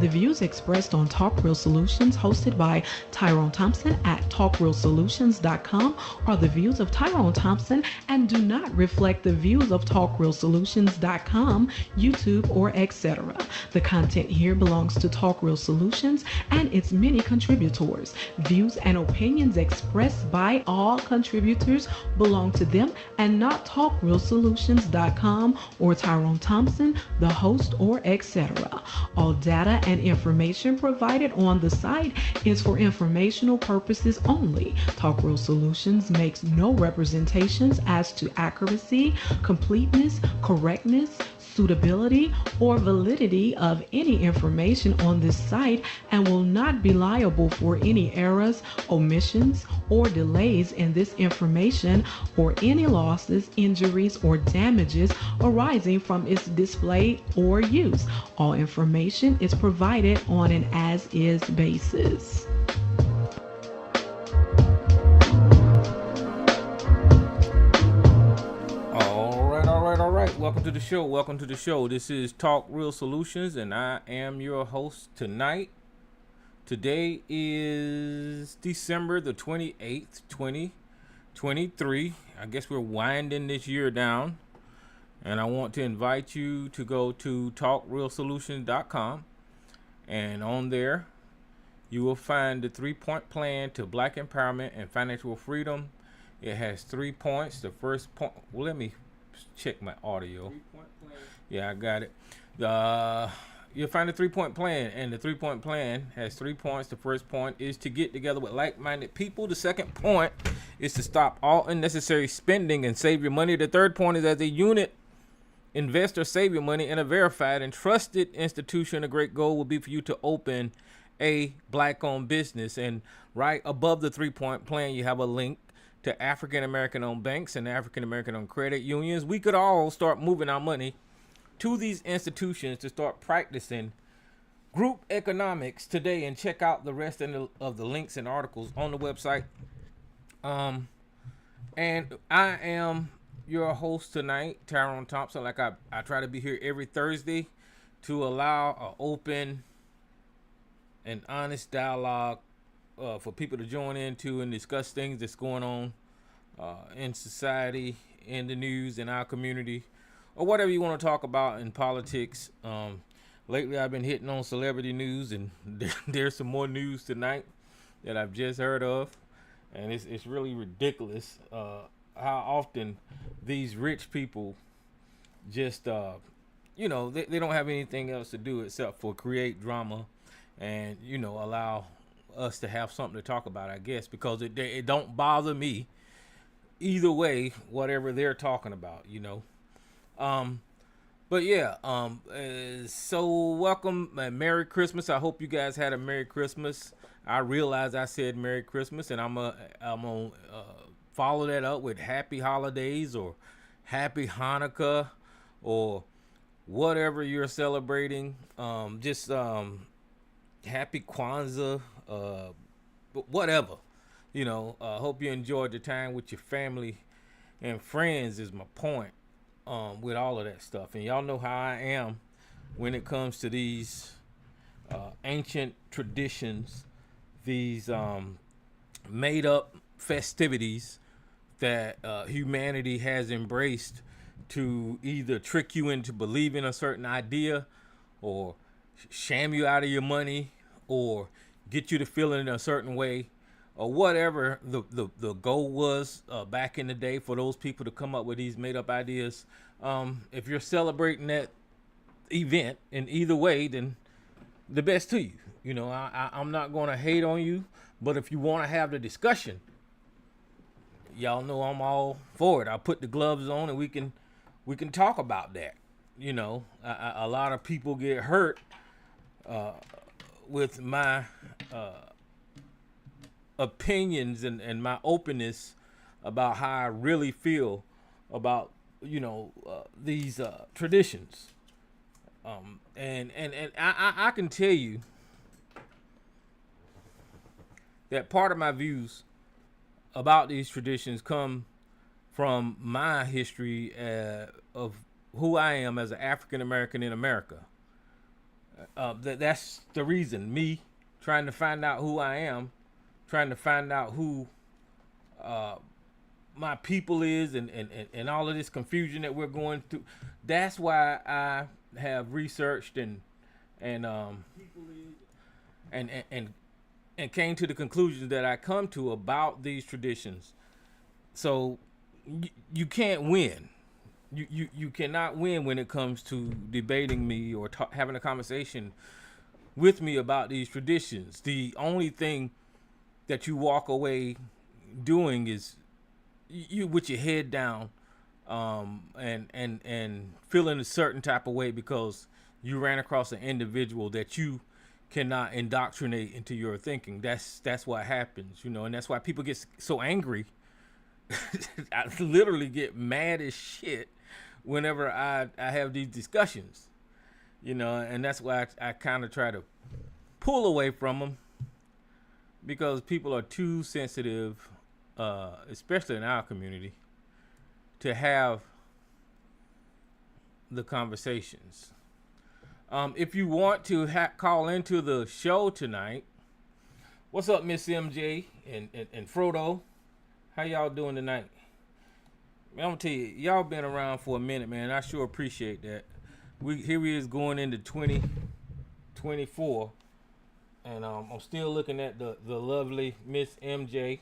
The views expressed on Talk Real Solutions, hosted by Tyrone Thompson at talkrealsolutions.com, are the views of Tyrone Thompson and do not reflect the views of talkrealsolutions.com, YouTube, or etc. The content here belongs to Talk Real Solutions and its many contributors. Views and opinions expressed by all contributors belong to them and not talkrealsolutions.com or Tyrone Thompson, the host, or etc. All data and information provided on the site is for informational purposes only. Talk Real Solutions makes no representations as to accuracy, completeness, correctness, suitability, or validity of any information on this site and will not be liable for any errors, omissions, or delays in this information or any losses, injuries, or damages arising from its display or use. All information is provided on an as-is basis. Welcome to the show. This is Talk Real Solutions, and I am your host tonight. Today is December the 28th, 2023. I guess we're winding this year down, and I want to invite you to go to talkrealsolutions.com, and on there you will find the 3-point plan to Black empowerment and financial freedom. It has 3 points. The first point, well, let me check my audio. Yeah, I got it. You'll find a 3-point plan, and the 3-point plan has 3 points. The first point is to get together with like-minded people. The second point is to stop all unnecessary spending and save your money. The third point is, as a unit, invest or save your money in a verified and trusted institution. A great goal will be for you to open a Black-owned business. And right above the 3-point plan, you have a link to African American owned banks and African American owned credit unions. We could all start moving our money to these institutions to start practicing group economics today, and check out the rest of the links and articles on the website. And I am your host tonight, Tyrone Thompson. Like I try to be here every Thursday to allow an open and honest dialogue for people to join into and discuss things that's going on in society, in the news, in our community, or whatever you want to talk about in politics. Lately, I've been hitting on celebrity news, and there's some more news tonight that I've just heard of, and it's really ridiculous how often these rich people just, they don't have anything else to do except for create drama and, allow us to have something to talk about, I guess, because it don't bother me either way, whatever they're talking about, But yeah, so welcome and Merry Christmas. I hope you guys had a Merry Christmas. I realize I said Merry Christmas, and I'm gonna follow that up with Happy Holidays or Happy Hanukkah or whatever you're celebrating. Happy Kwanzaa, whatever. Hope you enjoyed the time with your family and friends is my point with all of that stuff. And y'all know how I am when it comes to these ancient traditions, these made up festivities that humanity has embraced to either trick you into believing a certain idea or sham you out of your money or get you to feel in a certain way, or whatever the goal was back in the day for those people to come up with these made up ideas. If you're celebrating that event in either way, then the best to you. I'm not going to hate on you, but if you want to have the discussion, y'all know I'm all for it. I'll put the gloves on and we can talk about that. A lot of people get hurt with my opinions and my openness about how I really feel about these traditions, and I can tell you that part of my views about these traditions come from my history of who I am as an African American in America. That's the reason. Me trying to find out who I am, trying to find out who my people is, and all of this confusion that we're going through. That's why I have researched and and and and came to the conclusions that I come to about these traditions. So you can't win. You cannot win when it comes to debating me or having a conversation with me about these traditions. The only thing that you walk away doing is you with your head down, and feeling a certain type of way because you ran across an individual that you cannot indoctrinate into your thinking. That's what happens, and that's why people get so angry. I literally get mad as shit whenever I have these discussions, and that's why I kind of try to pull away from them, because people are too sensitive, especially in our community, to have the conversations. If you want to call into the show tonight, what's up, Miss MJ and Frodo? How y'all doing tonight? Man, I'm gonna tell you, y'all been around for a minute, man. I sure appreciate that. Here we is going into 2024, and I'm still looking at the lovely Miss MJ,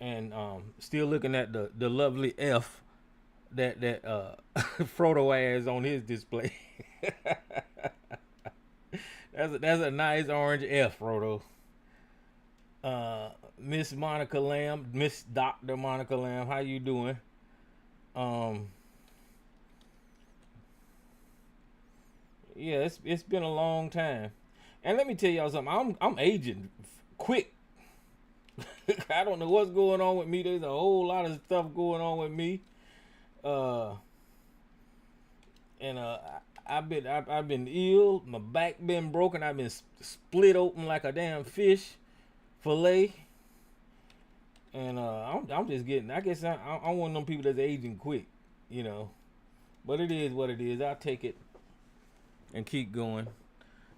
and still looking at the lovely F that Frodo has on his display. That's a nice orange F, Frodo. Miss Monica Lamb, Miss Dr. Monica Lamb, how you doing? Yeah, it's been a long time, and let me tell y'all something. I'm aging quick. I don't know what's going on with me. There's a whole lot of stuff going on with me. And I've been ill. My back been broken. I've been split open like a damn fish fillet. And I'm just getting. I guess I'm one of them people that's aging quick, But it is what it is. I'll take it and keep going.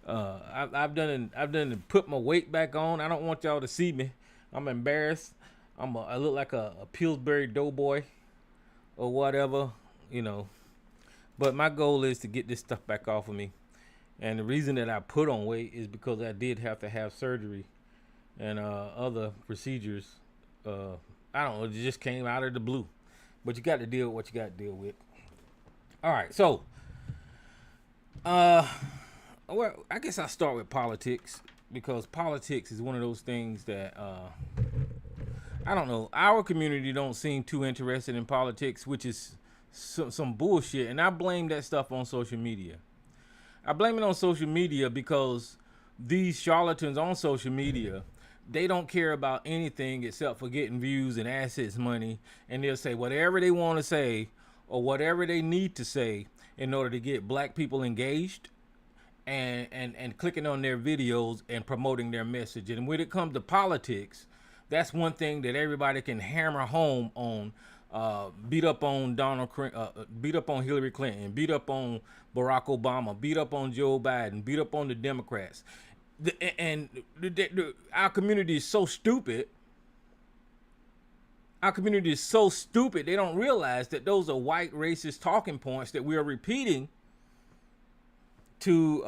I've done to put my weight back on. I don't want y'all to see me. I'm embarrassed. I look like a Pillsbury Doughboy or whatever, But my goal is to get this stuff back off of me. And the reason that I put on weight is because I did have to have surgery and other procedures. I don't know, it just came out of the blue. But you got to deal with what you got to deal with. All right, so well, I guess I'll start with politics, because politics is one of those things that I don't know. Our community don't seem too interested in politics, which is some bullshit, and I blame that stuff on social media. I blame it on social media because these charlatans on social media, they don't care about anything except for getting views and assets money, and they'll say whatever they want to say or whatever they need to say in order to get black people engaged and clicking on their videos and promoting their message. And when it comes to politics, that's one thing that everybody can hammer home on. Beat up on beat up on Hillary Clinton, beat up on Barack Obama, beat up on Joe Biden, beat up on the Democrats. Our community is so stupid. Our community is so stupid, they don't realize that those are white racist talking points that we are repeating to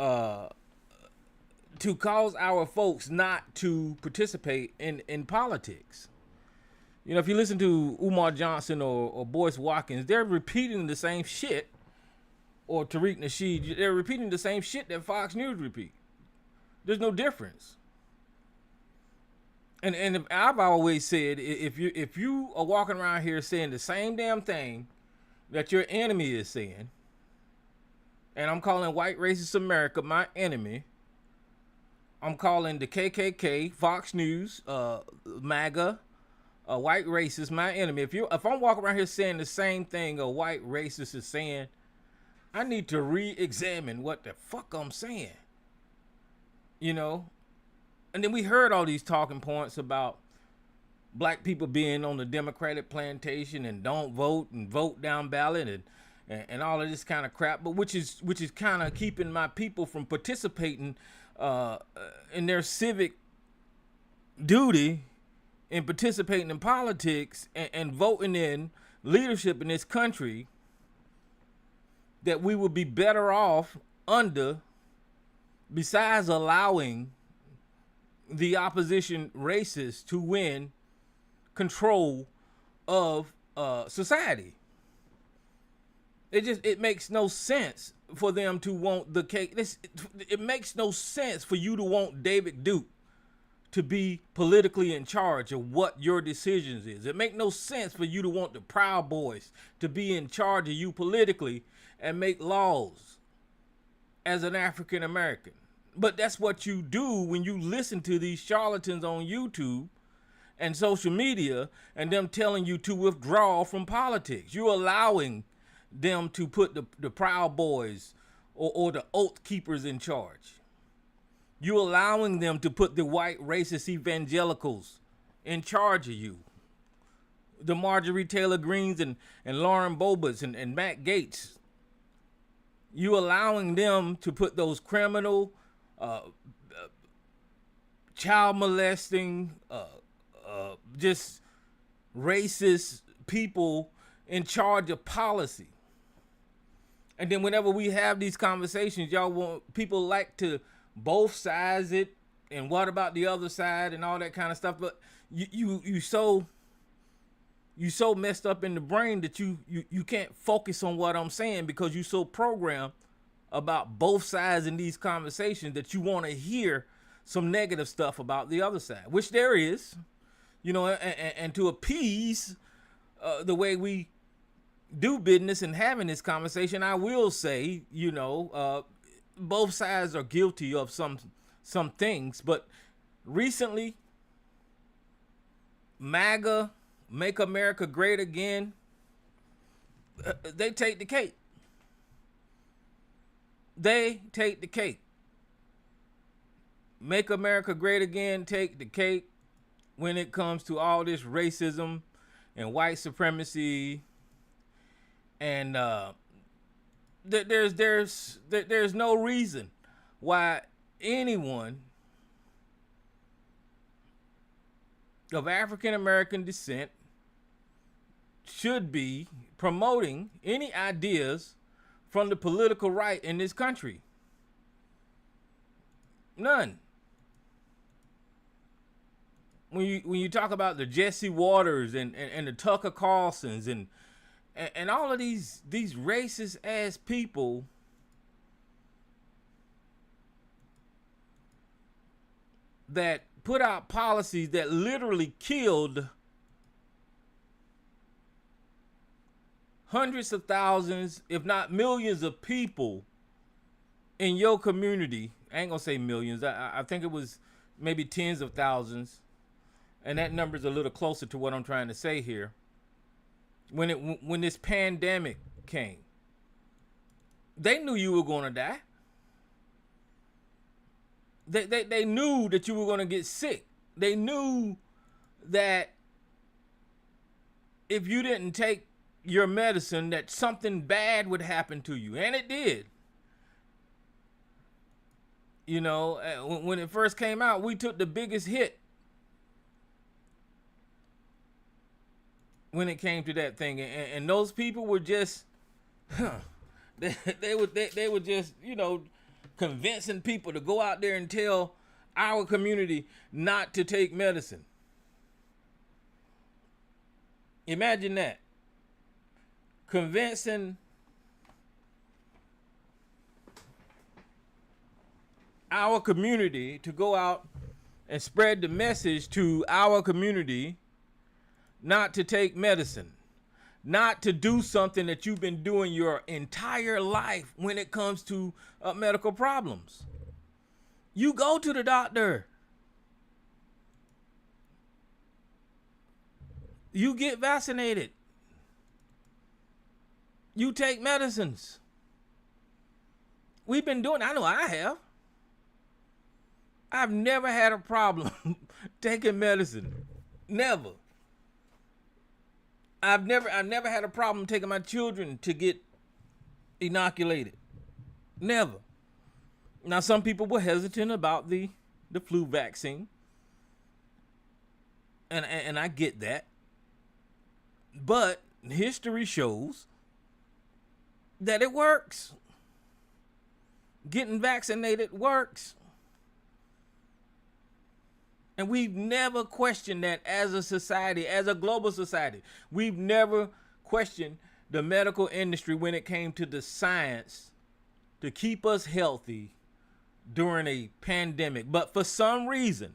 cause our folks not to participate in politics. If you listen to Umar Johnson or Boyce Watkins, they're repeating the same shit, or Tariq Nasheed, they're repeating the same shit that Fox News repeat. There's no difference. And I've always said, if you are walking around here saying the same damn thing that your enemy is saying, and I'm calling white racist America my enemy, I'm calling the KKK, Fox News, MAGA, white racist my enemy. If I'm walking around here saying the same thing a white racist is saying, I need to re-examine what the fuck I'm saying. And then we heard all these talking points about black people being on the Democratic plantation and don't vote and vote down ballot, and all of this kind of crap, but which is kind of keeping my people from participating in their civic duty and participating in politics and voting in leadership in this country that we would be better off under, besides allowing the opposition races to win control of society. It makes no sense for them to want the cake. It makes no sense for you to want David Duke to be politically in charge of what your decisions is. It makes no sense for you to want the Proud Boys to be in charge of you politically and make laws as an African American. But that's what you do when you listen to these charlatans on YouTube and social media and them telling you to withdraw from politics. You're allowing them to put the Proud Boys or the Oath Keepers in charge. You're allowing them to put the white racist evangelicals in charge of you. The Marjorie Taylor Greens and Lauren Boebers and Matt Gaetz. You allowing them to put those criminal, child molesting, just racist people in charge of policy. And then whenever we have these conversations, people like to both sides it, and what about the other side and all that kind of stuff. But you so messed up in the brain that you can't focus on what I'm saying, because you so programmed about both sides in these conversations that you want to hear some negative stuff about the other side, which there is, and to appease the way we do business and having this conversation, I will say, both sides are guilty of some things. But recently, MAGA, Make America Great Again, they take the cake. They take the cake. Make America Great Again take the cake when it comes to all this racism and white supremacy. And there's no reason why anyone of African American descent should be promoting any ideas from the political right in this country. None. When you talk about the Jesse Waters and the Tucker Carlsons and all of these racist ass people that put out policies that literally killed hundreds of thousands, if not millions of people in your community. I ain't gonna say millions. I think it was maybe tens of thousands. And that number's a little closer to what I'm trying to say here. When this pandemic came, they knew you were going to die. They knew that you were going to get sick. They knew that if you didn't take your medicine, that something bad would happen to you, and it did. When it first came out, we took the biggest hit when it came to that thing, and those people were just, they were just, convincing people to go out there and tell our community not to take medicine. Imagine that. Convincing our community to go out and spread the message to our community not to take medicine, not to do something that you've been doing your entire life when it comes to medical problems. You go to the doctor. You get vaccinated. You take medicines. We've been doing, I know I have. I've never had a problem taking medicine. Never. I've never had a problem taking my children to get inoculated. Never. Now, some people were hesitant about the flu vaccine, and I get that. But history shows that it works. Getting vaccinated works. And we've never questioned that as a society, as a global society. We've never questioned the medical industry when it came to the science to keep us healthy during a pandemic. But for some reason,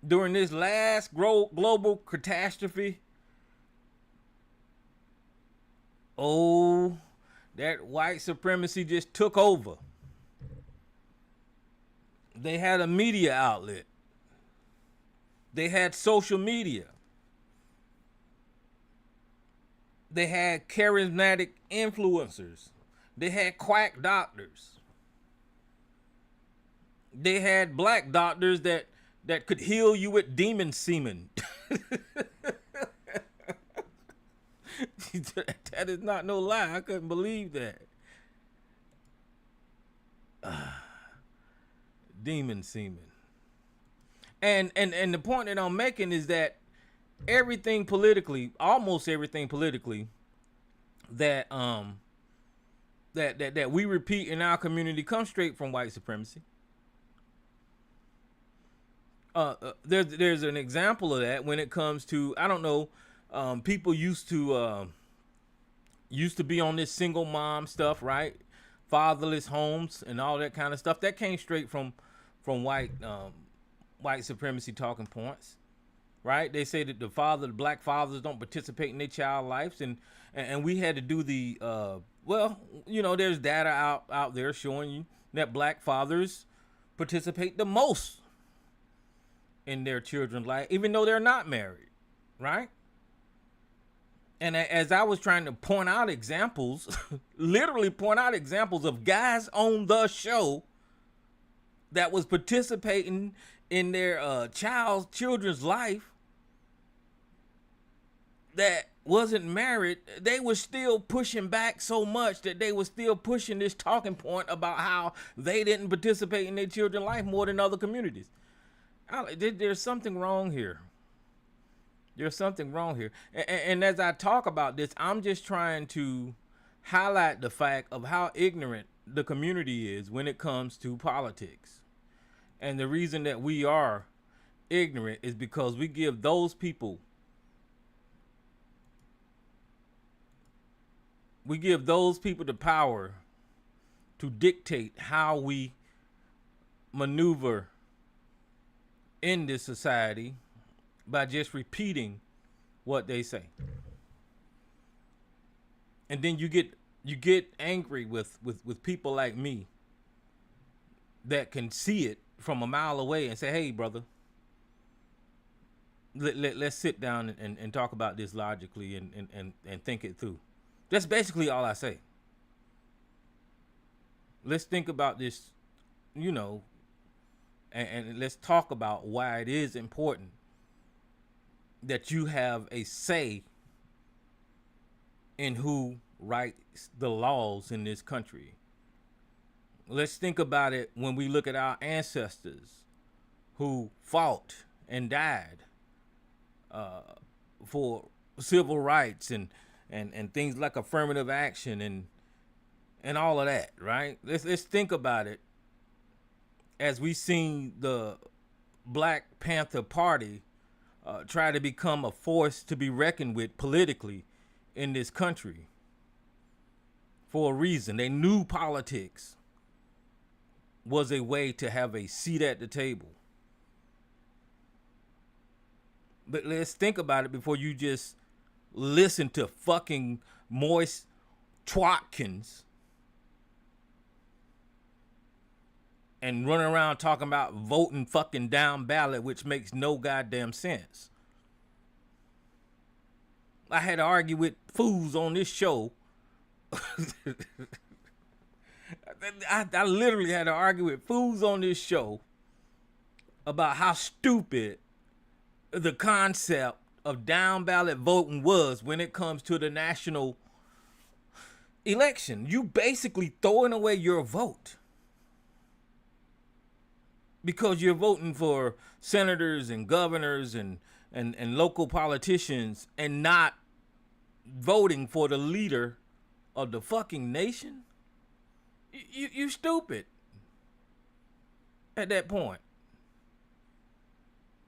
during this last global catastrophe, that white supremacy just took over. They had a media outlet. They had social media. They had charismatic influencers. They had quack doctors. They had black doctors that could heal you with demon semen. That is not no lie. I couldn't believe that. Demon semen. And the point that I'm making is that everything politically, almost everything politically, that we repeat in our community comes straight from white supremacy. There's an example of that when it comes to, I don't know, people used to be on this single mom stuff, right? Fatherless homes and all that kind of stuff. That came straight from white supremacy talking points, right? They say that the black fathers don't participate in their child lives, and we had to do the there's data out there showing you that black fathers participate the most in their children's life, even though they're not married, right? And as I was trying to point out examples, literally point out examples of guys on the show that was participating in their children's life that wasn't married, they were still pushing back so much that they were still pushing this talking point about how they didn't participate in their children's life more than other communities. There's something wrong here. There's something wrong here. And as I talk about this, I'm just trying to highlight the fact of how ignorant the community is when it comes to politics. And the reason that we are ignorant is because we give those people the power to dictate how we maneuver in this society by just repeating what they say. And then you get angry with people like me that can see it from a mile away and say, hey, brother, let's sit down and talk about this logically and think it through. That's basically all I say. Let's think about this, and let's talk about why it is important that you have a say in who writes the laws in this country. Let's think about it when we look at our ancestors who fought and died for civil rights and things like affirmative action and all of that, right? Let's think about it as we seen the Black Panther Party try to become a force to be reckoned with politically in this country for a reason. They knew politics was a way to have a seat at the table. But let's think about it before you just listen to fucking moist twatkins and run around talking about voting fucking down ballot, which makes no goddamn sense. I had to argue with fools on this show. I literally had to argue with fools on this show about how stupid the concept of down ballot voting was when it comes to the national election. You basically throwing away your vote because you're voting for senators and governors and local politicians and not voting for the leader of the fucking nation. You stupid at that point.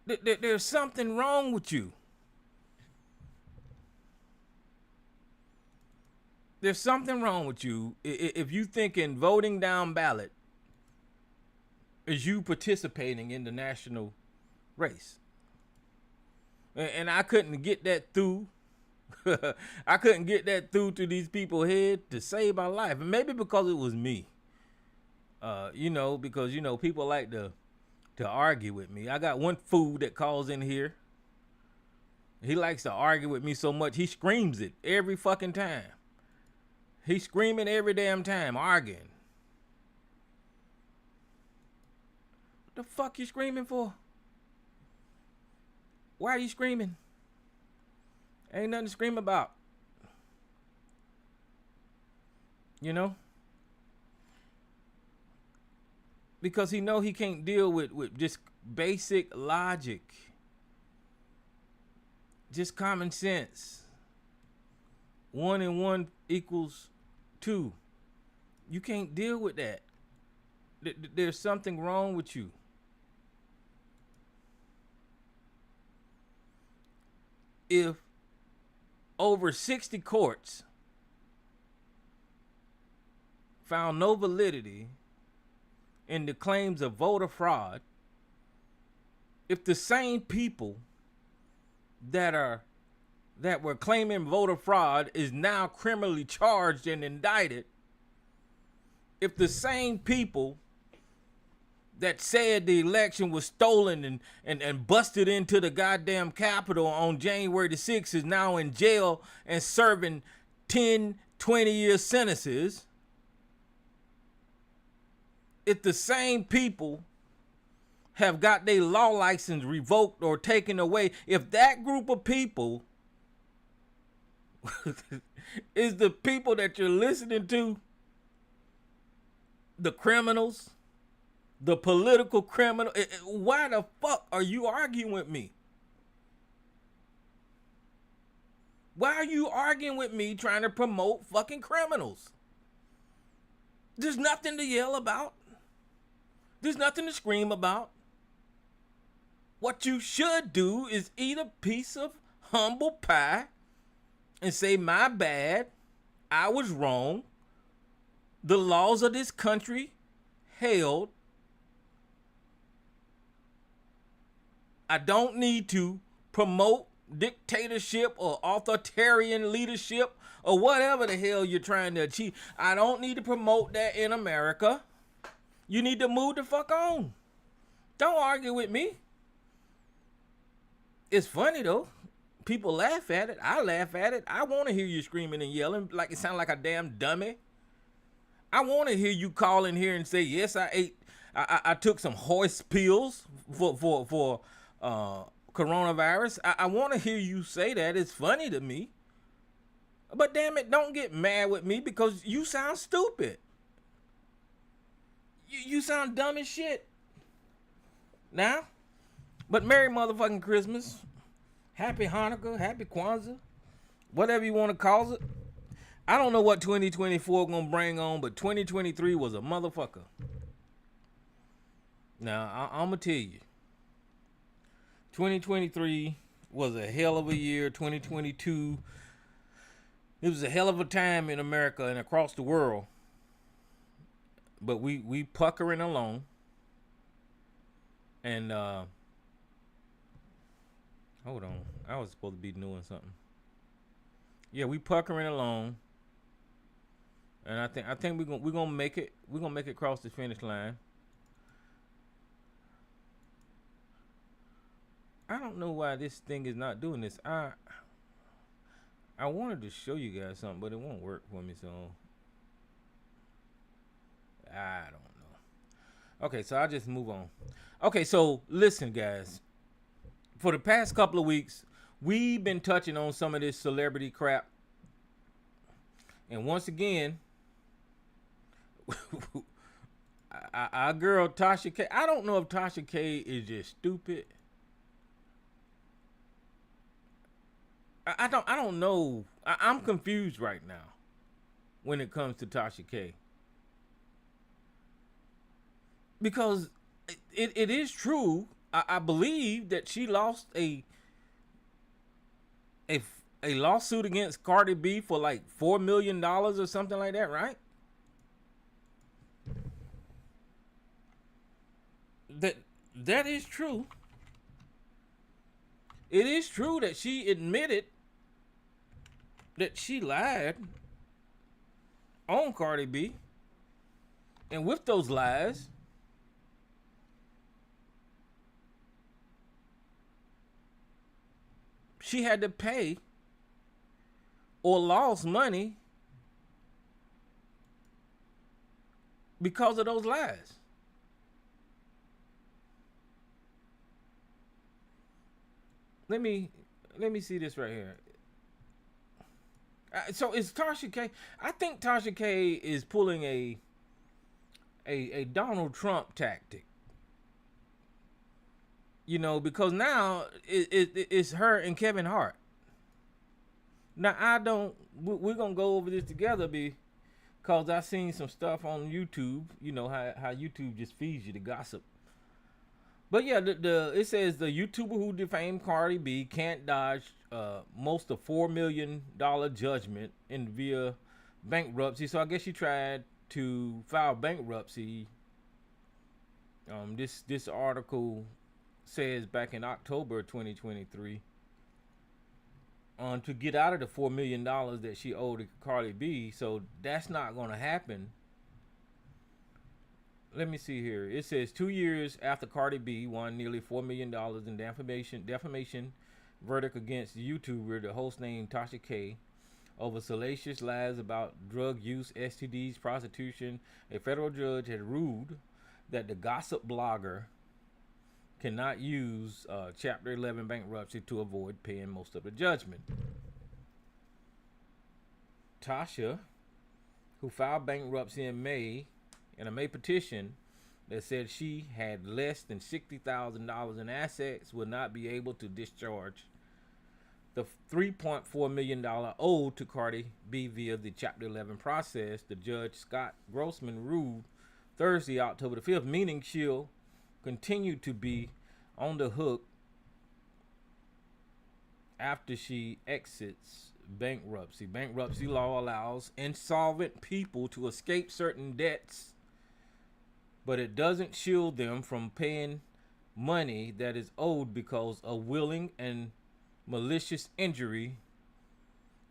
There's something wrong with you. There's something wrong with you if you thinking voting down ballot is you participating in the national race. And I couldn't get that through. I couldn't get that through to these people's head to save my life. And maybe because it was me. Because people like to argue with me. I got one fool that calls in here. He likes to argue with me so much he screams it every fucking time. He's screaming every damn time, arguing. What the fuck you screaming for? Why are you screaming? Ain't nothing to scream about. You know? Because he know he can't deal with just basic logic. Just common sense. 1 and 1 equals 2. You can't deal with that. There's something wrong with you. If over 60 courts found no validity in the claims of voter fraud, if the same people that were claiming voter fraud is now criminally charged and indicted, if the same people that said the election was stolen and busted into the goddamn Capitol on January the 6th is now in jail and serving 10, 20-year sentences, if the same people have got their law license revoked or taken away, if that group of people is the people that you're listening to, the criminals, the political criminal, why the fuck are you arguing with me? Why are you arguing with me trying to promote fucking criminals? There's nothing to yell about. There's nothing to scream about. What you should do is eat a piece of humble pie and say, my bad, I was wrong. The laws of this country held. I don't need to promote dictatorship or authoritarian leadership or whatever the hell you're trying to achieve. I don't need to promote that in America. You need to move the fuck on. Don't argue with me. It's funny though. People laugh at it. I laugh at it. I want to hear you screaming and yelling like it sounds like a damn dummy. I want to hear you call in here and say, yes, I took some horse pills for coronavirus. I want to hear you say that. It's funny to me. But damn it, don't get mad with me because you sound stupid. You sound dumb as shit. Now, but Merry motherfucking Christmas. Happy Hanukkah, Happy Kwanzaa, whatever you want to call it. I don't know what 2024 gonna bring on, but 2023 was a motherfucker. Now, I'm gonna tell you. 2023 was a hell of a year. 2022, it was a hell of a time in America and across the world. But we puckering along. And hold on, I was supposed to be doing something. Yeah, we puckering along. And I think we're gonna make it. We're gonna make it across the finish line. I don't know why this thing is not doing this. I wanted to show you guys something, but it won't work for me, so I don't know. Okay, so I'll just move on. Okay, so listen, guys. For the past couple of weeks, we've been touching on some of this celebrity crap. And once again, our girl Tasha K. I don't know if Tasha K is just stupid. I don't know. I'm confused right now when it comes to Tasha K. Because it is true. I believe that she lost a lawsuit against Cardi B for like $4 million or something like that, right? That is true. It is true that she admitted that she lied on Cardi B. And with those lies, she had to pay or lost money because of those lies. Let me see this right here. So it's Tasha K. I think Tasha K is pulling a Donald Trump tactic. You know, because now it's her and Kevin Hart. Now we're gonna go over this together because I seen some stuff on YouTube. You know how YouTube just feeds you the gossip. But yeah, it says the YouTuber who defamed Cardi B can't dodge most of $4 million judgment in via bankruptcy. So I guess she tried to file bankruptcy. This article says back in October 2023 to get out of the $4 million that she owed to Cardi B. So that's not going to happen. Let me see here. It says 2 years after Cardi B won nearly $4 million in defamation verdict against the YouTuber, the host named Tasha K, over salacious lies about drug use, STDs, prostitution, a federal judge had ruled that the gossip blogger cannot use Chapter 11 bankruptcy to avoid paying most of the judgment. Tasha, who filed bankruptcy in a May petition that said she had less than $60,000 in assets, would not be able to discharge the $3.4 million owed to Cardi B via the Chapter 11 process. The judge, Scott Grossman, ruled Thursday, October the 5th, meaning she'll continue to be on the hook after she exits bankruptcy. Bankruptcy law allows insolvent people to escape certain debts, but it doesn't shield them from paying money that is owed because of willing and malicious injury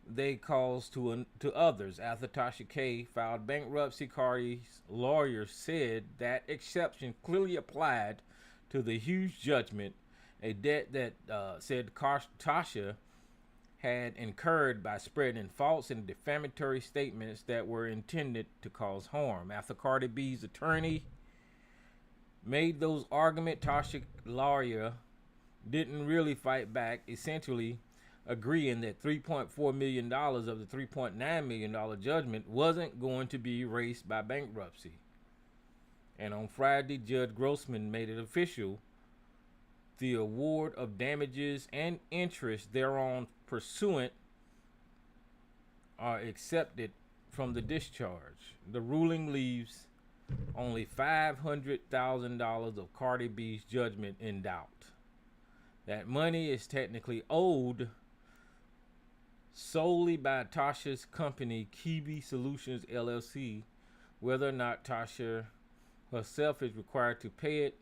they cause to others. After Tasha K filed bankruptcy, Cardi's lawyer said that exception clearly applied to the huge judgment, a debt that said Tasha had incurred by spreading false and defamatory statements that were intended to cause harm. After Cardi B's attorney made those arguments, Tasha's lawyer didn't really fight back, essentially agreeing that $3.4 million of the $3.9 million judgment wasn't going to be erased by bankruptcy. And on Friday, Judge Grossman made it official. The award of damages and interest thereon pursuant are accepted from the discharge. The ruling leaves only $500,000 of Cardi B's judgment in doubt. That money is technically owed solely by Tasha's company, Kiwi Solutions LLC. Whether or not Tasha herself is required to pay it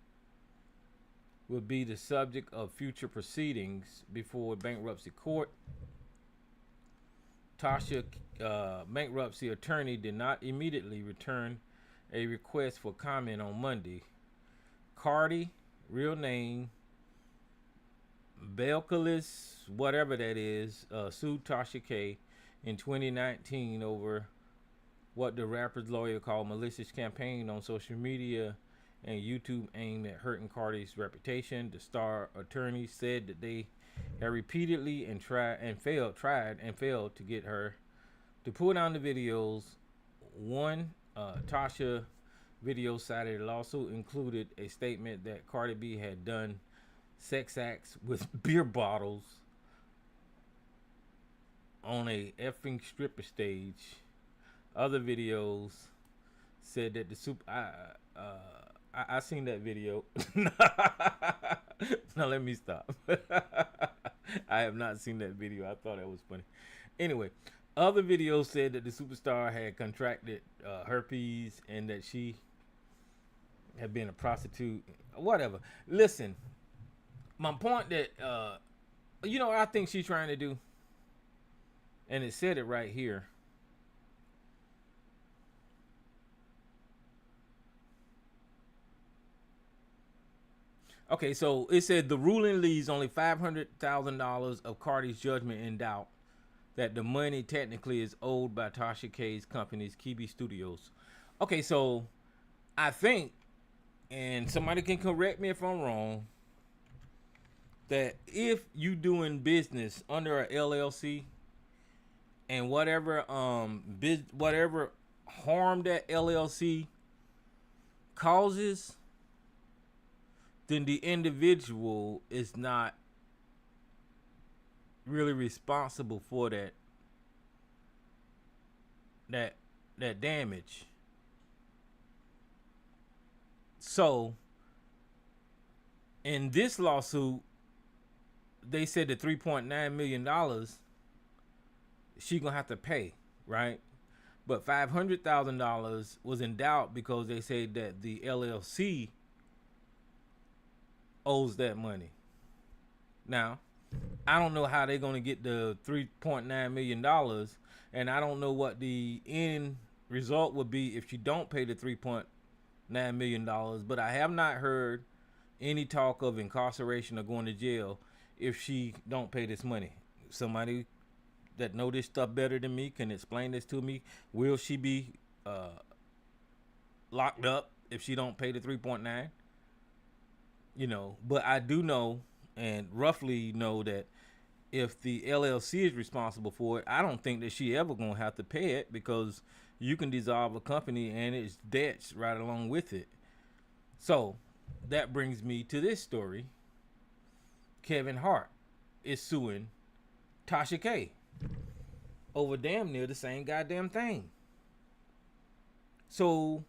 will be the subject of future proceedings before bankruptcy court. Tasha bankruptcy attorney did not immediately return a request for comment on Monday. Cardi, real name Belcalis, whatever that is, sued Tasha K in 2019 over what the rapper's lawyer called malicious campaign on social media and YouTube aimed at hurting Cardi's reputation. The star attorney said that they had repeatedly tried and failed to get her to pull down the videos. One, Tasha video cited a lawsuit included a statement that Cardi B had done sex acts with beer bottles on a effing stripper stage. Other videos said that the I seen that video. Now let me stop. I have not seen that video. I thought that was funny. Anyway, other videos said that the superstar had contracted herpes and that she had been a prostitute. Whatever. Listen, my point that you know what I think she's trying to do, and it said it right here. Okay, so it said the ruling leaves only $500,000 of Cardi's judgment in doubt, that the money technically is owed by Tasha K's company's Kibi Studios. Okay, so I think, and somebody can correct me if I'm wrong, that if you doing business under a LLC and whatever whatever harm that LLC causes, then the individual is not really responsible for that damage. So in this lawsuit, they said the $3.9 million she gonna have to pay, right? But $500,000 was in doubt because they said that the LLC owes that money. Now, I don't know how they're going to get the $3.9 million, and I don't know what the end result would be if you don't pay the $3.9 million, but I have not heard any talk of incarceration or going to jail if she don't pay this money. Somebody that know this stuff better than me can explain this to me. Will she be locked up if she don't pay the 3.9? You know, but I do know and roughly know that if the LLC is responsible for it, I don't think that she ever gonna have to pay it, because you can dissolve a company and it's debts right along with it. So that brings me to this story. Kevin Hart is suing Tasha K over damn near the same goddamn thing. So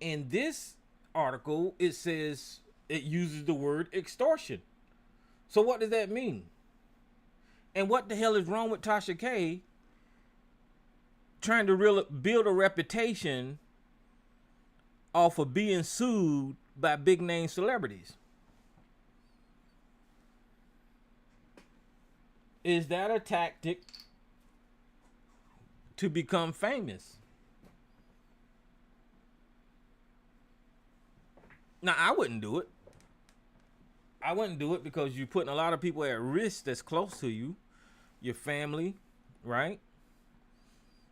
in this article, it says it uses the word extortion. So what does that mean? And what the hell is wrong with Tasha K trying to build a reputation off of being sued by big name celebrities? Is that a tactic to become famous? Now, I wouldn't do it. I wouldn't do it because you're putting a lot of people at risk that's close to you. Your family, right?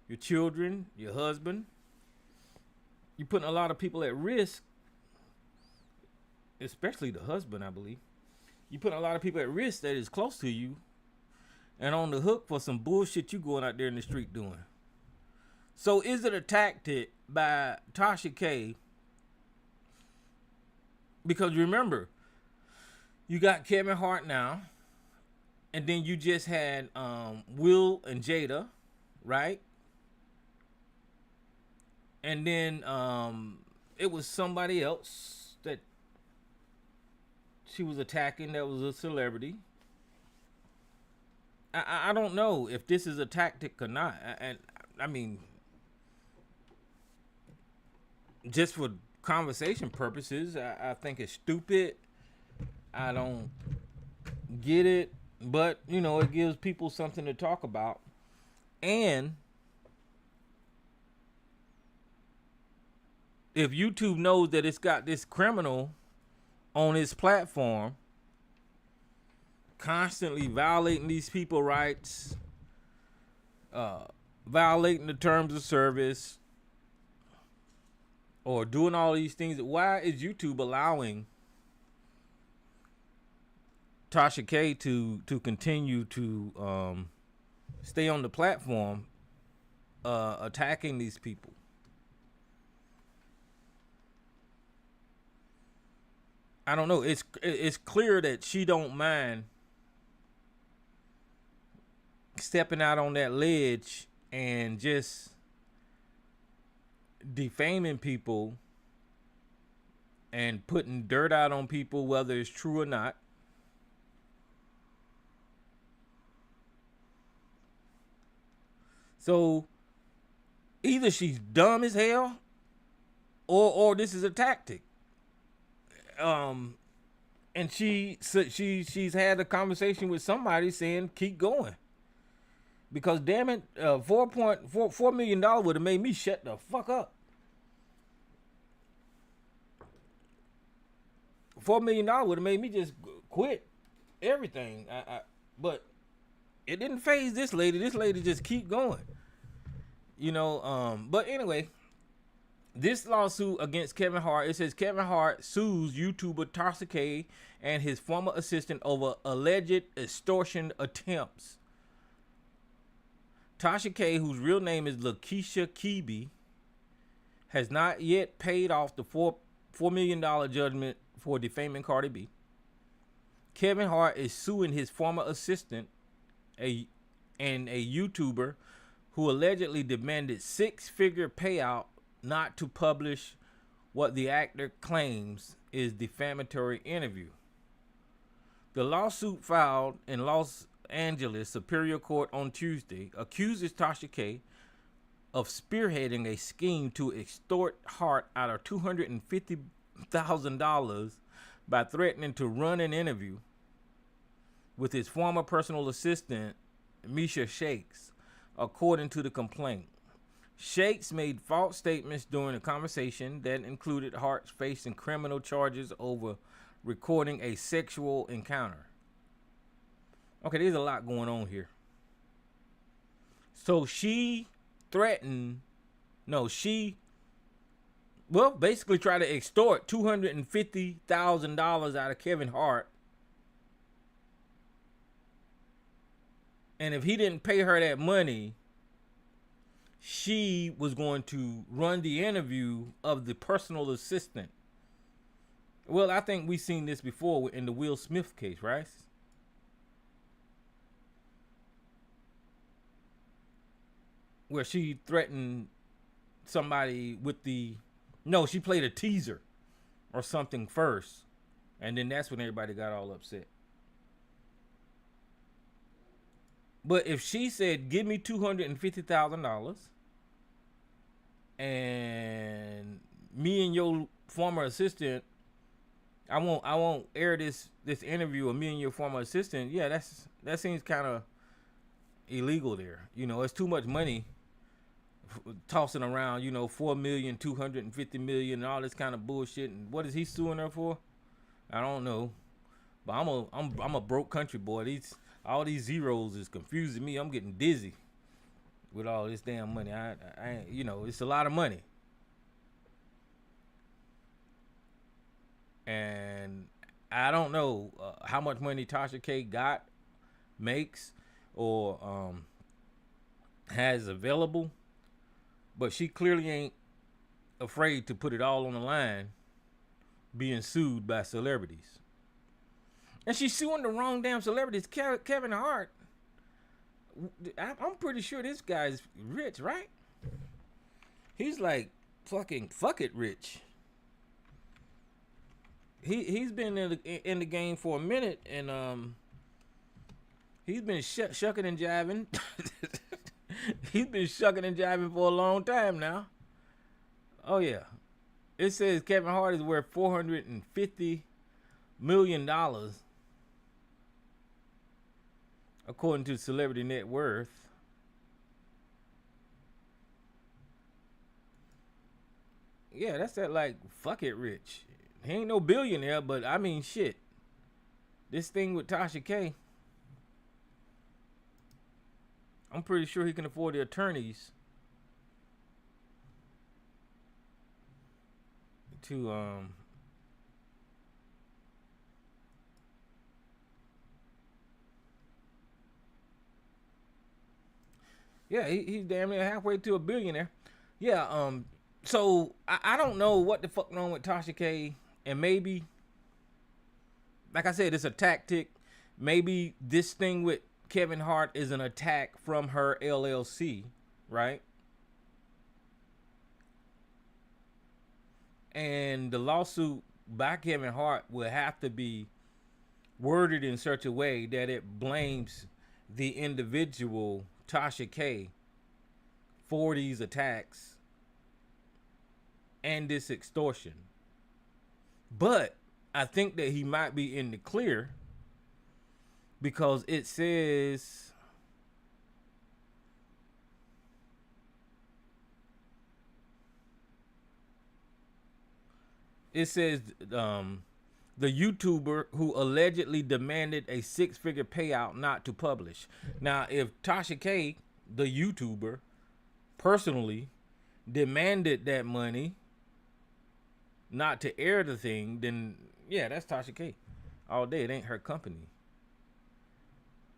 Your children, your husband. You're putting a lot of people at risk, especially the husband, I believe. You're putting a lot of people at risk that is close to you and on the hook for some bullshit you going out there in the street doing. So is it a tactic by Tasha K? Because remember, you got Kevin Hart now, and then you just had Will and Jada, right? And then it was somebody else that she was attacking that was a celebrity. I don't know if this is a tactic or not. And I mean, just for conversation purposes, I think it's stupid. I don't get it, but you know, it gives people something to talk about. And if YouTube knows that it's got this criminal on its platform constantly violating these people's rights, violating the terms of service, or doing all these things, why is YouTube allowing Tasha K to continue to stay on the platform attacking these people. I don't know. It's clear that she don't mind stepping out on that ledge and just defaming people and putting dirt out on people, whether it's true or not. So either she's dumb as hell, or this is a tactic. And she's had a conversation with somebody saying keep going, because damn it, $4.4 million would have made me shut the fuck up. $4 million would have made me just quit everything. But it didn't phase this lady. This lady just keep going. But anyway, this lawsuit against Kevin Hart, it says Kevin Hart sues YouTuber Tasha K and his former assistant over alleged extortion attempts. Tasha K, whose real name is Lakeisha Keeby, has not yet paid off the $4 million judgment for defaming Cardi B. Kevin Hart is suing his former assistant, and a YouTuber who allegedly demanded six-figure payout not to publish what the actor claims is defamatory interview. The lawsuit filed in Los Angeles Superior Court on Tuesday accuses Tasha K of spearheading a scheme to extort Hart out of $250,000 by threatening to run an interview with his former personal assistant, Misha Shakes, according to the complaint. Shakes made false statements during a conversation that included Hart facing criminal charges over recording a sexual encounter. Okay, there's a lot going on here. So she basically tried to extort $250,000 out of Kevin Hart. And if he didn't pay her that money, she was going to run the interview of the personal assistant. Well, I think we've seen this before in the Will Smith case, right? Where she threatened somebody with she played a teaser or something first. And then that's when everybody got all upset. But if she said, give me $250,000 and me and your former assistant, I won't air this interview of me and your former assistant. Yeah, that seems kind of illegal there. It's too much money tossing around, $4 million, $250 million, and all this kind of bullshit. And what is he suing her for? I don't know. But I'm a broke country boy. All these zeros is confusing me. I'm getting dizzy with all this damn money. I it's a lot of money. And I don't know how much money Tasha K makes, or has available, but she clearly ain't afraid to put it all on the line being sued by celebrities. And she's suing the wrong damn celebrities. Kevin Hart, I'm pretty sure this guy's rich, right? He's like fucking fuck it rich. He's been in the game for a minute, and he's been shucking and jiving. He's been shucking and jiving for a long time now. Oh yeah, it says Kevin Hart is worth $450 million. According to Celebrity Net Worth. Yeah, that's that like fuck it rich. He ain't no billionaire, but I mean shit. This thing with Tasha K, I'm pretty sure he can afford the attorneys to Yeah, he's damn near halfway to a billionaire. Yeah. So I don't know what the fuck wrong with Tasha K. And maybe, like I said, it's a tactic. Maybe this thing with Kevin Hart is an attack from her LLC, right? And the lawsuit by Kevin Hart will have to be worded in such a way that it blames the individual Tasha K for these attacks and this extortion. But I think that he might be in the clear because it says the YouTuber who allegedly demanded a six-figure payout not to publish. Now, if Tasha K, the YouTuber, personally demanded that money not to air the thing, then yeah, that's Tasha K all day. It ain't her company.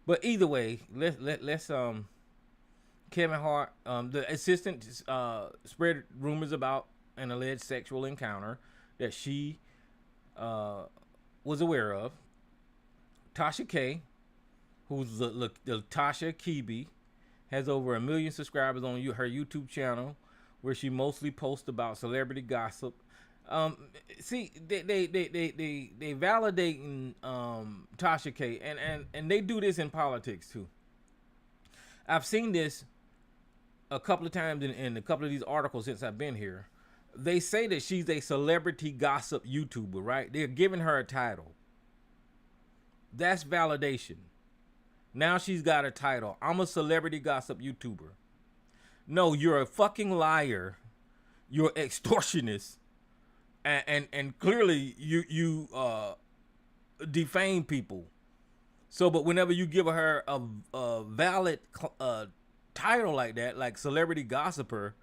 But either way, let's Kevin Hart, the assistant, spread rumors about an alleged sexual encounter that she was aware of. Tasha K, who's the Tasha Kibi, has over 1 million subscribers on her YouTube channel, where she mostly posts about celebrity gossip. See, they validating Tasha K, and they do this in politics too. I've seen this a couple of times in a couple of these articles since I've been here. They say that she's a celebrity gossip YouTuber, right? They're giving her a title. That's validation. Now she's got a title. I'm a celebrity gossip YouTuber. No, you're a fucking liar. You're extortionist. And clearly you defame people. So, but whenever you give her a valid title like that, like celebrity gossiper,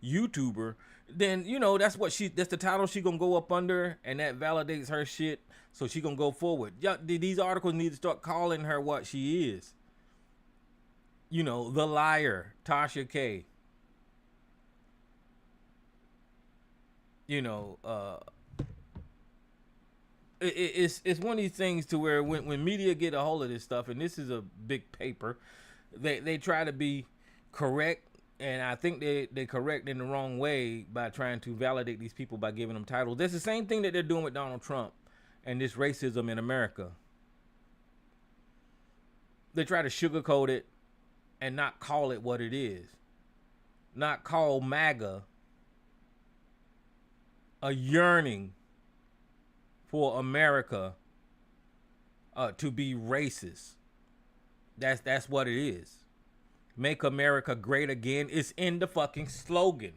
YouTuber, then that's the title she gonna go up under, and that validates her shit. So she gonna go forward. Yeah, these articles need to start calling her what she is. The liar, Tasha K. It's one of these things to where when media get a hold of this stuff, and this is a big paper, they try to be correct, and I think they correct in the wrong way by trying to validate these people by giving them titles. That's the same thing that they're doing with Donald Trump and this racism in America. They try to sugarcoat it and not call it what it is. Not call MAGA a yearning for America to be racist. That's what it is. Make America great again. It's in the fucking slogan.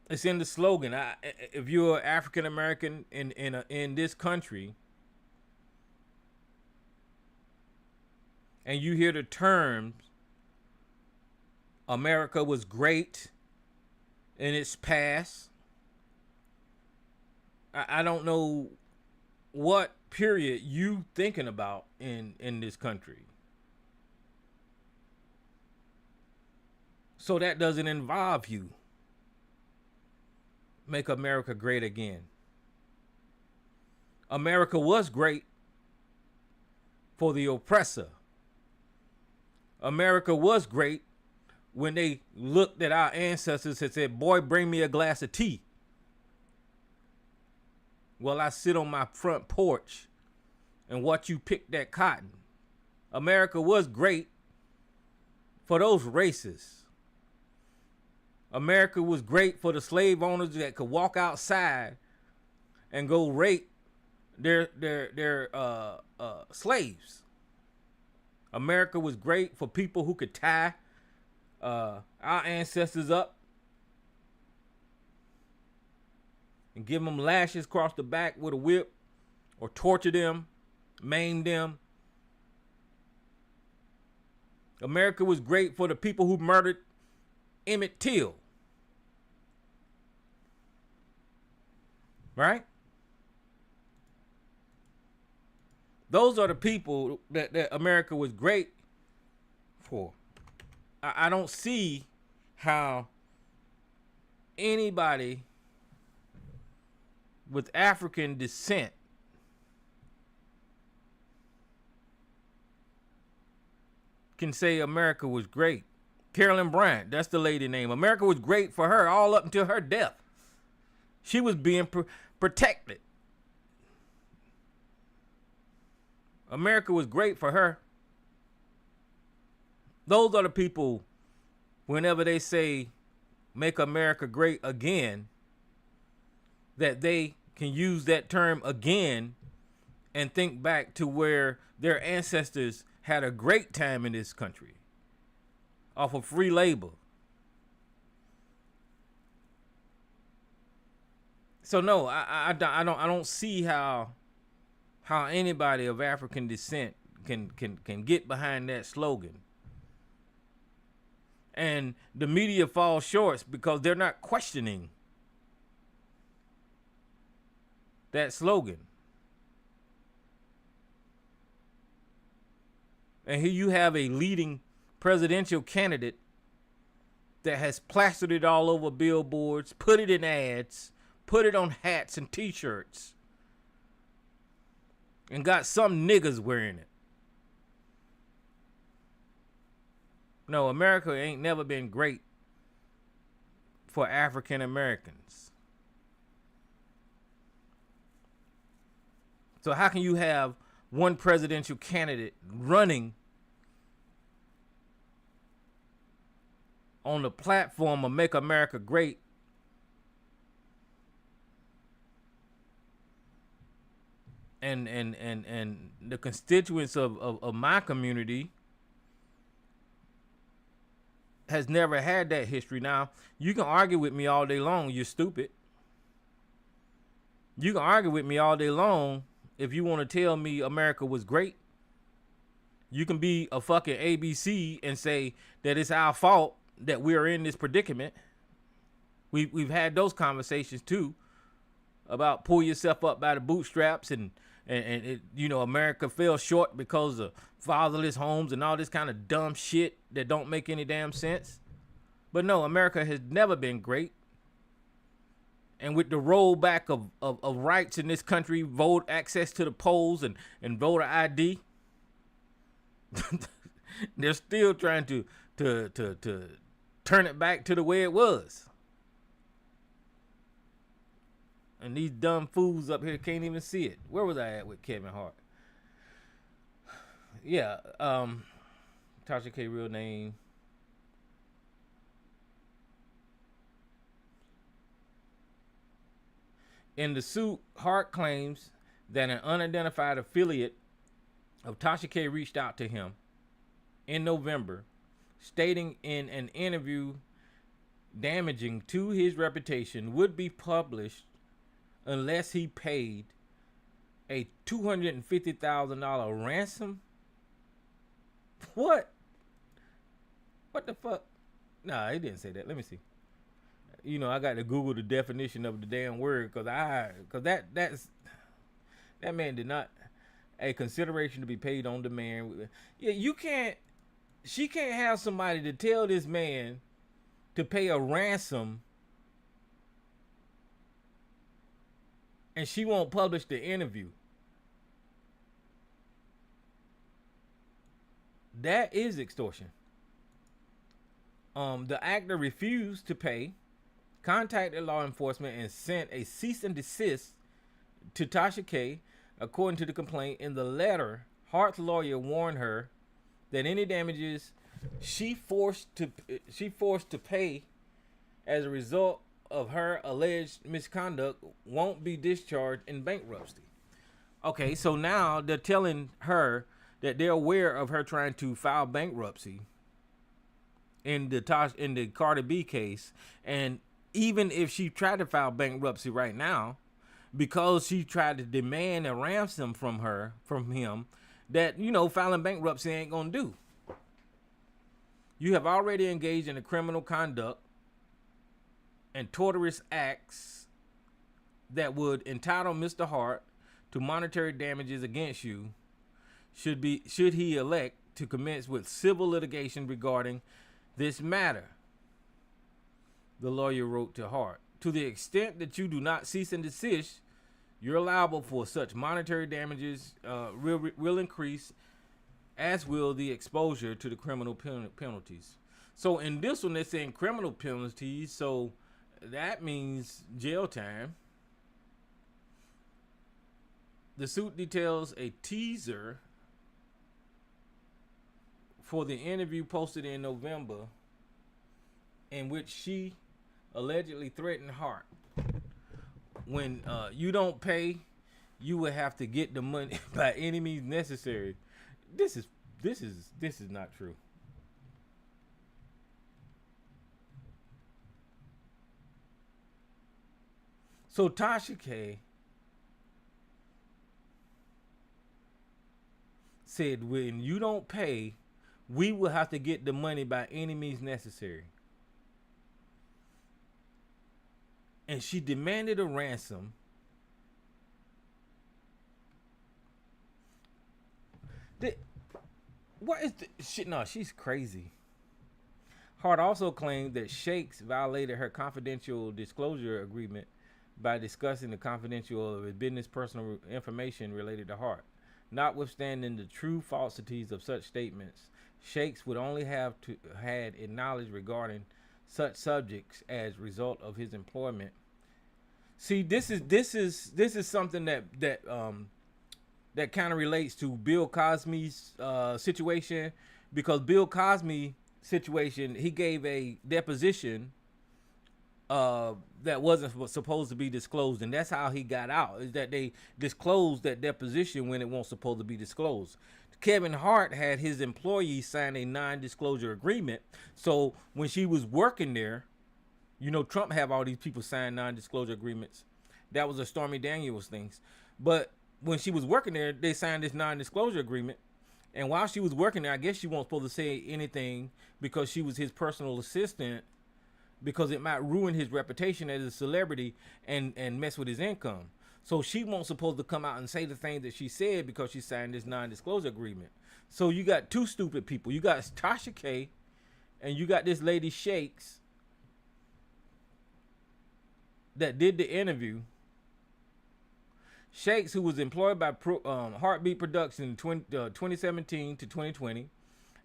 It's in the slogan. If you're African American in this country, and you hear the terms America was great in its past, I don't know what period you thinking about in this country. So that doesn't involve you. Make America great again. America was great for the oppressor. America was great when they looked at our ancestors and said, boy, bring me a glass of tea while I sit on my front porch and watch you pick that cotton. America was great for those racists. America was great for the slave owners that could walk outside and go rape their slaves. America was great for people who could tie our ancestors up and give them lashes across the back with a whip, or torture them, maim them. America was great for the people who murdered Emmett Till. Right? Those are the people that America was great for. I don't see how anybody with African descent can say America was great. Carolyn Bryant, that's the lady name. America was great for her all up until her death. She was being protected. America was great for her. Those are the people, whenever they say make America great again, that they can use that term again and think back to where their ancestors had a great time in this country off of free labor. So no, I don't see how anybody of African descent can get behind that slogan. And the media falls short because they're not questioning that slogan. And here you have a leading presidential candidate that has plastered it all over billboards, put it in ads, put it on hats and t-shirts, and got some niggas wearing it. No, America ain't never been great for African Americans. So how can you have one presidential candidate running on the platform of Make America Great and the constituents of my community has never had that history? Now, you can argue with me all day long, you're stupid. You can argue with me all day long if you want to tell me America was great. You can be a fucking ABC and say that it's our fault that we're in this predicament. We've had those conversations too about pull yourself up by the bootstraps and it, you know, America fell short because of fatherless homes and all this kind of dumb shit that don't make any damn sense. But no, America has never been great. And with the rollback of rights in this country, vote access to the polls and voter ID, they're still trying to turn it back to the way it was. And these dumb fools up here can't even see it. Where was I at with Kevin Hart? Yeah, Tasha K real name. In the suit, Hart claims that an unidentified affiliate of Tasha K reached out to him in November, stating in an interview damaging to his reputation would be published unless he paid a $250,000 ransom. What the fuck? Nah, he didn't say that. Let me see. You know, I got to Google the definition of the damn word because that man did not a consideration to be paid on demand. Yeah, she can't have somebody to tell this man to pay a ransom and she won't publish the interview. That is extortion. The actor refused to pay, contacted law enforcement, and sent a cease and desist to Tasha K. According to the complaint, in the letter, Hart's lawyer warned her that any damages she forced to pay as a result of her alleged misconduct won't be discharged in bankruptcy. Okay, so now they're telling her that they're aware of her trying to file bankruptcy in the Cardi B case, and even if she tried to file bankruptcy right now, because she tried to demand a ransom from him, that, you know, filing bankruptcy ain't gonna do. You have already engaged in a criminal conduct and tortious acts that would entitle Mr. Hart to monetary damages against you should he elect to commence with civil litigation regarding this matter. The lawyer wrote to Hart. To the extent that you do not cease and desist, you're liable for such monetary damages will increase, as will the exposure to the criminal penalties. So in this one, they're saying criminal penalties, so that means jail time. The suit details a teaser for the interview posted in November, in which she allegedly threatened Hart. When you don't pay, you will have to get the money by any means necessary. This is not true. So Tasha K said, when you don't pay, we will have to get the money by any means necessary. And she demanded a ransom. What is the shit? No, she's crazy. Hart also claimed that Shakes violated her confidential disclosure agreement by discussing the confidential of his business personal information related to Hart. Notwithstanding the true falsities of such statements, Shakes would only have had knowledge regarding such subjects as result of his employment. See, this is something that kind of relates to Bill Cosby's situation, because Bill Cosby situation, he gave a deposition that wasn't supposed to be disclosed, and that's how he got out, is that they disclosed that deposition when it wasn't supposed to be disclosed. Kevin Hart had his employees sign a non-disclosure agreement, so when she was working there, you know, Trump have all these people sign non-disclosure agreements. That was a Stormy Daniels things. But when she was working there, they signed this non-disclosure agreement. And while she was working there, I guess she wasn't supposed to say anything because she was his personal assistant, because it might ruin his reputation as a celebrity and mess with his income. So she wasn't supposed to come out and say the thing that she said because she signed this non-disclosure agreement. So you got two stupid people. You got Tasha K and you got this lady Shakes that did the interview. Shakes, who was employed by Heartbeat Production in 2017 to 2020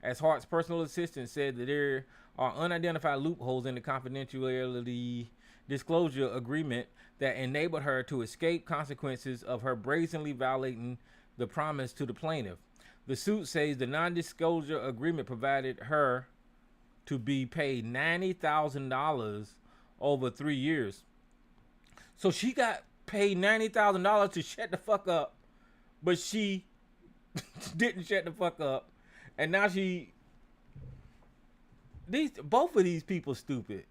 as Hart's personal assistant, said that there are unidentified loopholes in the confidentiality disclosure agreement that enabled her to escape consequences of her brazenly violating the promise to the plaintiff. The suit says the non-disclosure agreement provided her to be paid $90,000 over 3 years. So she got paid $90,000 to shut the fuck up, but she didn't shut the fuck up, and now both of these people stupid.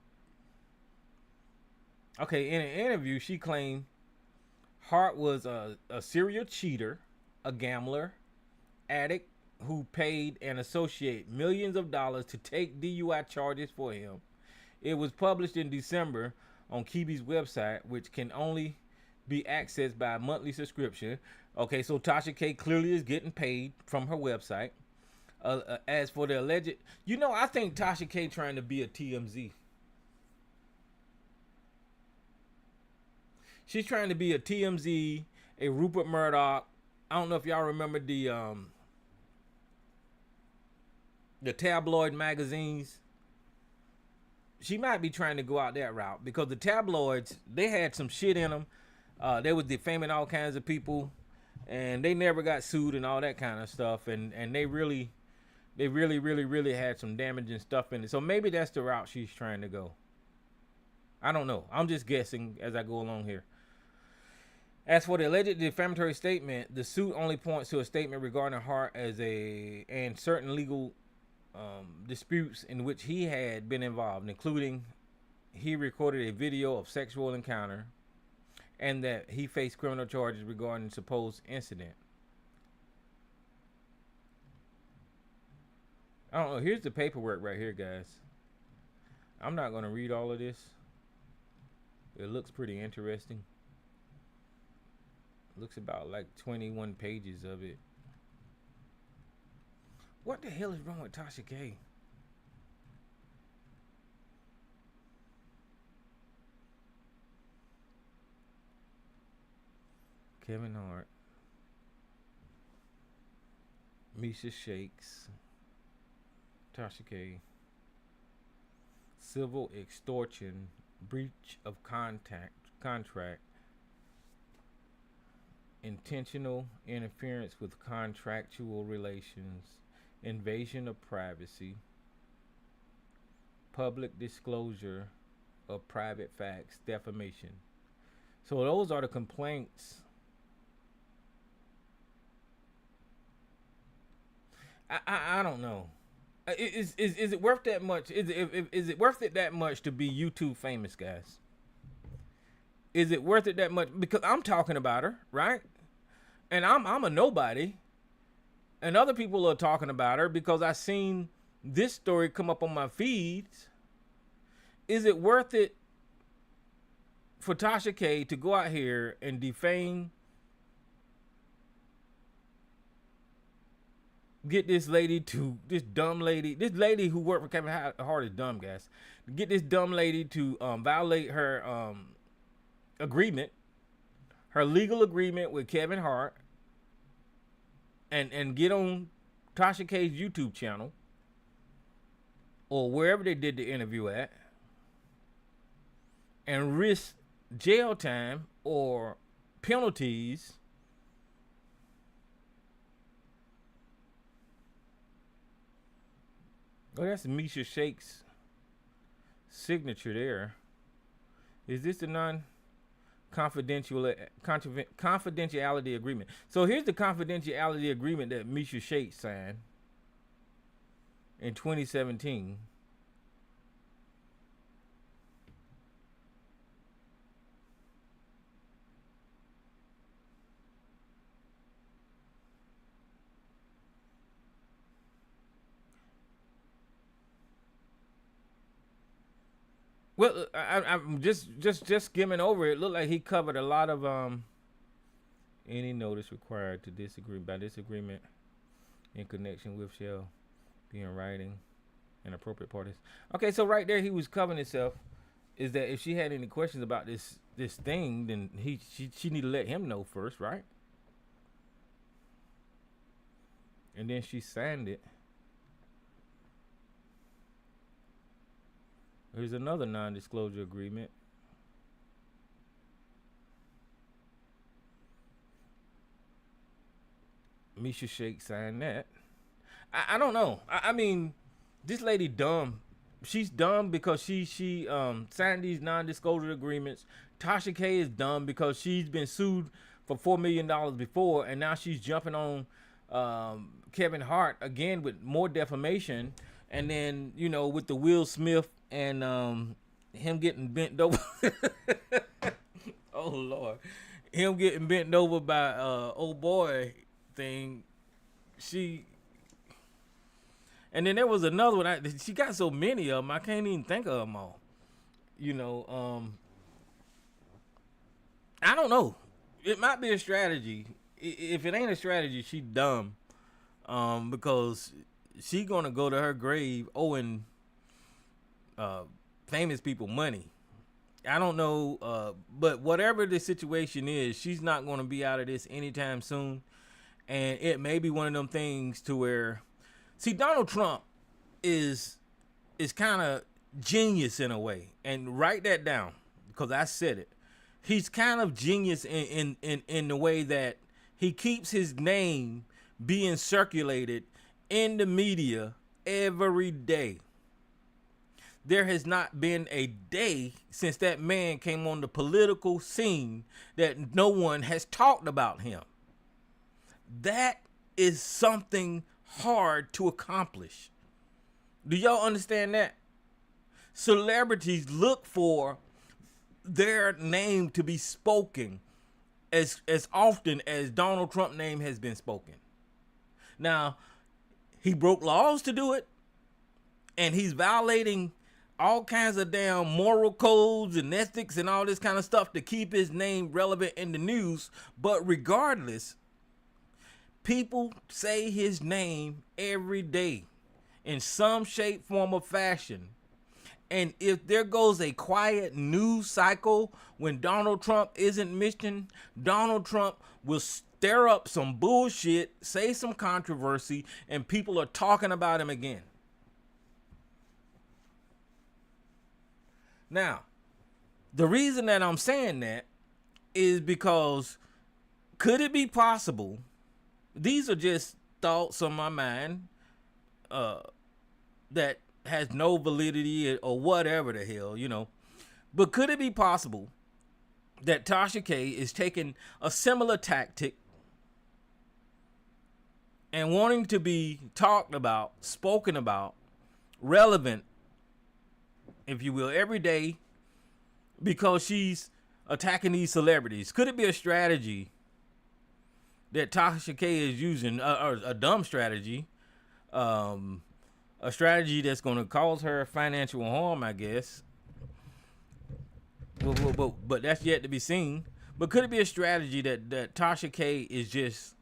Okay, in an interview, she claimed Hart was a serial cheater, a gambler, addict who paid an associate millions of dollars to take DUI charges for him. It was published in December on Kibi's website, which can only be accessed by a monthly subscription. Okay, so Tasha K clearly is getting paid from her website. As for the alleged, I think Tasha K trying to be a TMZ. She's trying to be a TMZ, a Rupert Murdoch. I don't know if y'all remember the tabloid magazines. She might be trying to go out that route because the tabloids, they had some shit in them. They was defaming all kinds of people, and they never got sued and all that kind of stuff. And they really had some damaging stuff in it. So maybe that's the route she's trying to go. I don't know. I'm just guessing as I go along here. As for the alleged defamatory statement, the suit only points to a statement regarding Hart and certain legal disputes in which he had been involved, including he recorded a video of sexual encounter and that he faced criminal charges regarding supposed incident. I don't know. Here's the paperwork right here, guys. I'm not going to read all of this. It looks pretty interesting. Looks about like 21 pages of it. What the hell is wrong with Tasha K? Kevin Hart, Misha Shakes, Tasha K. Civil extortion, breach of contract, intentional interference with contractual relations, invasion of privacy, public disclosure of private facts, defamation. So those are the complaints. I don't know. Is it worth that much? Is it worth it that much to be YouTube famous, guys? Is it worth it that much? Because I'm talking about her, right? And I'm a nobody, and other people are talking about her because I seen this story come up on my feeds. Is it worth it for Tasha K to go out here and defame, get this dumb lady who worked for Kevin Hart is dumb, guys. Get this dumb lady to violate her agreement, her legal agreement with Kevin Hart, and get on Tasha K's YouTube channel or wherever they did the interview at, and risk jail time or penalties. Oh, that's Misha Shake's signature there. Is this the confidentiality agreement? So here's the confidentiality agreement that Misha Shake signed in 2017. Well, I'm just skimming over it. Looked like he covered a lot of any notice required to disagree by this agreement in connection with shall be in writing and appropriate parties. Okay, so right there he was covering himself. Is that if she had any questions about this thing, then she need to let him know first, right? And then she signed it. Here's another non-disclosure agreement. Misha Shake signed that. I don't know. I mean, this lady dumb. She's dumb because she signed these non-disclosure agreements. Tasha K is dumb because she's been sued for $4 million before, and now she's jumping on Kevin Hart again with more defamation. And then, you know, with the Will Smith and him getting bent over. Oh Lord, him getting bent over by old boy thing. And then there was another one. She got so many of them, I can't even think of them all. You know, I don't know. It might be a strategy. If it ain't a strategy, she dumb. Because she gonna go to her grave owing famous people money. I don't know, but whatever the situation is, she's not gonna be out of this anytime soon. And it may be one of them things to where, see, Donald Trump is kind of genius in a way, and write that down because I said it. He's kind of genius in the way that he keeps his name being circulated in the media every day. There has not been a day since that man came on the political scene that no one has talked about him. That is something hard to accomplish. Do y'all understand that? Celebrities look for their name to be spoken as often as Donald Trump's name has been spoken. Now, he broke laws to do it, and he's violating all kinds of damn moral codes and ethics and all this kind of stuff to keep his name relevant in the news. But regardless, People say his name every day in some shape, form, or fashion. And if there goes a quiet news cycle when Donald Trump isn't mentioned, Donald Trump will stir up some bullshit, say some controversy, and people are talking about him again. Now, the reason that I'm saying that is because could it be possible? These are just thoughts on my mind that has no validity or whatever the hell. But could it be possible that Tasha K is taking a similar tactic and wanting to be talked about, spoken about, relevant, if you will, every day because she's attacking these celebrities? Could it be a strategy that Tasha K is using, or a dumb strategy, a strategy that's going to cause her financial harm, I guess? But that's yet to be seen. But could it be a strategy that Tasha K is just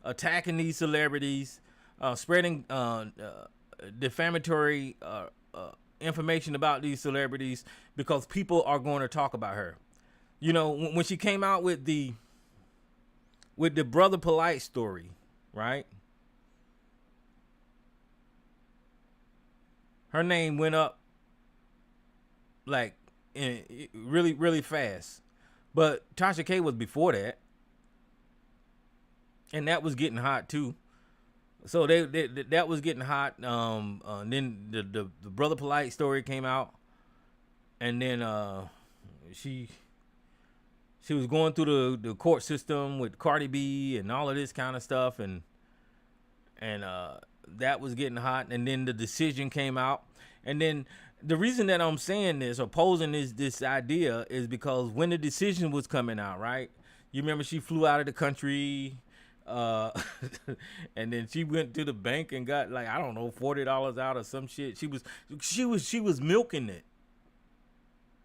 attacking these celebrities, spreading defamatory information about these celebrities because people are going to talk about her? When she came out with the Brother Polite story, right? Her name went up like really, really fast. But Tasha K was before that. And that was getting hot too. So that was getting hot. Then the Brother Polite story came out. And then she was going through the court system with Cardi B and all of this kind of stuff, and that was getting hot. And then the decision came out. And then the reason that I'm saying this or posing this idea is because when the decision was coming out, right? You remember she flew out of the country, and then she went to the bank and got like, I don't know, $40 out or some shit. She was milking it.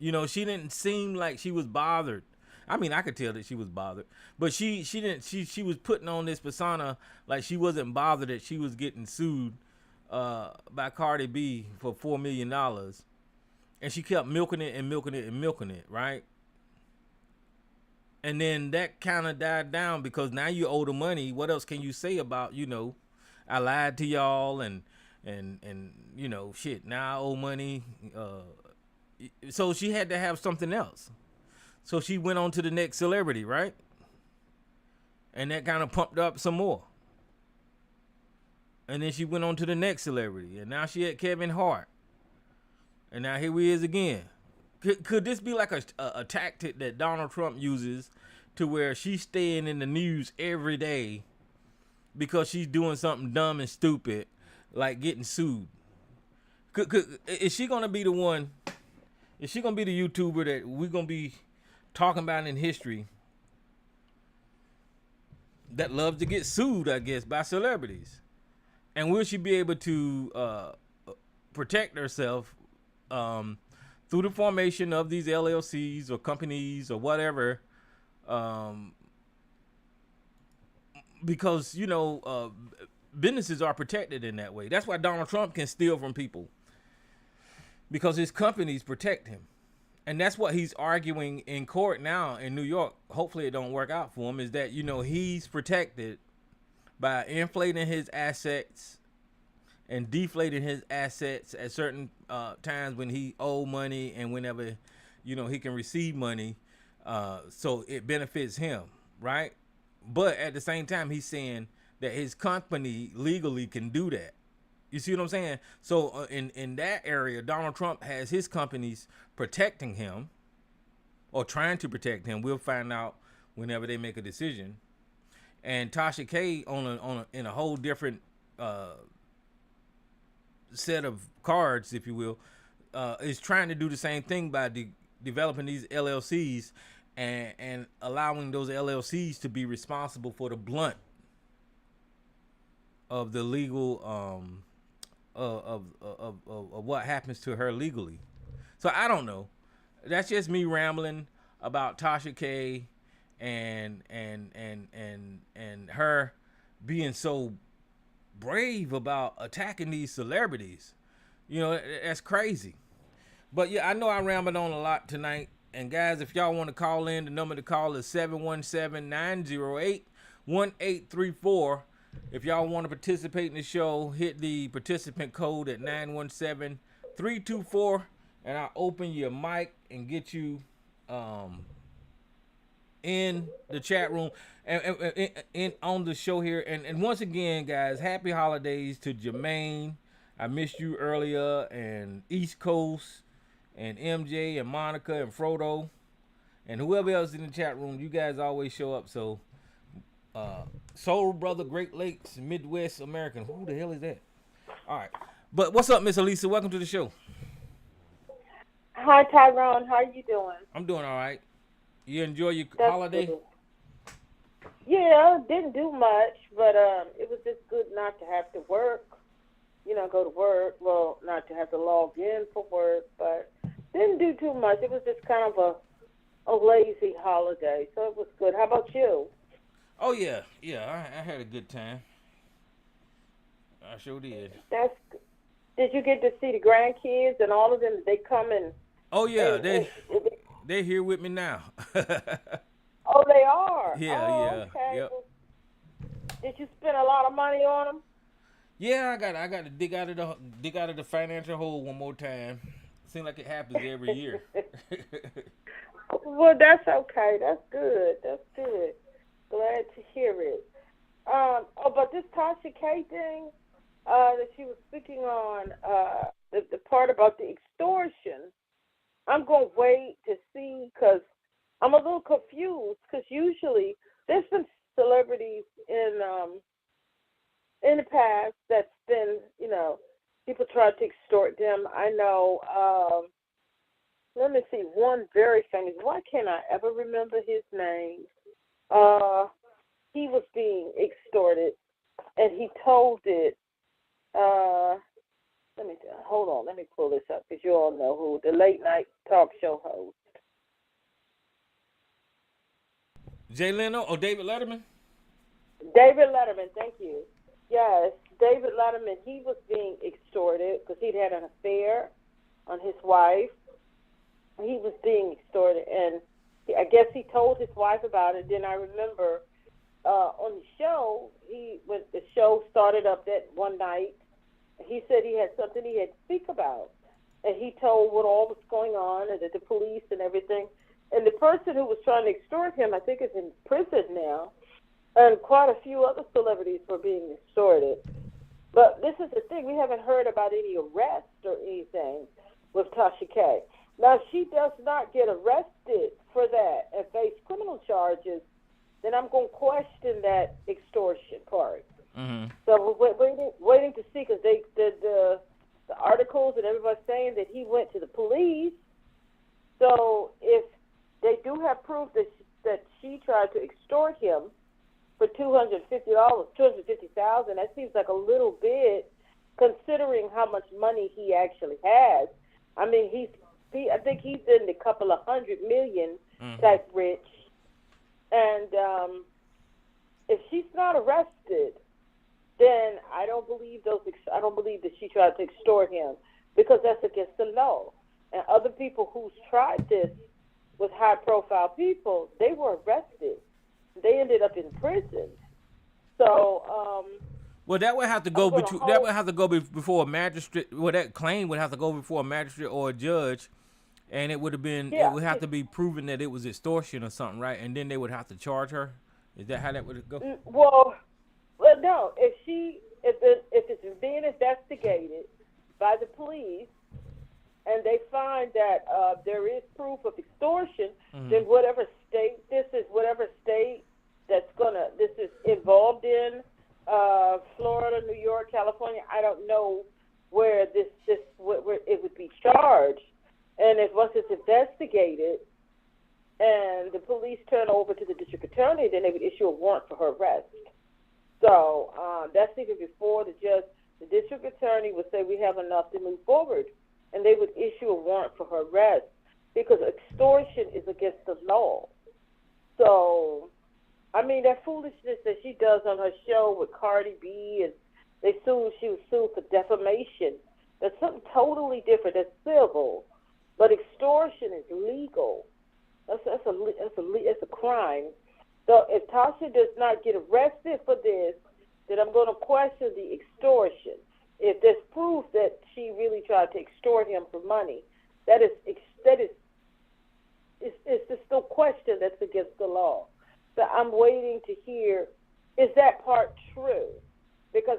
She didn't seem like she was bothered. I mean, I could tell that she was bothered, but she didn't. She was putting on this persona like she wasn't bothered that she was getting sued by Cardi B for $4 million, and she kept milking it and milking it and milking it, right? And then that kind of died down because now you owe the money. What else can you say about, I lied to y'all and shit. Now I owe money. So she had to have something else. So she went on to the next celebrity, right? And that kind of pumped up some more. And then she went on to the next celebrity. And now she had Kevin Hart. And now here we is again. Could this be like a tactic that Donald Trump uses to where she's staying in the news every day because she's doing something dumb and stupid, like getting sued? Is she going to be the one? Is she going to be the YouTuber that we're going to be talking about in history that loves to get sued, I guess, by celebrities? And will she be able to protect herself through the formation of these LLCs or companies or whatever? Because, businesses are protected in that way. That's why Donald Trump can steal from people, because his companies protect him. And that's what he's arguing in court now in New York. Hopefully it don't work out for him, is that, he's protected by inflating his assets and deflating his assets at certain times when he owe money and whenever, he can receive money. So it benefits him, right? But at the same time, he's saying that his company legally can do that. You see what I'm saying? So in that area, Donald Trump has his companies protecting him or trying to protect him. We'll find out whenever they make a decision. And Tasha K in a whole different set of cards, if you will, is trying to do the same thing by developing these LLCs and allowing those LLCs to be responsible for the blunt of the legal of what happens to her legally. So I don't know. That's just me rambling about Tasha K and her being so brave about attacking these celebrities. You know, that's crazy. But yeah, I know I rambled on a lot tonight. And guys, if y'all want to call in, the number to call is 717-908-1834. If y'all want to participate in the show, hit the participant code at 917-324, and I'll open your mic and get you in the chat room and on the show here. And once again, guys, happy holidays to Jermaine. I missed you earlier, and East Coast, and MJ, and Monica, and Frodo, and whoever else in the chat room. You guys always show up. So, Soul Brother, Great Lakes, Midwest American. Who the hell is that? All right. But what's up, Miss Elisa? Welcome to the show. Hi, Tyrone. How are you doing? I'm doing all right. You enjoy your That's holiday? good. Yeah, didn't do much, but it was just good not to have to work. Go to work. Well, not to have to log in for work, but didn't do too much. It was just kind of a lazy holiday, so it was good. How about you? Oh yeah. I had a good time. I sure did. That's. Did you get to see the grandkids and all of them? They come and. Oh yeah, they're here with me now. Oh, they are. Yeah, oh, yeah, okay. yep. Well, did you spend a lot of money on them? Yeah, I got to dig out of the financial hole one more time. Seems like it happens every year. Well, that's okay. That's good. That's good. Glad to hear it. But this Tasha K thing that she was speaking on, the part about the extortion, I'm going to wait to see because I'm a little confused because usually there's been celebrities in the past that's been, people try to extort them. I know, let me see, one very famous, why can't I ever remember his name? He was being extorted, and he told it, let me pull this up, because you all know who, the late night talk show host. Jay Leno or David Letterman? David Letterman, thank you. Yes, David Letterman, he was being extorted because he'd had an affair on his wife. He was being extorted, and I guess he told his wife about it. Then I remember on the show, when the show started up that one night, he said he had something he had to speak about, and he told what all was going on and the police and everything. And the person who was trying to extort him, I think, is in prison now, and quite a few other celebrities were being extorted. But this is the thing, we haven't heard about any arrest or anything with Tasha K. Now, if she does not get arrested for that and face criminal charges, then I'm going to question that extortion part. Mm-hmm. So we're waiting to see, because the articles and everybody's saying that he went to the police. So if they do have proof that she tried to extort him for $250,000, that seems like a little bit, considering how much money he actually has. I mean, I think he's in the couple of $100 million type rich, and if she's not arrested, then I don't believe that she tried to extort him, because that's against the law. And other people who's tried this with high-profile people, they were arrested. They ended up in prison. So, well, that would have to go before a magistrate. Well, that claim would have to go before a magistrate or a judge, and it would have been. Yeah. It would have to be proven that it was extortion or something, right? And then they would have to charge her. Is that how that would go? Well, no. If it's being investigated by the police, and they find that there is proof of extortion, then whatever state this is involved in, Florida, New York, California, I don't know where where it would be charged. And if once it's investigated and the police turn over to the district attorney, then they would issue a warrant for her arrest. So that's even before the judge. The district attorney would say we have enough to move forward, and they would issue a warrant for her arrest, because extortion is against the law. So I mean, that foolishness that she does on her show with Cardi B, and she was sued for defamation. That's something totally different. That's civil, but extortion is legal. That's a crime. So if Tasha does not get arrested for this, then I'm going to question the extortion. If there's proof that she really tried to extort him for money, that is it's just no question that's against the law. So I'm waiting to hear, is that part true? Because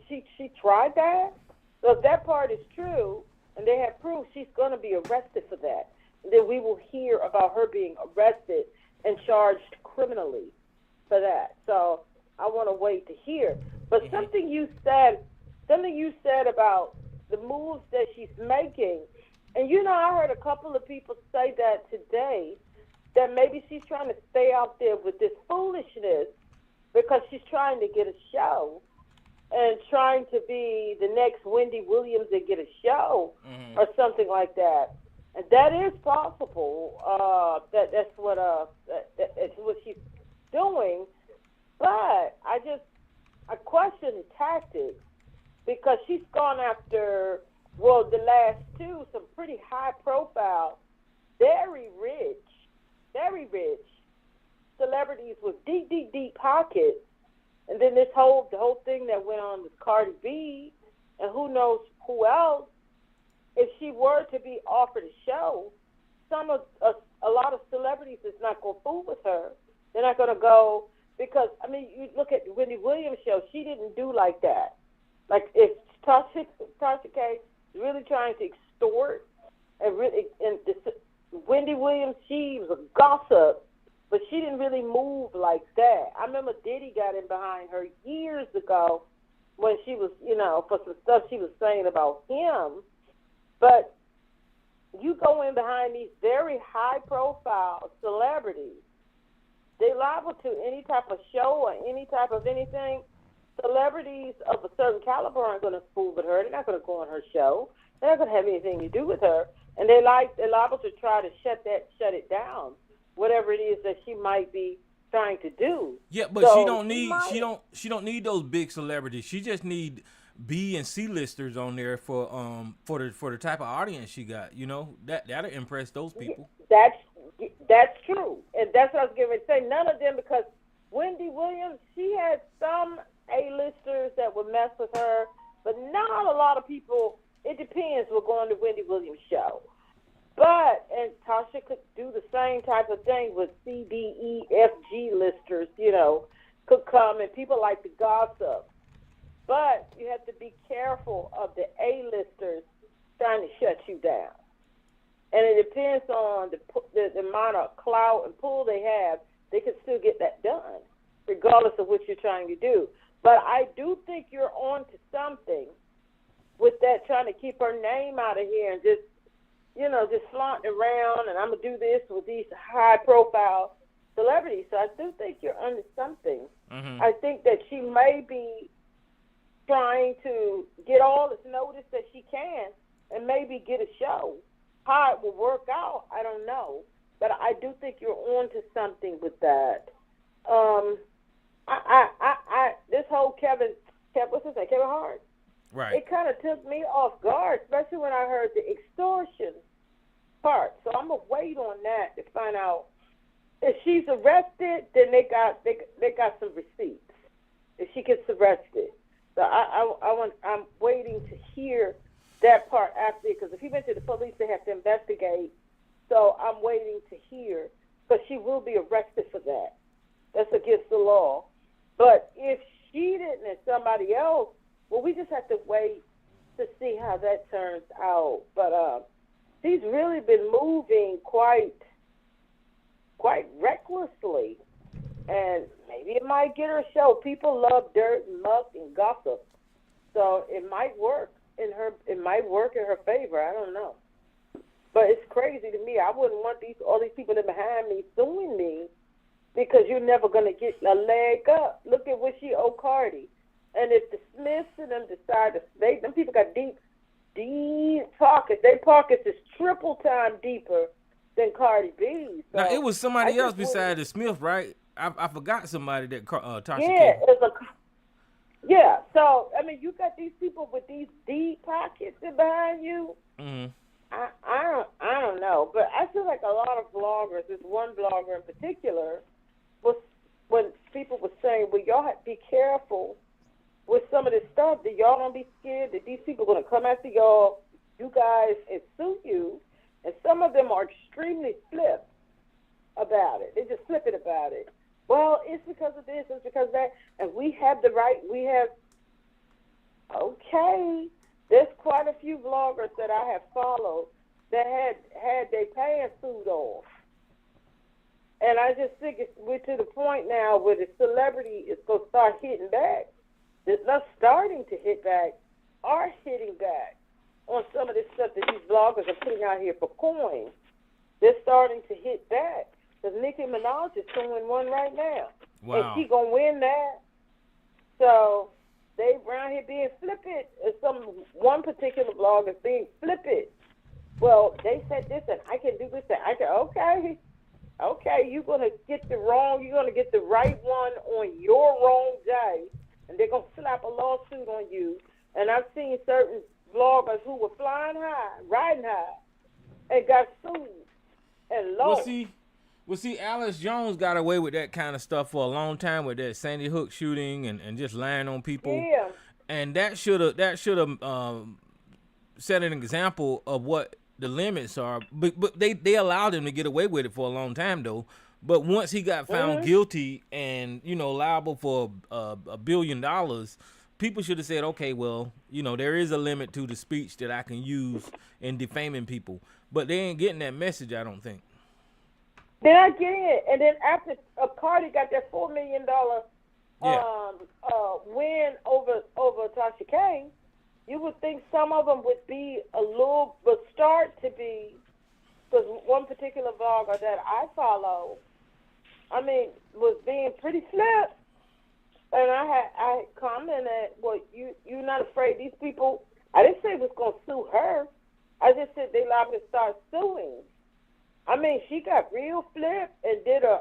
she tried that. So if that part is true and they have proof, she's going to be arrested for that. And then we will hear about her being arrested and charged criminally for that. So I want to wait to hear. But something you said about the moves that she's making, and I heard a couple of people say that today, that maybe she's trying to stay out there with this foolishness because she's trying to get a show and trying to be the next Wendy Williams and get a show or something like that. And that is possible. That's what she's doing. But I question the tactics because she's gone after, the last two, some pretty high profile, very rich celebrities with deep pockets. And then the whole thing that went on with Cardi B and who knows who else. If she were to be offered a show, a lot of celebrities is not going to fool with her. They're not going to go because, I mean, you look at the Wendy Williams show, she didn't do like that. Like if Tasha K is really trying to extort Wendy Williams, she was a gossip, but she didn't really move like that. I remember Diddy got in behind her years ago when she was, for some stuff she was saying about him. But you go in behind these very high-profile celebrities, they liable to any type of show or any type of anything. Celebrities of a certain caliber aren't going to fool with her. They're not going to go on her show. They're not going to have anything to do with her. And they're liable to try to shut it down, whatever it is that she might be trying to do. Yeah, but so she don't need those big celebrities. She just need B and C listers on there for the type of audience she got. That'll impress those people. That's true, and that's what I was going to say. None of them, because Wendy Williams, she had some A-listers that would mess with her, but not a lot of people. It depends. We're going to Wendy Williams' show. And Tasha could do the same type of thing with C, D, E, F, G listers, could come, and people like to gossip. But you have to be careful of the A-listers trying to shut you down. And it depends on the amount of clout and pull they have. They can still get that done, regardless of what you're trying to do. But I do think you're on to something with that, trying to keep her name out of here and just flaunting around, and I'm going to do this with these high-profile celebrities. So I do think you're onto something. Mm-hmm. I think that she may be trying to get all this notice that she can and maybe get a show. How it will work out, I don't know. But I do think you're onto something with that. This whole Kevin Hart. Right. It kind of took me off guard, especially when I heard the extortion part. So I'm gonna wait on that to find out if she's arrested. Then they got some receipts. If she gets arrested, so I'm waiting to hear that part after, because if he went to the police, they have to investigate. So I'm waiting to hear, because she will be arrested for that. That's against the law. But if she didn't and somebody else, well, we just have to wait to see how that turns out. But she's really been moving quite recklessly, and maybe it might get her a show. People love dirt and muck and gossip, so it might work in her. It might work in her favor. I don't know, but it's crazy to me. I wouldn't want all these people that behind me suing me, because you're never gonna get a leg up. Look at what she owed Cardi. And if the Smiths and them decide to, them people got deep pockets. Their pockets is triple time deeper than Cardi B's. So now, it was somebody else besides the Smith, right? I forgot somebody that Tasha Yeah, K. it's a yeah. So I mean, you got these people with these deep pockets behind you. Mm-hmm. I don't know, but I feel like a lot of bloggers. This one blogger in particular was when people were saying, "Well, y'all have to be careful with some of this stuff. That y'all don't be scared that these people are gonna come after y'all, you guys, and sue you." And some of them are extremely flip about it. They're just flippant about it. Well, it's because of this, it's because of that, and we have the right. We have okay. There's quite a few vloggers that I have followed that had their pants sued off. And I just think we're to the point now where the celebrity is going to start hitting back. They're not starting to hit back, are hitting back on some of this stuff that these bloggers are putting out here for coin. They're starting to hit back. Because Nicki Minaj is suing one right now. Wow. And she going to win that. So they around here being flippant. One particular blog is being flippant. Well, they said this and I can do this and I can, okay, you're going to get the right one on your wrong day, and they're going to slap a lawsuit on you. And I've seen certain bloggers who were flying high, riding high, and got sued and lost. Well, see, Alice Jones got away with that kind of stuff for a long time with that Sandy Hook shooting and just lying on people. Yeah. And that should have set an example of what the limits are. But they allowed him to get away with it for a long time though. But once he got found guilty and liable for $1 billion, people should have said, okay, well, there is a limit to the speech that I can use in defaming people. But they ain't getting that message, I don't think. They're not getting it. And then after Cardi got that $4 million win over Tasha K, you would think some of them would start to be, because one particular vlogger that I follow, was being pretty flip. And I commented, well, you're not afraid these people, I didn't say it was going to sue her. I just said they liable to start suing. She got real flip and did a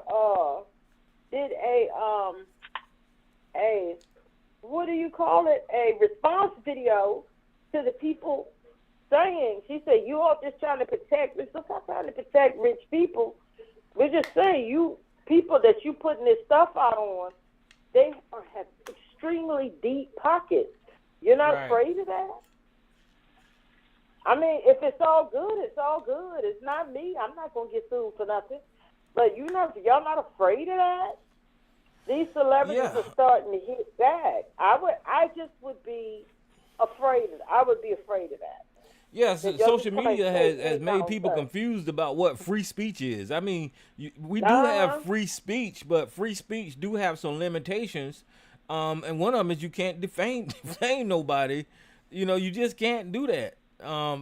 what do you call it? A response video to the people saying, she said, you all just trying to protect, we're not trying to protect rich people. We're just saying you people that you putting this stuff out on, they have extremely deep pockets. You're not afraid of that? If it's all good, it's all good. It's not me. I'm not going to get sued for nothing. But y'all not afraid of that? These celebrities are starting to hit back. I just would be afraid of that. I would be afraid of that. Yes, social media has made people confused about what free speech is. We do have free speech, but free speech do have some limitations. And one of them is you can't defame nobody. You just can't do that.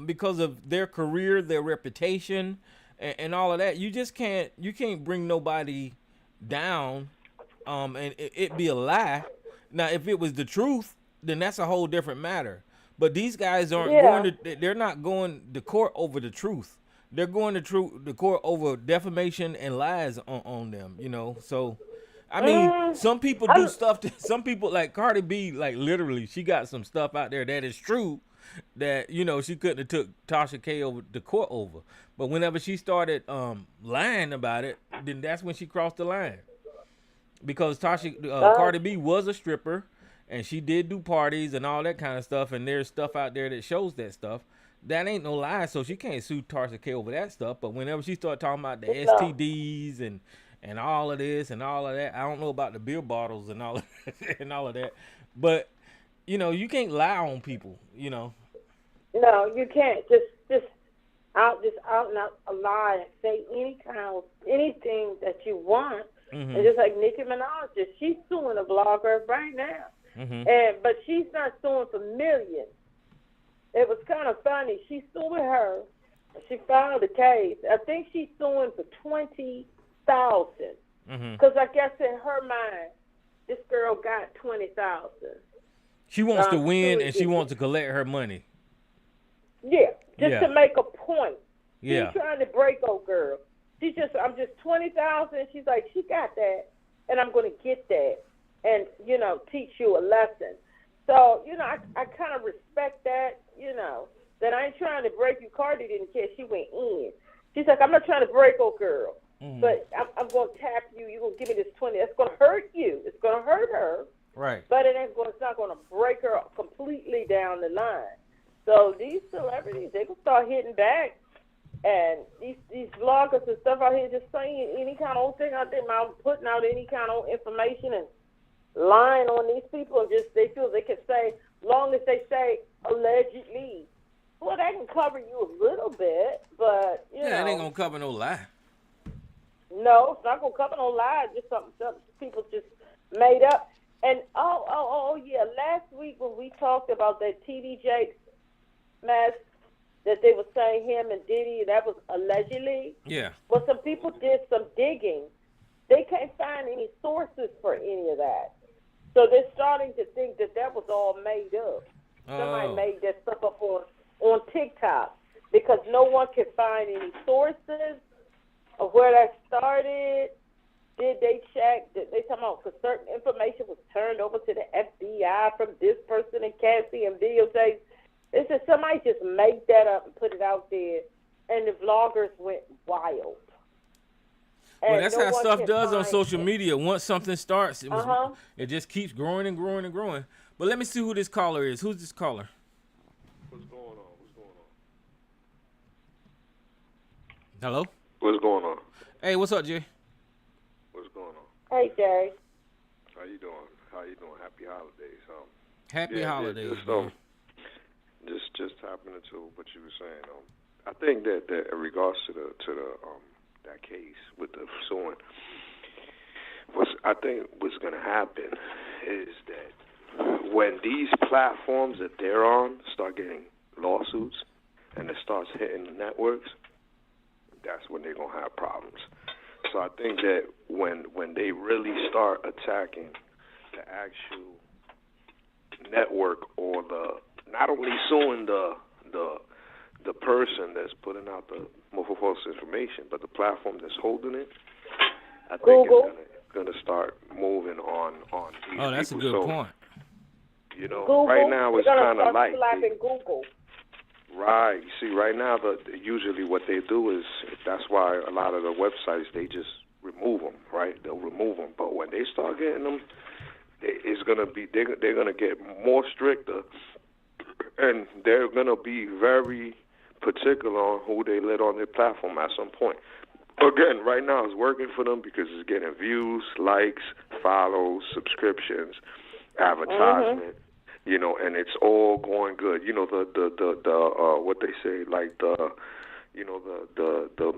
Because of their career, their reputation, and all of that. You can't bring nobody down, and it be a lie. Now, if it was the truth, then that's a whole different matter. But these guys they're not going to court over the truth. They're going to court over defamation and lies on them, So, some people do stuff some people like Cardi B, like literally, she got some stuff out there that is true that she couldn't have took Tasha K over to court over, but whenever she started lying about it, then that's when she crossed the line. Because Cardi B was a stripper, and she did do parties and all that kind of stuff, and there's stuff out there that shows that stuff. That ain't no lie, so she can't sue Tasha K over that stuff. But whenever she started talking about the STDs and all of this and all of that, I don't know about the beer bottles and all of and all of that, but you can't lie on people, No, you can't just out and out lie and say anything that you want. And just like Nicki Minaj, she's suing a blogger right now, but she's not suing for millions. It was kind of funny. She's suing her. She filed a case. I think she's suing for $20,000 because I guess in her mind, this girl got $20,000. She wants to win, and she wants to collect her money. Yeah, to make a point. Yeah. She's trying to break old girl. I'm just $20,000. She's like, she got that. and I'm going to get that and, teach you a lesson. So, I kind of respect that, that I ain't trying to break you. Cardi didn't care. She went in. She's like, I'm not trying to break old girl, but I'm going to tap you. You're going to give me this 20. That's going to hurt you. It's going to hurt her. Right. But it's not going to break her completely down the line. So these celebrities, they can start hitting back. And these vloggers and stuff out here just saying any kind of thing out there, putting out any kind of information and lying on these people. And just they feel they can say, long as they say allegedly, well, that can cover you a little bit, but you know, it ain't gonna cover no lie. No, it's not gonna cover no lie. Just something people just made up. And yeah, last week when we talked about that TD Jakes mess that they were saying him and Diddy, that was allegedly. Yeah. Well, some people did some digging. They can't find any sources for any of that. So they're starting to think that was all made up. Somebody made that stuff up on TikTok because no one can find any sources of where that started. Did they check? Did they talking about because certain information was turned over to the FBI from this person and Cassie and videotapes? They said somebody just made that up and put it out there, and the vloggers went wild. Well, that's how stuff does on social media. Once something starts, it just keeps growing and growing and growing. But let me see who this caller is. Who's this caller? What's going on? Hello? What's going on? Hey, what's up, Jay? What's going on? Hey, Jay. How you doing? Happy holidays. Happy holidays, just tapping into what you were saying. I think that in regards to the that case with the suing, what's going to happen is that when these platforms that they're on start getting lawsuits and it starts hitting the networks, that's when they're going to have problems. So I think that when they really start attacking the actual network or not only suing the person that's putting out the false information, but the platform that's holding it, I think it's gonna start moving on these that's people. A good point. Google, right now it's kind of like Google. Right. You see, right now, usually what they do is, that's why a lot of the websites, they just remove them, right? They'll remove them. But when they start getting them, it's going to be, they're going to get more stricter, and they're going to be very particular on who they let on their platform at some point. Again, right now it's working for them because it's getting views, likes, follows, subscriptions, advertisement. And it's all going good. The what they say, like the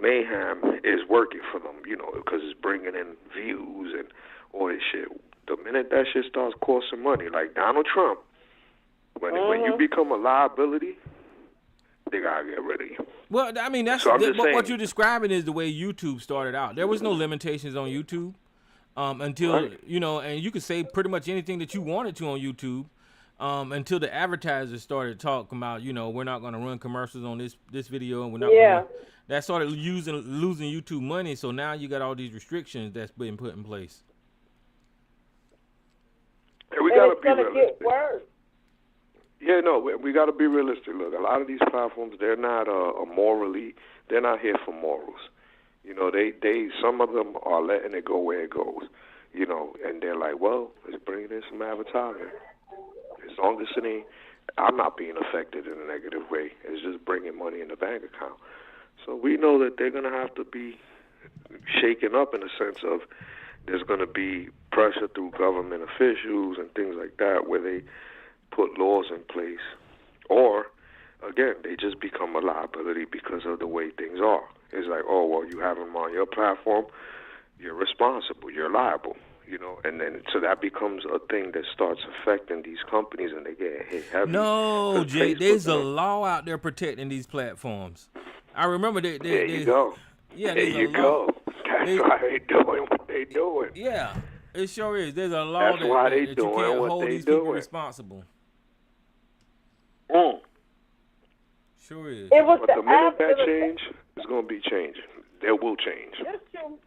mayhem is working for them, because it's bringing in views and all this shit. The minute that shit starts costing money, like Donald Trump, when you become a liability, they gotta get rid of you. Well, I mean, that's what you're describing is the way YouTube started out. There was no limitations on YouTube until and you could say pretty much anything that you wanted to on YouTube. Until the advertisers started talking about, we're not going to run commercials on this video, and we're not. Yeah. That started losing YouTube money. So now you got all these restrictions that's been put in place. And we got to be realistic. Get worse. Yeah, no, we got to be realistic. Look, a lot of these platforms, they're not they're not here for morals. They some of them are letting it go where it goes. And they're like, well, let's bring in some advertising. As long as I'm not being affected in a negative way. It's just bringing money in the bank account. So we know that they're going to have to be shaken up in the sense of there's going to be pressure through government officials and things like that where they put laws in place. Or, again, they just become a liability because of the way things are. It's like, oh, well, you have them on your platform, you're responsible, you're liable. And then so that becomes a thing that starts affecting these companies, and they get hit heavy. No, Jay, there's a law out there protecting these platforms. I remember they there you go. Yeah, there you go. That's why they doing what they doing. Yeah, it sure is. There's a law that you can't hold these people responsible. Sure is. But the minute that change, it's going to be changing. There will change. That's true.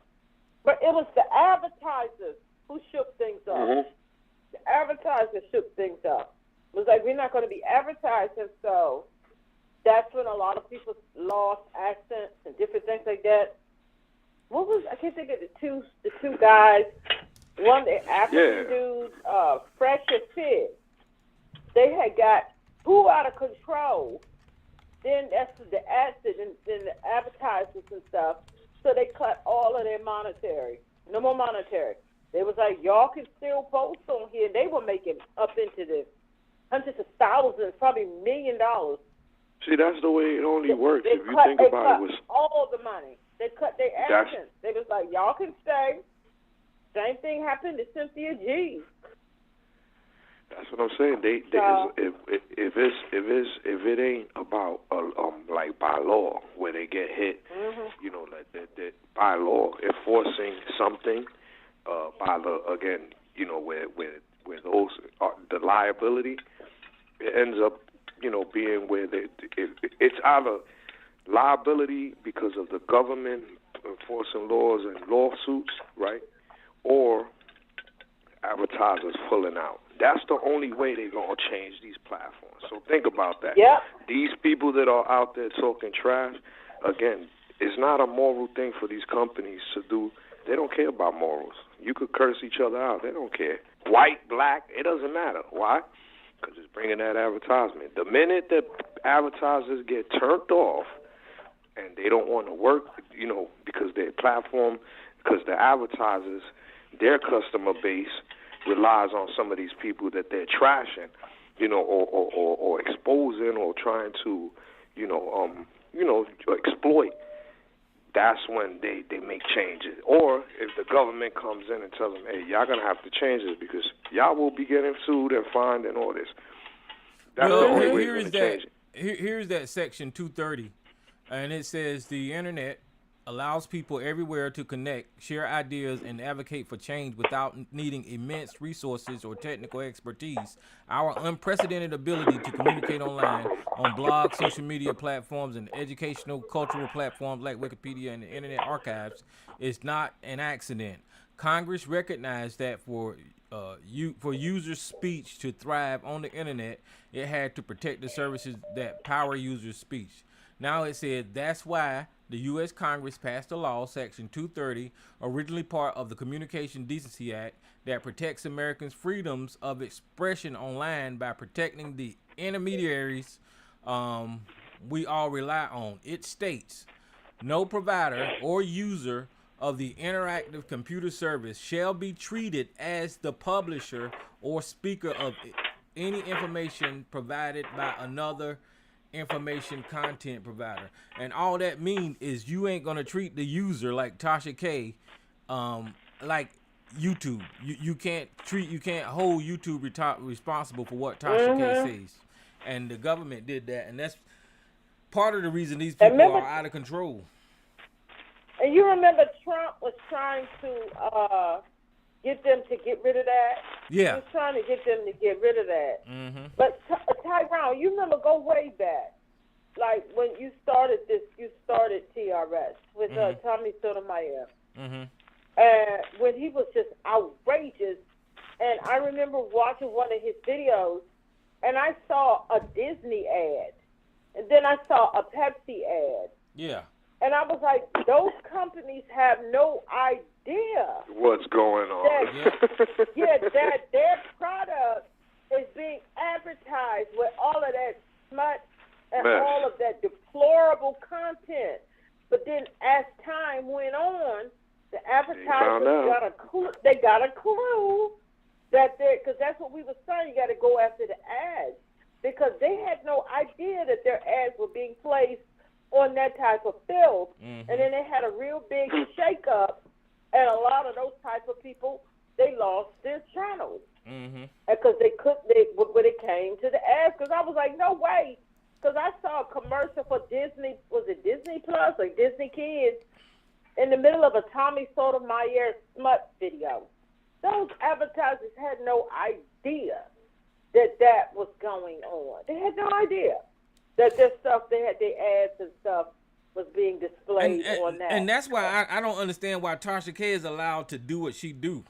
But it was the advertisers who shook things up. Mm-hmm. The advertiser shook things up. It was like, we're not going to be advertising, so that's when a lot of people lost accents and different things like that. I can't think of the two guys. One, the African dude, Fresh and Fit. They had got too out of control. Then that's the acid and then the advertisers and stuff. So they cut all of their monetary. No more monetary. They was like, y'all can still post on here. They were making up into the hundreds of thousands, probably $1 million. See, that's the way it only works. If you think about it, all the money. They cut their actions. They was like, y'all can stay. Same thing happened to Cynthia G. That's what I'm saying. If it ain't about like by law where they get hit, you know, like that by law enforcing something by the again, you know, where those the liability, it ends up, you know, being where it's either liability because of the government enforcing laws and lawsuits, right, or advertisers pulling out. That's the only way they're going to change these platforms. So think about that. Yep. These people that are out there talking trash, again, it's not a moral thing for these companies to do. They don't care about morals. You could curse each other out. They don't care. White, black, it doesn't matter. Why? Because it's bringing that advertisement. The minute that advertisers get turned off and they don't want to work, you know, because their platform, because the advertisers, their customer base relies on some of these people that they're trashing, you know, or exposing or trying to, exploit. That's when they make changes. Or if the government comes in and tells them, hey, y'all going to have to change this because y'all will be getting sued and fined and all this. That's the only way to change it. Here's that section 230, and it says the internet allows people everywhere to connect, share ideas, and advocate for change without needing immense resources or technical expertise. Our unprecedented ability to communicate online, on blogs, social media platforms, and educational, cultural platforms like Wikipedia and the Internet Archives is not an accident. Congress recognized that for user speech to thrive on the internet, it had to protect the services that power user speech. Now it said that's why the U.S. Congress passed a law, Section 230, originally part of the Communication Decency Act, that protects Americans' freedoms of expression online by protecting the intermediaries we all rely on. It states, no provider or user of the interactive computer service shall be treated as the publisher or speaker of any information provided by another information content provider. And all that means is you ain't gonna treat the user like Tasha K, like YouTube. You can't hold YouTube responsible for what Tasha K says. And the government did that, and that's part of the reason these people are out of control. And you remember Trump was trying to get them to get rid of that? Yeah. He was trying to get them to get rid of that. Mm-hmm. But Tyrone, you remember, go way back. Like when you started TRS with Tommy Sotomayor. Mm-hmm. And when he was just outrageous. And I remember watching one of his videos, and I saw a Disney ad. And then I saw a Pepsi ad. Yeah. And I was like, those companies have no idea what's going on. That their product is being advertised with all of that smut and all of that deplorable content. But then as time went on, the advertisers got a clue that because that's what we were saying, you got to go after the ads, because they had no idea that their ads were being placed on that type of filth. Mm-hmm. And then they had a real big shake-up, and a lot of those type of people, they lost their channels. Mm-hmm. Because when it came to the ads, because I was like, no way, because I saw a commercial for Disney, was it Disney Plus or Disney Kids, in the middle of a Tommy Sotomayor smut video. Those advertisers had no idea that was going on. They had no idea that their stuff, they had their ads and stuff was being displayed on that. And that's why I don't understand why Tasha K is allowed to do what she do.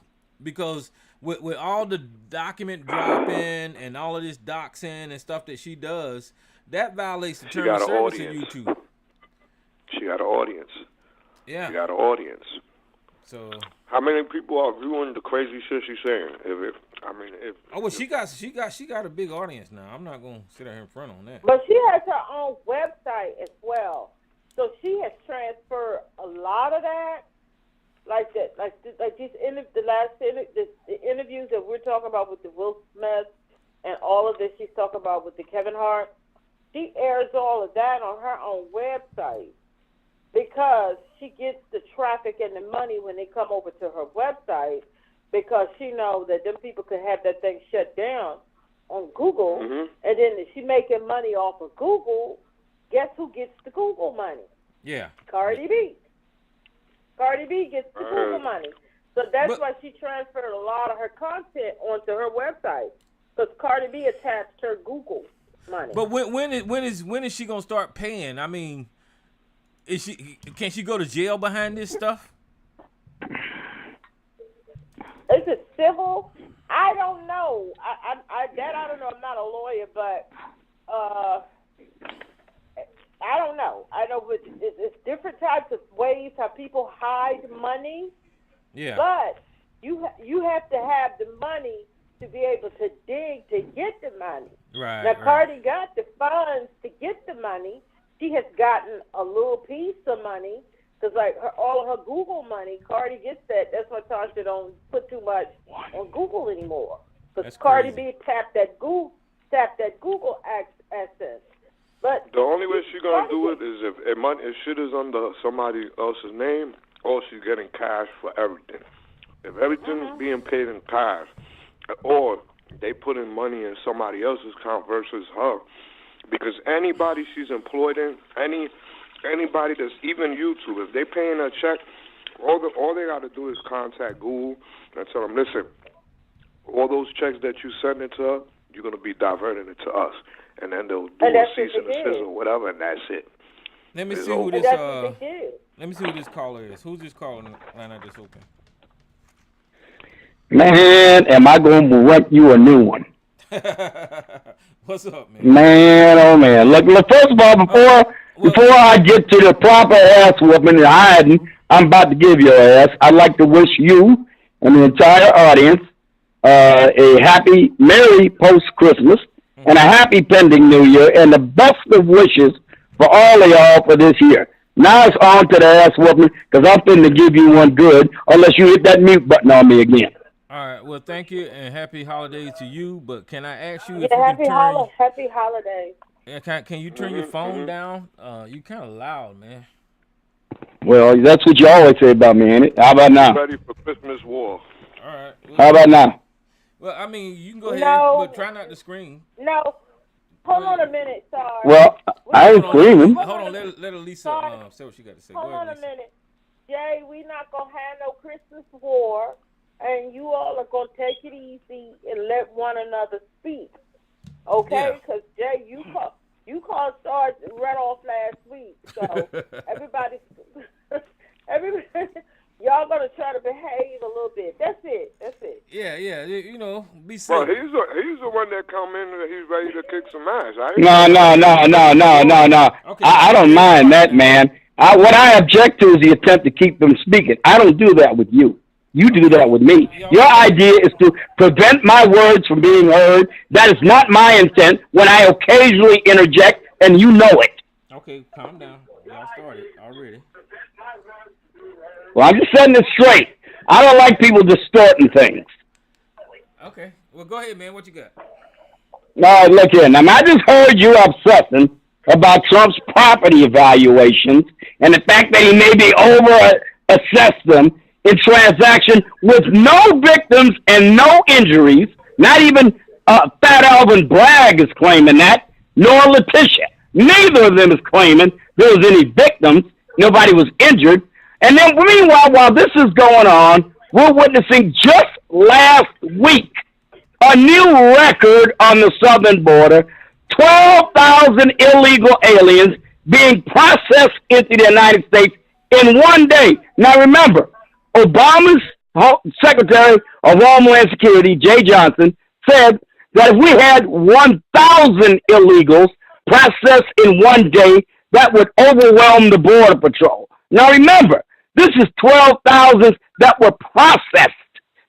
because with all the document dropping and all of this doxing and stuff that she does, that violates the terms of service of YouTube. She got an audience. Yeah. She got an audience. So how many people are viewing the crazy shit she's saying? She got a big audience now. I'm not gonna sit out here in front on that. But she has her own website as well, so she has transferred a lot of that, like these the interviews that we're talking about with the Will Smith and all of this. She's talking about with the Kevin Hart. She airs all of that on her own website, because she gets the traffic and the money when they come over to her website, because she knows that them people could have that thing shut down on Google, and then if she making money off of Google, guess who gets the Google money? Yeah. Cardi B. Cardi B gets the Google money. So that's why she transferred a lot of her content onto her website, because Cardi B attached her Google money. But when is she gonna start paying? I mean, can she go to jail behind this stuff? Is it civil? I don't know. I don't know. I'm not a lawyer, but I don't know. I know it's different types of ways how people hide money. Yeah. But you have to have the money to be able to dig to get the money. Right. Now, Cardi got the funds to get the money. She has gotten a little piece of money, because all of her Google money, Cardi gets that. That's why Tasha don't put too much on Google anymore, because Cardi B tapped that Google access. But the only way she's gonna do it is if shit is under somebody else's name, or she's getting cash for everything. If everything's being paid in cash, or they put in money in somebody else's account versus her, because anybody she's employed in, anybody that's even YouTube, if they paying a check, all they got to do is contact Google and tell them, listen, all those checks that you send it to her, you're going to be diverting it to us. And then they'll do a cease and desist or whatever, and that's it. Let me see who this caller is. Who's this caller line I just opened? Man, am I going to rent you a new one? What's up, man? Man, oh man. Look, first of all, before I get to the proper ass whooping and hiding, I'm about to give your ass, I'd like to wish you and the entire audience a happy, merry post-Christmas and a happy pending New Year, and the best of wishes for all of y'all for this year. Now it's on to the ass whooping, because I'm finna to give you one good, unless you hit that mute button on me again. All right. Well, thank you, and happy holidays to you. But can I ask you if you can turn... Happy holidays. Yeah, can you turn your phone down? You kind of loud, man. Well, that's what you always say about me, ain't it? How about now? Ready for Christmas war. All right. Well, how about now? Well, I mean, you can go ahead, but try not to scream. No. Hold on a minute, sorry. Well, I ain't screaming. Hold on, let Elisa say what she got to say. Hold on a minute. Jay, we not going to have no Christmas war, and you all are going to take it easy and let one another speak. Okay? Because, Jay, you called Sarge right off last week. So, everybody, y'all going to try to behave a little bit. That's it. Yeah, you know, be safe. Well, he's the one that come in and he's ready to kick some ass. No. Okay. I don't mind that, man. What I object to is the attempt to keep them speaking. I don't do that with you. You do that with me. Your idea is to prevent my words from being heard. That is not my intent when I occasionally interject, and you know it. Okay, calm down. Y'all started already. Well, I'm just setting it straight. I don't like people distorting things. Okay. Well, go ahead, man. What you got? No, look here. Now, I just heard you obsessing about Trump's property evaluations and the fact that he maybe over-assessed them in transaction with no victims and no injuries. Not even Fat Alvin Bragg is claiming that, nor Letitia. Neither of them is claiming there was any victims. Nobody was injured. And then meanwhile, while this is going on, we're witnessing just last week a new record on the southern border, 12,000 illegal aliens being processed into the United States in one day. Now remember, Obama's Secretary of Homeland Security, Jay Johnson, said that if we had 1,000 illegals processed in one day, that would overwhelm the Border Patrol. Now remember, this is 12,000 that were processed.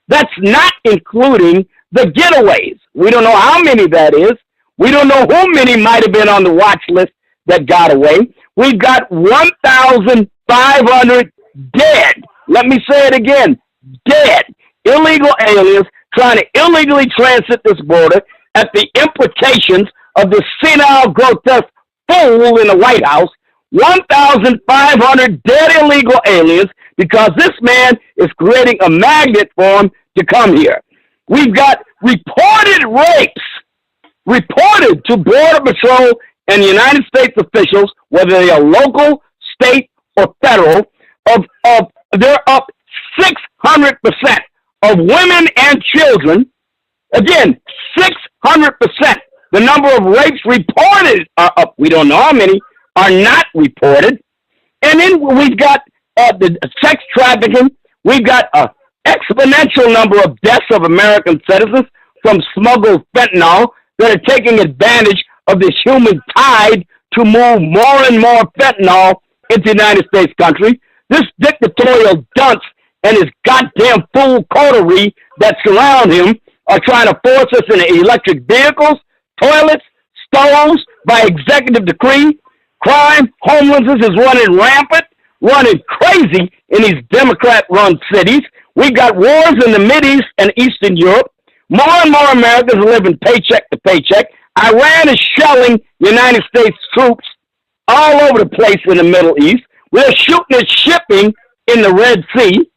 That's not including the getaways. We don't know how many that is. We don't know who many might have been on the watch list that got away. We've got 1,500 dead. Let me say it again. Dead. Illegal aliens trying to illegally transit this border at the implications of this senile, grotesque fool in the White House. 1,500 dead illegal aliens because this man is creating a magnet for them to come here. We've got reported rapes, reported to Border Patrol and United States officials, whether they are local, state, or federal, they're up 600% of women and children. Again, 600%. The number of rapes reported are up. We don't know how many are not reported. And then we've got the sex trafficking. We've got an exponential number of deaths of American citizens from smuggled fentanyl that are taking advantage of this human tide to move more and more fentanyl into the United States country. This dictatorial dunce and his goddamn fool coterie that surround him are trying to force us into electric vehicles, toilets, stoves by executive decree. Crime, homelessness is running rampant, running crazy in these Democrat-run cities. We've got wars in the Mideast and Eastern Europe. More and more Americans are living paycheck to paycheck. Iran is shelling United States troops all over the place in the Middle East. We're shooting at shipping in the Red Sea.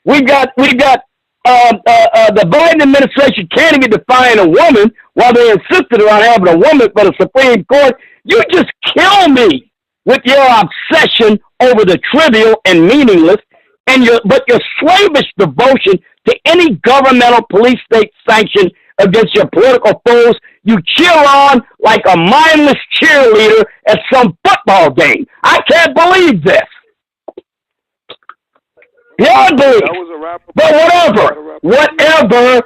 We got the Biden administration can't even define a woman while they insisted on having a woman for the Supreme Court. You just kill me with your obsession over the trivial and meaningless, but your slavish devotion to any governmental police state sanction against your political foes. You cheer on like a mindless cheerleader at some football game. I can't believe this. Beyond belief. But whatever,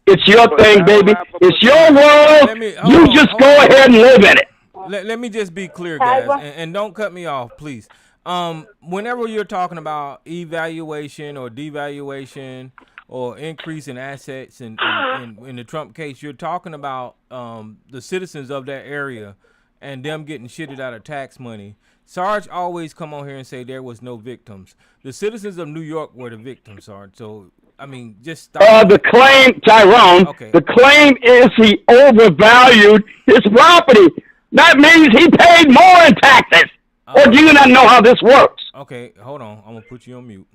it's your thing, baby. It's your world. You just go ahead and live in it. Let me just be clear, guys, and don't cut me off, please. Whenever you're talking about evaluation or devaluation or increase in assets, in the Trump case, you're talking about the citizens of that area and them getting shitted out of tax money. Sarge always come on here and say there was no victims. The citizens of New York were the victims, Sarge. So, I mean, just stop. The claim, Tyrone, okay. The claim is he overvalued his property. That means he paid more in taxes. Or do you not know how this works? Okay, hold on. I'm going to put you on mute.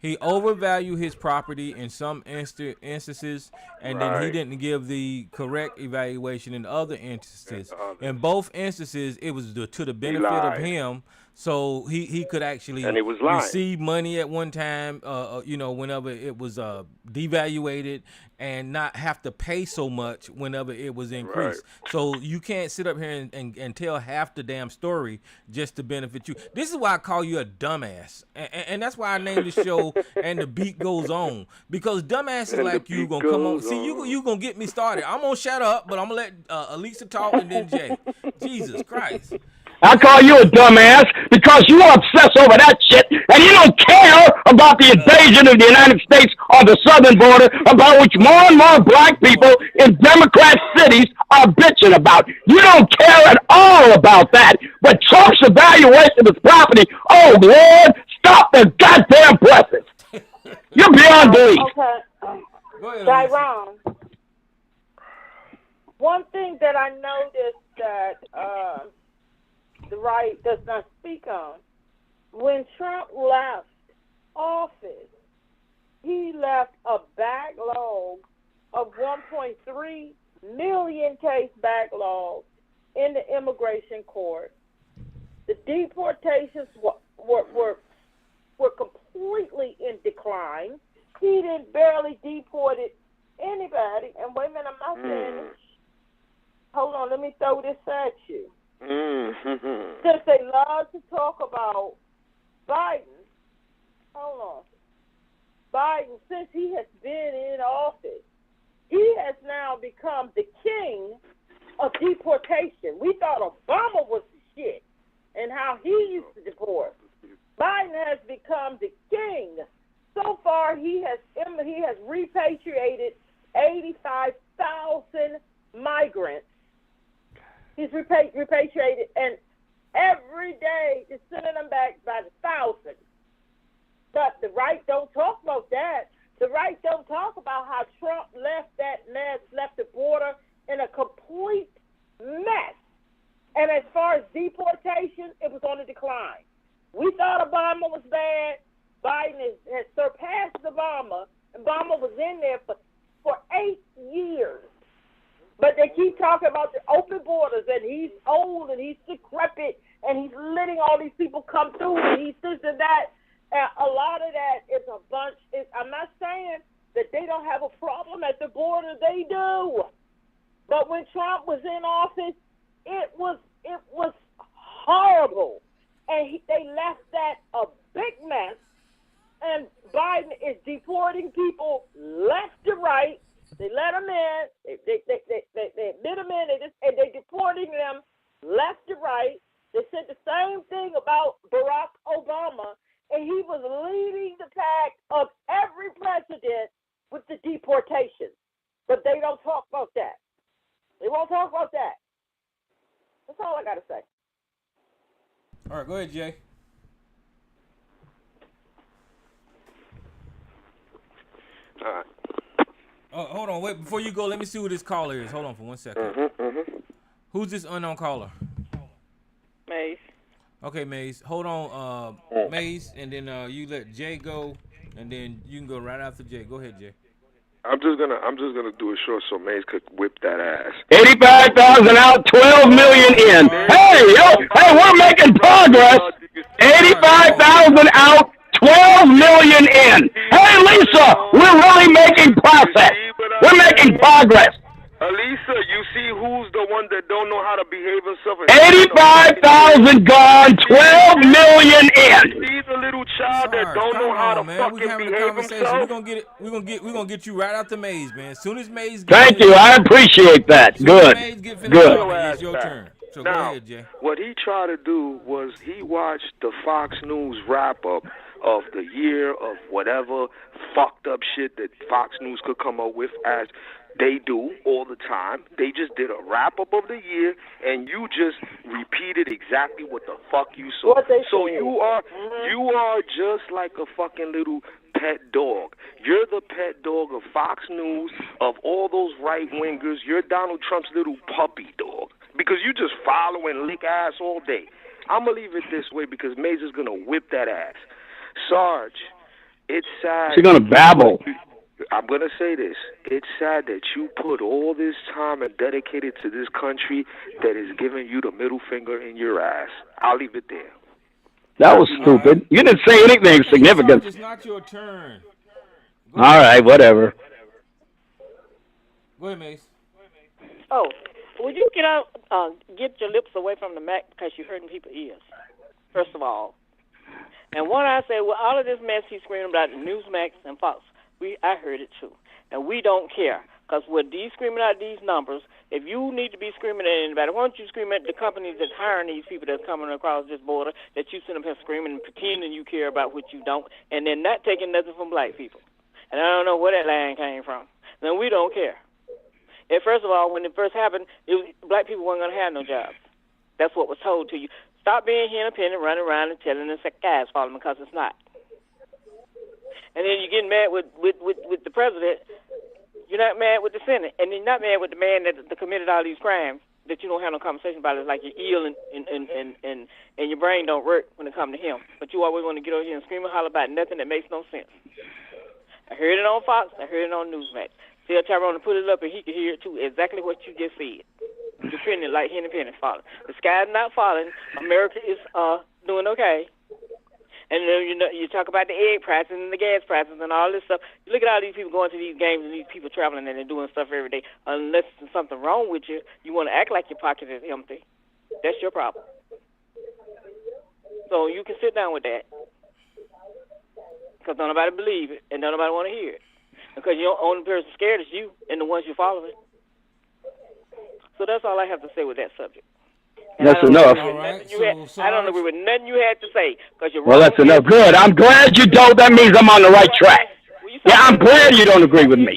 He overvalued his property in some instances, and then he didn't give the correct evaluation in other instances. In both instances, it was to the benefit of him, so he could actually receive money at one time, whenever it was devaluated, and not have to pay so much whenever it was increased. Right. So you can't sit up here and tell half the damn story just to benefit you. This is why I call you a dumbass. And that's why I named the show And the Beat Goes On. Because dumbasses like you going to come on. See, you going to get me started. I'm going to shut up, but I'm going to let Elisa talk and then Jay. Jesus Christ. I call you a dumbass because you obsess over that shit and you don't care about the invasion of the United States on the southern border, about which more and more black people in Democrat cities are bitching about. You don't care at all about that. But Trump's evaluation of his property, oh Lord, stop the goddamn presses. You're beyond belief. Okay. Tyrone, one thing that I noticed that the right does not speak on. When Trump left office, he left a backlog of 1.3 million case backlog in the immigration court. The deportations were completely in decline. He didn't barely deported anybody. And wait a minute, I'm not finished. Hold on, let me throw this at you. Since they love to talk about Biden, hold on. Biden, since he has been in office, he has now become the king of deportation. We thought Obama was the shit and how he used to deport. Biden has become the king. So far, he has repatriated 85,000 migrants. He's repatriated, and every day is sending them back by the thousands. But the right don't talk about that. The right don't talk about how Trump left that mess, left the border in a complete mess. And as far as deportation, it was on the decline. We thought Obama was bad. Biden has surpassed Obama. Obama was in there for 8 years. But they keep talking about the open borders, and he's old, and he's decrepit, and he's letting all these people come through, and he's this and that. And a lot of that is a bunch. I'm not saying that they don't have a problem at the border. They do. But when Trump was in office, it was horrible. And they left that a big mess. And Biden is deporting people left to right. They let them in. They admit them in. And they're deporting them left to right. They said the same thing about Barack Obama, and he was leading the pack of every president with the deportation. But they don't talk about that. They won't talk about that. That's all I got to say. All right, go ahead, Jay. All right. Oh, hold on, wait. Before you go, let me see who this caller is. Hold on for 1 second. Who's this unknown caller? Maze. Okay, Maze. Hold on, Maze, and then you let Jay go, and then you can go right after Jay. Go ahead, Jay. I'm just gonna do it short so Maze could whip that ass. 85,000 out, 12 million in. Hey, we're making progress. 85,000 out, 12 million in. Hey, Lisa, we're really making progress. We're making progress. Elisa, you see who's the one that don't know how to behave himself? 85,000 gone, 12 million in. See the little child that don't know how to fucking behave himself? We're gonna get you right out the Maze, man. As soon as Maze Thank you, I appreciate that. Good, good. It's your turn. So go ahead, Jay. What he tried to do was he watched the Fox News wrap-up of the year of whatever fucked up shit that Fox News could come up with, as they do all the time. They just did a wrap-up of the year, and you just repeated exactly what the fuck you saw. So you are just like a fucking little pet dog. You're the pet dog of Fox News, of all those right-wingers. You're Donald Trump's little puppy dog, because you just follow and lick ass all day. I'm going to leave it this way because Maze is going to whip that ass. Sarge, it's sad. She's going to babble. I'm going to say this. It's sad that you put all this time and dedicated to this country that is giving you the middle finger in your ass. I'll leave it there. That was stupid. You didn't say anything significant. It's not your turn. All right, whatever. Go ahead, Mace. Oh, would you get your lips away from the Mac because you're hurting people's ears, first of all. And what I say, well, all of this mess he's screaming about, Newsmax and Fox, I heard it too. And we don't care, because we're screaming out these numbers. If you need to be screaming at anybody, why don't you scream at the companies that's hiring these people that's coming across this border, that you send them here screaming and pretending you care about what you don't, and then not taking nothing from black people. And I don't know where that line came from. Then we don't care. And first of all, when it first happened, black people weren't going to have no jobs. That's what was told to you. Stop being independent, running around and telling us that guy's falling, because it's not. And then you're getting mad with the president. You're not mad with the Senate. And you're not mad with the man that committed all these crimes that you don't have no conversation about. It's like you're ill and your brain don't work when it comes to him. But you always want to get over here and scream and holler about nothing that makes no sense. I heard it on Fox. I heard it on Newsmax. Tell Tyrone to put it up and he can hear it too. Exactly what you just said. Depending like Henny Penny falling. The sky's not falling. America is doing okay. And then you talk about the egg prices and the gas prices and all this stuff. You look at all these people going to these games and these people traveling and they're doing stuff every day. Unless there's something wrong with you, you want to act like your pocket is empty. That's your problem. So you can sit down with that. because nobody believe it and nobody want to hear it. Because the only person scared is you and the ones you following. So that's all I have to say with that subject. And that's enough. All right. I don't agree with nothing you had to say. You're well, that's enough. Good. I'm glad you don't. That means I'm on the right track. Yeah, I'm glad you don't agree with me.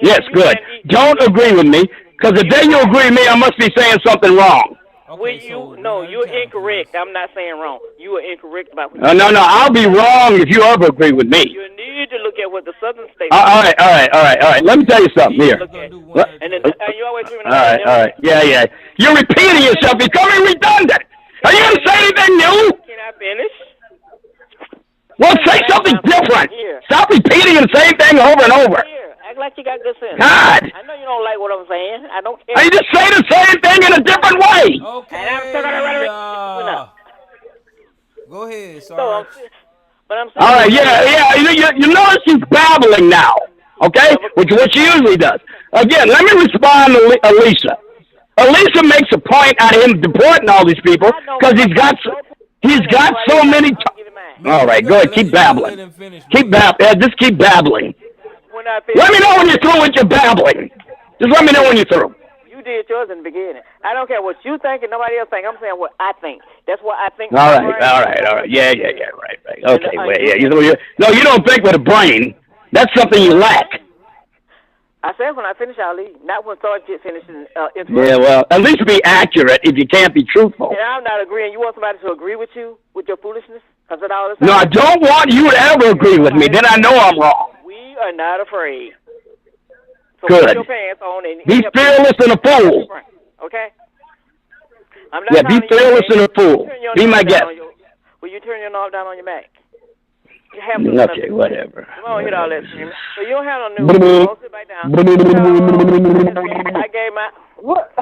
Yes, good. Don't agree with me, because the day you agree with me, I must be saying something wrong. Okay, you're incorrect. I'm not saying wrong. You are incorrect about what No, I'll be wrong if you ever agree with me. You need to look at what the Southern states. All right. Let me tell you something here. And then, you always all right. Yeah. You're repeating yourself. You're becoming redundant. Are you going to say anything new? Can I finish? Well, say something different. Stop repeating the same thing over and over. Act like you got good sense. God. I know you don't like what I'm saying. I don't care. You just say the same thing in a different way. Okay. Go ahead, Sarge. But I'm saying. All right, yeah. You notice she's babbling now, okay? Which is what she usually does. Again, let me respond to Elisa. Elisa makes a point out of him deporting all these people because he's got so many. All right, go ahead. Keep babbling. Just keep babbling. Let me know when you're through with your babbling. Just let me know when you're through. You did yours in the beginning. I don't care what you think and nobody else think. I'm saying what I think. That's what I think. All right. Yeah, right. Okay, well, yeah. You don't think with a brain. That's something you lack. I said when I finish, I'll leave. Not when Sarge gets finished. Yeah, well, at least be accurate if you can't be truthful. And I'm not agreeing. You want somebody to agree with you, with your foolishness? No, I don't want you to ever agree with me. Then I know I'm wrong. We are not afraid. So good. Put your pants on and be fearless and a fool. Okay? Be fearless and a fool. Be my guest. Will you turn your knob down on your Mac? Okay, whatever. Come on, hit all that screaming. So you don't have no news. Go sit back down. I gave my... What?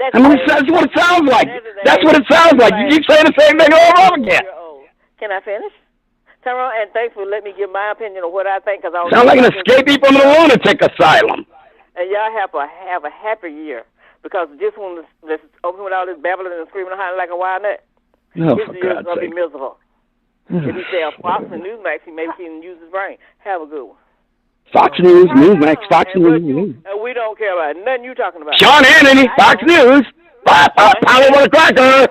That's what it sounds like. That's what it sounds like. You keep saying the same thing over and over again. Can I finish? Tyrone, and thanks for letting me give my opinion of what I think. Cause I sound like an escapee from the lunatic asylum. And y'all have a happy year. Because this one that's open with all this babbling and screaming and hollering like a wild nut. Oh, this year is going to be miserable. If he say Fox and Newsmax, maybe he can use his brain. Have a good one. Fox News, Newsmax, Fox News. And we don't care about nothing you talking about. Sean Hannity, Fox News. Power with a cracker.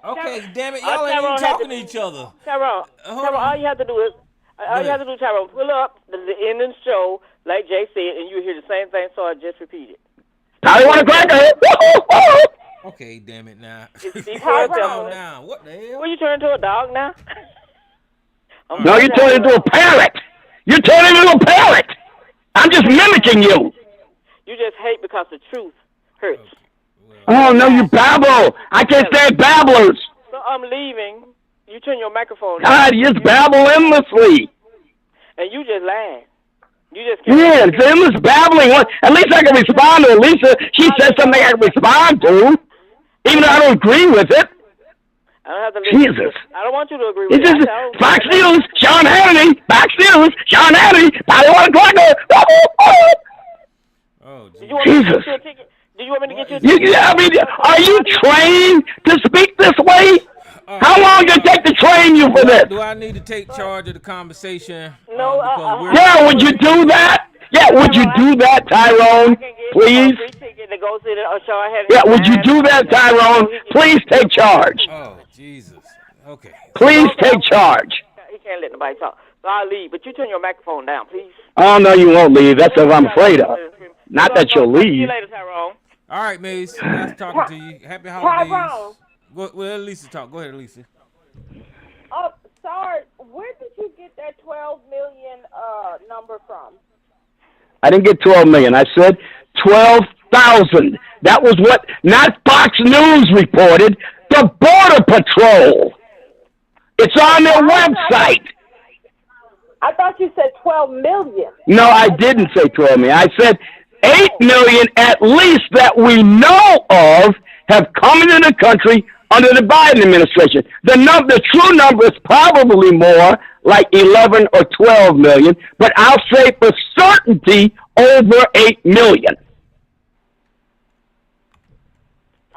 Okay, damn it, y'all ain't even talking to each other. Tyrone, all you have to do is, Tyrone, pull up the end of the show, like Jay said, and you hear the same thing, so I just repeated. Power with a cracker. Okay, damn it now. Calm down. What the hell? Well, you turn into a dog now? No, you turn into a parrot. You're turning into a parrot. I'm just mimicking you. You just hate because the truth hurts. Oh, no, you babble. I can't stand babblers. So I'm leaving. You turn your microphone down. God, you just babble endlessly. And you just lie. You just can't. Yeah, it's endless babbling. At least I can respond to Lisa. She said something I can respond to, even though I don't agree with it. I don't have to listen. Jesus. I don't want you to agree with it. Fox News, Sean Hannity, Fox News, Sean Hannity, Power Cracker. Oh, Jesus. Do you want me to get you a ticket? Are you trained to speak this way? How long did it take to train you for this? Do I need to take charge of the conversation? No. Yeah, would you do that? Yeah, would you do that, Tyrone? Please? Yeah, would you do that, Tyrone? Please take charge. Oh, Jesus. Okay. Please take charge. He can't let nobody talk. So I'll leave, but you turn your microphone down, please. Oh, no, you won't leave. That's what I'm afraid of. Not that you'll leave. See you later, Tyrone. All right, Maze. Nice talking to you. Happy holidays. Well, Lisa talk. Go ahead, Lisa. Sorry, where did you get that 12 million number from? I didn't get 12 million. I said 12,000. That was what, not Fox News reported, the Border Patrol. It's on their website. I thought you said 12 million. No, I didn't say 12 million. I said 8 million at least that we know of have come into the country under the Biden administration. The true number is probably more, like 11 or 12 million, but I'll say for certainty over 8 million.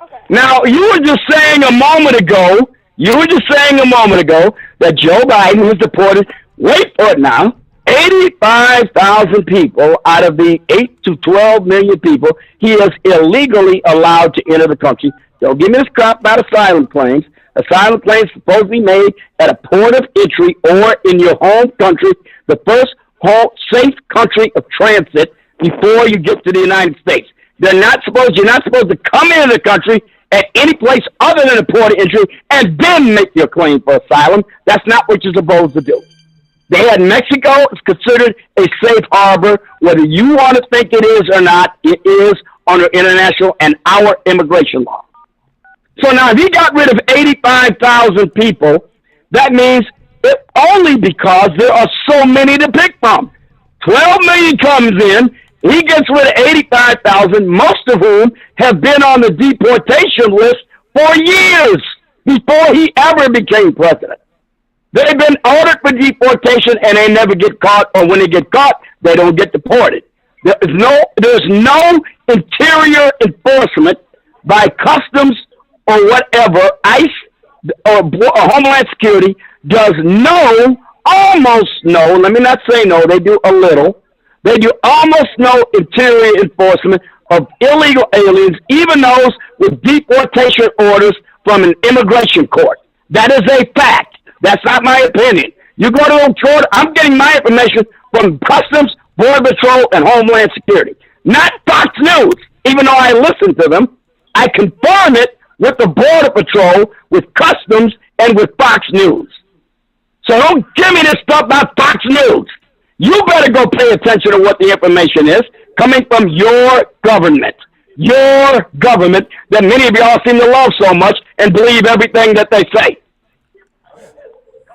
Okay. Now, you were just saying a moment ago You were just saying a moment ago that Joe Biden has deported, wait for it now, 85,000 people out of the 8 to 12 million people he is illegally allowed to enter the country. Don't give me this crap about asylum claims. Asylum claims supposedly made at a port of entry or in your home country, the first safe country of transit before you get to the United States. You're not supposed to come into the country at any place other than a port of entry and then make your claim for asylum. That's not what you're supposed to do. They had Mexico is considered a safe harbor. Whether you want to think it is or not, it is under international and our immigration law. So now if he got rid of 85,000 people, that means it only because there are so many to pick from. 12 million comes in. He gets rid of 85,000, most of whom have been on the deportation list for years before he ever became president. They've been ordered for deportation and they never get caught, or when they get caught, they don't get deported. There's no interior enforcement by customs or whatever. ICE or Homeland Security does almost no, let me not say no, they do a little. They do almost no interior enforcement of illegal aliens, even those with deportation orders from an immigration court. That is a fact. That's not my opinion. You go to Florida, I'm getting my information from Customs, Border Patrol, and Homeland Security. Not Fox News, even though I listen to them. I confirm it with the Border Patrol, with Customs, and with Fox News. So don't give me this stuff about Fox News. You better go pay attention to what the information is coming from your government. Your government that many of y'all seem to love so much and believe everything that they say.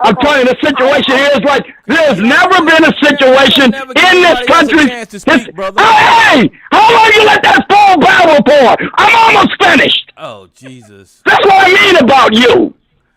I'm telling you, the situation here is like there's never been a situation in this country. Hey, how long you let that full babble for? I'm almost finished. Oh, Jesus. That's what I mean about you.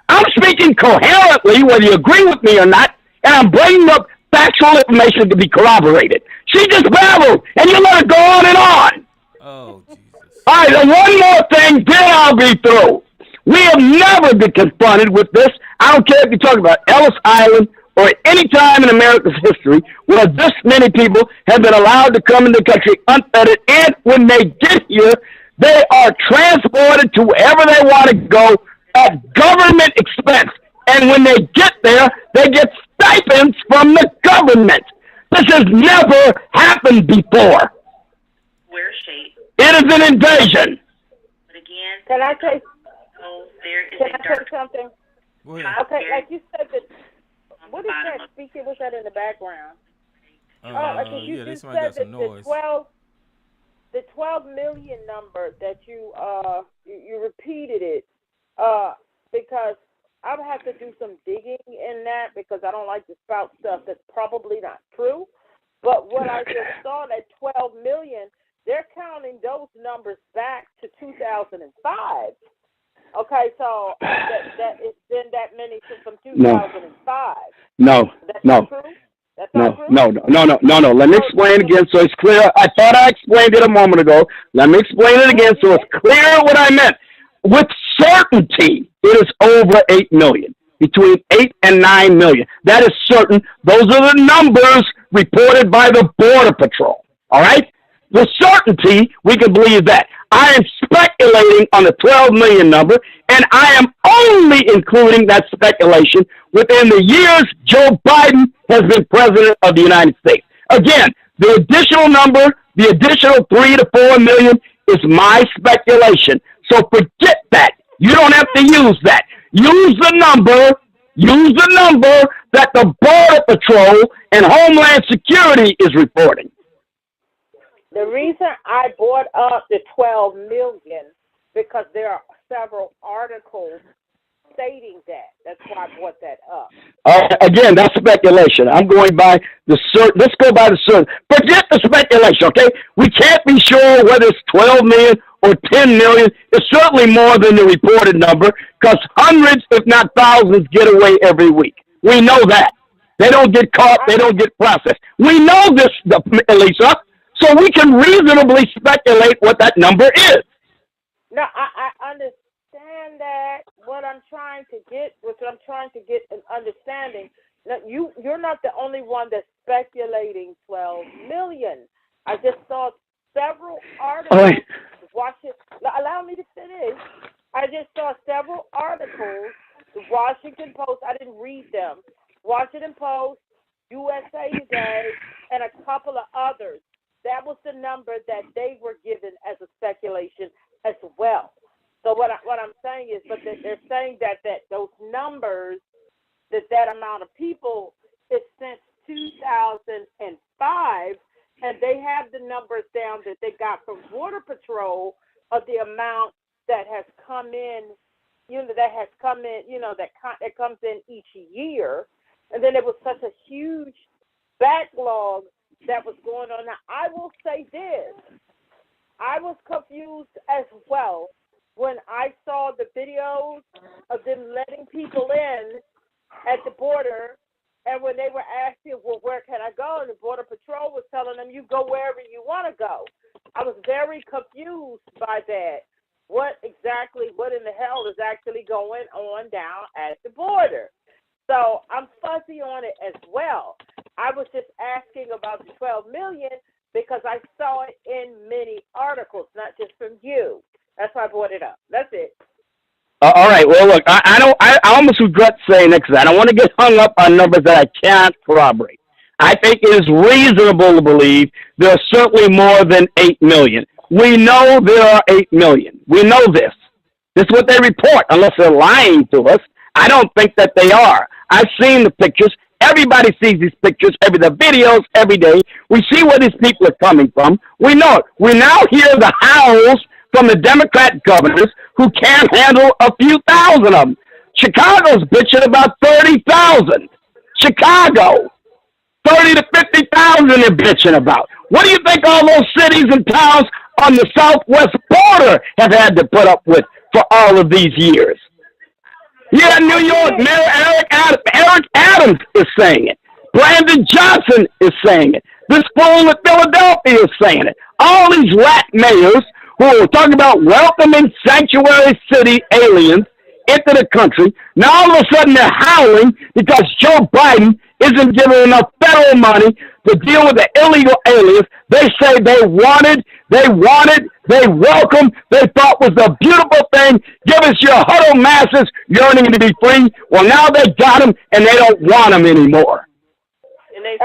I'm speaking coherently, whether you agree with me or not, and I'm bringing up factual information to be corroborated. She just babbled, and you let her go on and on. Oh, Jesus. All right, and one more thing, then I'll be through. We have never been confronted with this. I don't care if you talk about Ellis Island or any time in America's history where this many people have been allowed to come into the country unfettered, and when they get here, they are transported to wherever they want to go at government expense. And when they get there, they get stipends from the government. This has never happened before. Wear shape. It is an invasion. But again, Can I say there is Can a I say dark something? Okay, like you said that. What is that speaking? What's that in the background? Yeah, they might got some noise. The 12 million number that you repeated it because I would have to do some digging in that because I don't like to spout stuff that's probably not true. But what I just saw, that 12 million, they're counting those numbers back to 2005. Okay, so that it's been that many from 2005. No. That's not true? That's not true? No. Let me explain again so it's clear. I thought I explained it a moment ago. Let me explain it again so it's clear what I meant. With certainty, it is over 8 million, between 8 and 9 million. That is certain. Those are the numbers reported by the Border Patrol. All right? With certainty, we can believe that. I am speculating on the 12 million number, and I am only including that speculation within the years Joe Biden has been president of the United States. Again, the additional number, the additional 3 to 4 million is my speculation. So forget that. You don't have to use that. Use the number that the Border Patrol and Homeland Security is reporting. The reason I brought up the 12 million because there are several articles stating that. That's why I brought that up. Again, that's speculation. I'm going by the certain. Let's go by the certain. Forget the speculation, okay? We can't be sure whether it's 12 million or 10 million. It's certainly more than the reported number because hundreds, if not thousands, get away every week. We know that. They don't get caught. They don't get processed. We know this, Elisa. So we can reasonably speculate what that number is. No, I understand understand that. What I'm trying to get an understanding. Now, you're not the only one that's speculating 12 million. I just saw several articles. Watch it. Allow me to finish. I just saw several articles. The Washington Post. I didn't read them. Washington Post, USA Today, and a couple of others. That was the number that they were given as a speculation as well. So what I'm saying is, but they're saying that those numbers, that amount of people is since 2005, and they have the numbers down that they got from Border Patrol of the amount that has come in, that comes in each year, and then there was such a huge backlog that was going on. Now, I will say this. I was confused as well when I saw the videos of them letting people in at the border, and when they were asking, well, where can I go? And the Border Patrol was telling them, you go wherever you want to go. I was very confused by that. What in the hell is actually going on down at the border? So I'm fuzzy on it as well. I was just asking about the 12 million because I saw it in many articles, not just from you. That's why I brought it up. That's it. All right. Well, look, I almost regret saying that because I don't want to get hung up on numbers that I can't corroborate. I think it is reasonable to believe there are certainly more than 8 million. We know there are 8 million. We know this. This is what they report, unless they're lying to us. I don't think that they are. I've seen the pictures. Everybody sees these pictures, the videos every day. We see where these people are coming from. We know it. We now hear the howls from the Democrat governors who can't handle a few thousand of them. Chicago's bitching about 30,000. Chicago, 30 to 50,000 they're bitching about. What do you think all those cities and towns on the southwest border have had to put up with for all of these years? Yeah, New York, Mayor Eric Adams is saying it. Brandon Johnson is saying it. This fool in Philadelphia is saying it. All these rat mayors who are talking about welcoming sanctuary city aliens into the country, now all of a sudden they're howling because Joe Biden isn't giving enough federal money to deal with the illegal aliens they say they wanted, they welcomed, they thought was a beautiful thing. Give us your huddle masses yearning to be free. Well, now they got them and they don't want them anymore. And they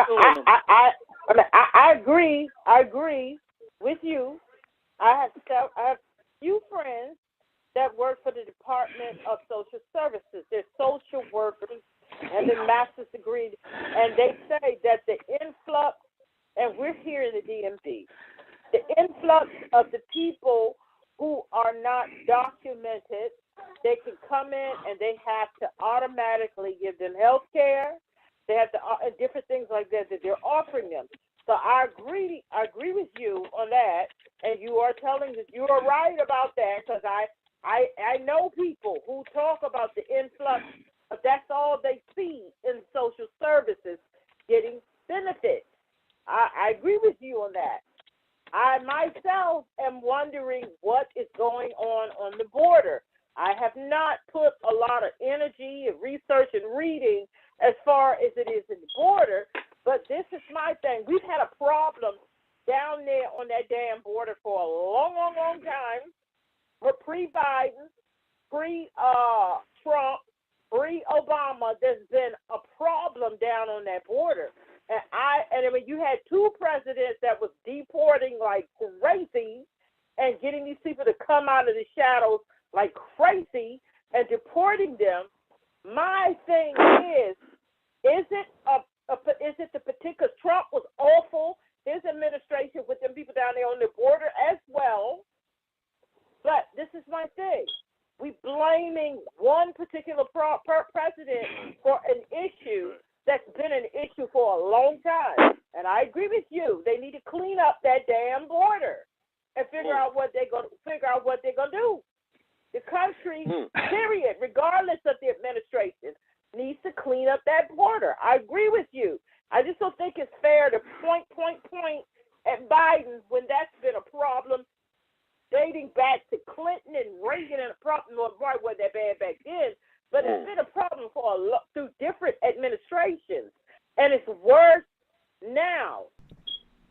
I agree with you. I have few friends that work for the Department of Social Services. They're social workers and their master's degree, and they say that the influx, and we're here in the DMV, the influx of the people who are not documented, they can come in and they have to automatically give them health care. They have to different things like that they're offering them. So I agree with you on that, and you are telling us you are right about that because I know people who talk about the influx, but that's all they see in social services, getting benefits. I agree with you on that. I myself am wondering what is going on the border. I have not put a lot of energy and research and reading as far as it is in the border, but this is my thing. We've had a problem down there on that damn border for a long, long, long time. But pre-Biden, pre-Trump, pre-Obama, there's been a problem down on that border. And I mean, you had two presidents that was deporting like crazy and getting these people to come out of the shadows like crazy and deporting them. My thing is it the particular Trump was awful, his administration with them people down there on the border as well. But this is my thing. We blaming one particular president for an issue that's been an issue for a long time. And I agree with you. They need to clean up that damn border and figure out what they're gonna do. The country, period, regardless of the administration, needs to clean up that border. I agree with you. I just don't think it's fair to point at Biden when that's been a problem dating back to Clinton and Reagan, and probably wasn't that bad back then, but it's been a problem through different administrations, and it's worse now.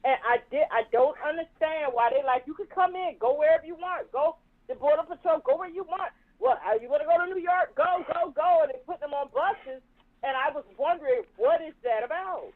And I don't understand why they like, you can come in, go wherever you want, go to Border Patrol, go where you want. Well, you want to go to New York? Go, and they put them on buses. And I was wondering, what is that about?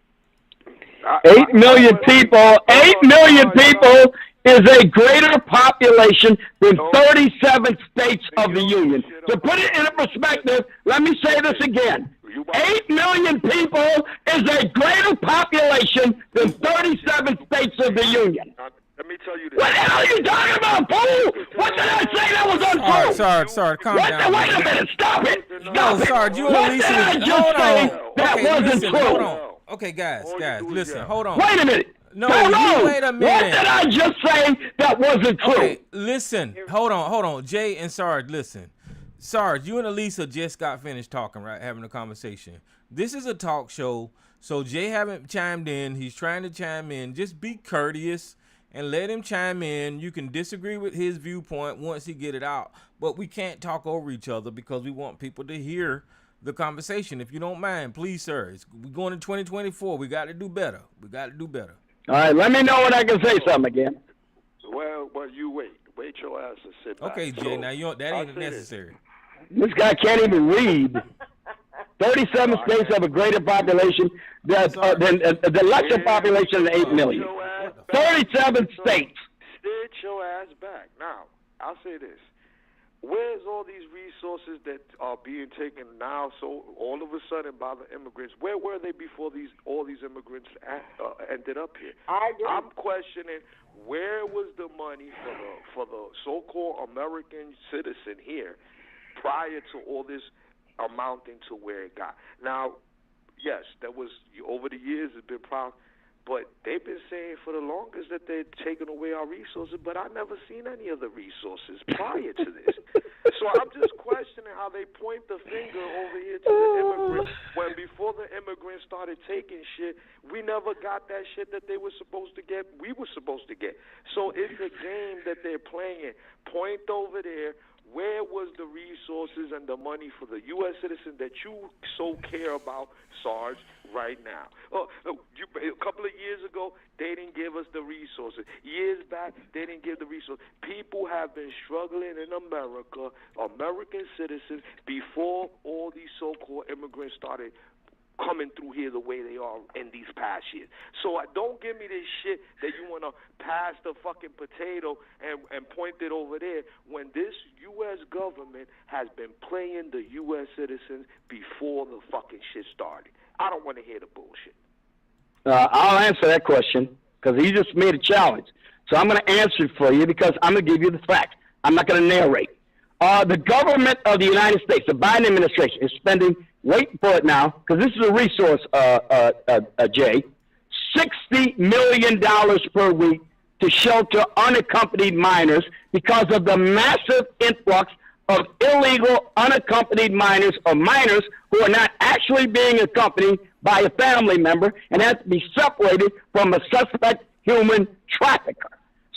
8 million people. 8 million people is a greater population than 37 states of the union. To put it in perspective, let me say this again. 8 million people is a greater population than 37 states of the union. Let me tell you this. What the hell are you talking about, fool? What did I say that was untrue? Sorry, calm down. Wait a minute, stop it. Stop it. Sarge, you what and Lisa, did I just say that wasn't true? Hold on. Okay, guys, listen, hold on. Wait a minute. No, you wait a minute. What did I just say that wasn't true? Okay, listen. Hold on. Jay and Sarge, listen. Sarge, you and Elisa just got finished talking, right? Having a conversation. This is a talk show, so Jay haven't chimed in. He's trying to chime in. Just be courteous and let him chime in. You can disagree with his viewpoint once he get it out, but we can't talk over each other because we want people to hear the conversation. If you don't mind, please, sir. We're going to 2024. We got to do better. All right, let me know when I can say something again. Well, you wait. Wait your ass and sit back. Okay, Jay, now that ain't necessary. This guy can't even read. 37 states have a greater population than the lesser population of 8 million. 37 states. Sit your ass back. Now, I'll say this. Where's all these resources that are being taken now? So all of a sudden by the immigrants, where were they before all these immigrants ended up here? I agree. I'm questioning where was the money for the so-called American citizen here prior to all this amounting to where it got. Now, yes, that was over the years it's been problems. But they've been saying for the longest that they're taking away our resources, but I never seen any of the resources prior to this. So I'm just questioning how they point the finger over here to the immigrants when before the immigrants started taking shit, we never got that shit that they were supposed to get, we were supposed to get. So it's a game that they're playing. Point over there. Where was the resources and the money for the U.S. citizen that you so care about, Sarge, right now? A couple of years ago, they didn't give us the resources. Years back, they didn't give the resources. People have been struggling in America, American citizens, before all these so-called immigrants started coming through here the way they are in these past years. So don't give me this shit that you want to pass the fucking potato and point it over there when this U.S. government has been playing the U.S. citizens before the fucking shit started. I don't want to hear the bullshit. I'll answer that question because he just made a challenge. So I'm going to answer it for you because I'm going to give you the facts. I'm not going to narrate. The government of the United States, the Biden administration, is spending, wait for it now, because this is a resource, Jay, $60 million per week to shelter unaccompanied minors because of the massive influx of illegal unaccompanied minors or minors who are not actually being accompanied by a family member and have to be separated from a suspect human trafficker.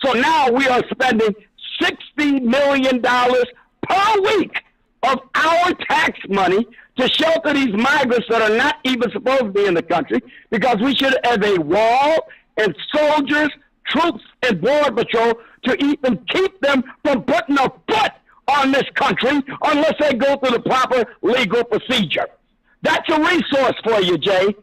So now we are spending $60 million per week of our tax money to shelter these migrants that are not even supposed to be in the country because we should have a wall and soldiers, troops, and border patrol to even keep them from putting a foot on this country unless they go through the proper legal procedure. That's a resource for you, Jay.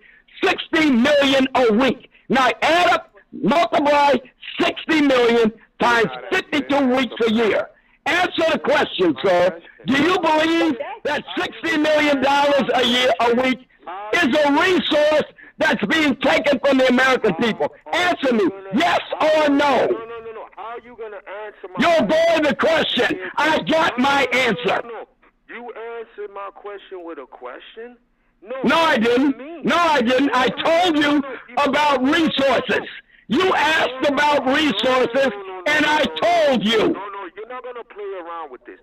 $60 million a week. Now add up, multiply 60 million times 52 weeks a year. Answer the question, sir. Do you believe that $60 million a week is a resource that's being taken from the American people? Answer me, yes or no? No. How are you going to answer my You're avoiding the question. I got my answer. No. You answered my question with a question? No, I didn't. No, I didn't. I told you about resources. You asked about resources, and I told you. No, you're not going to play around with this.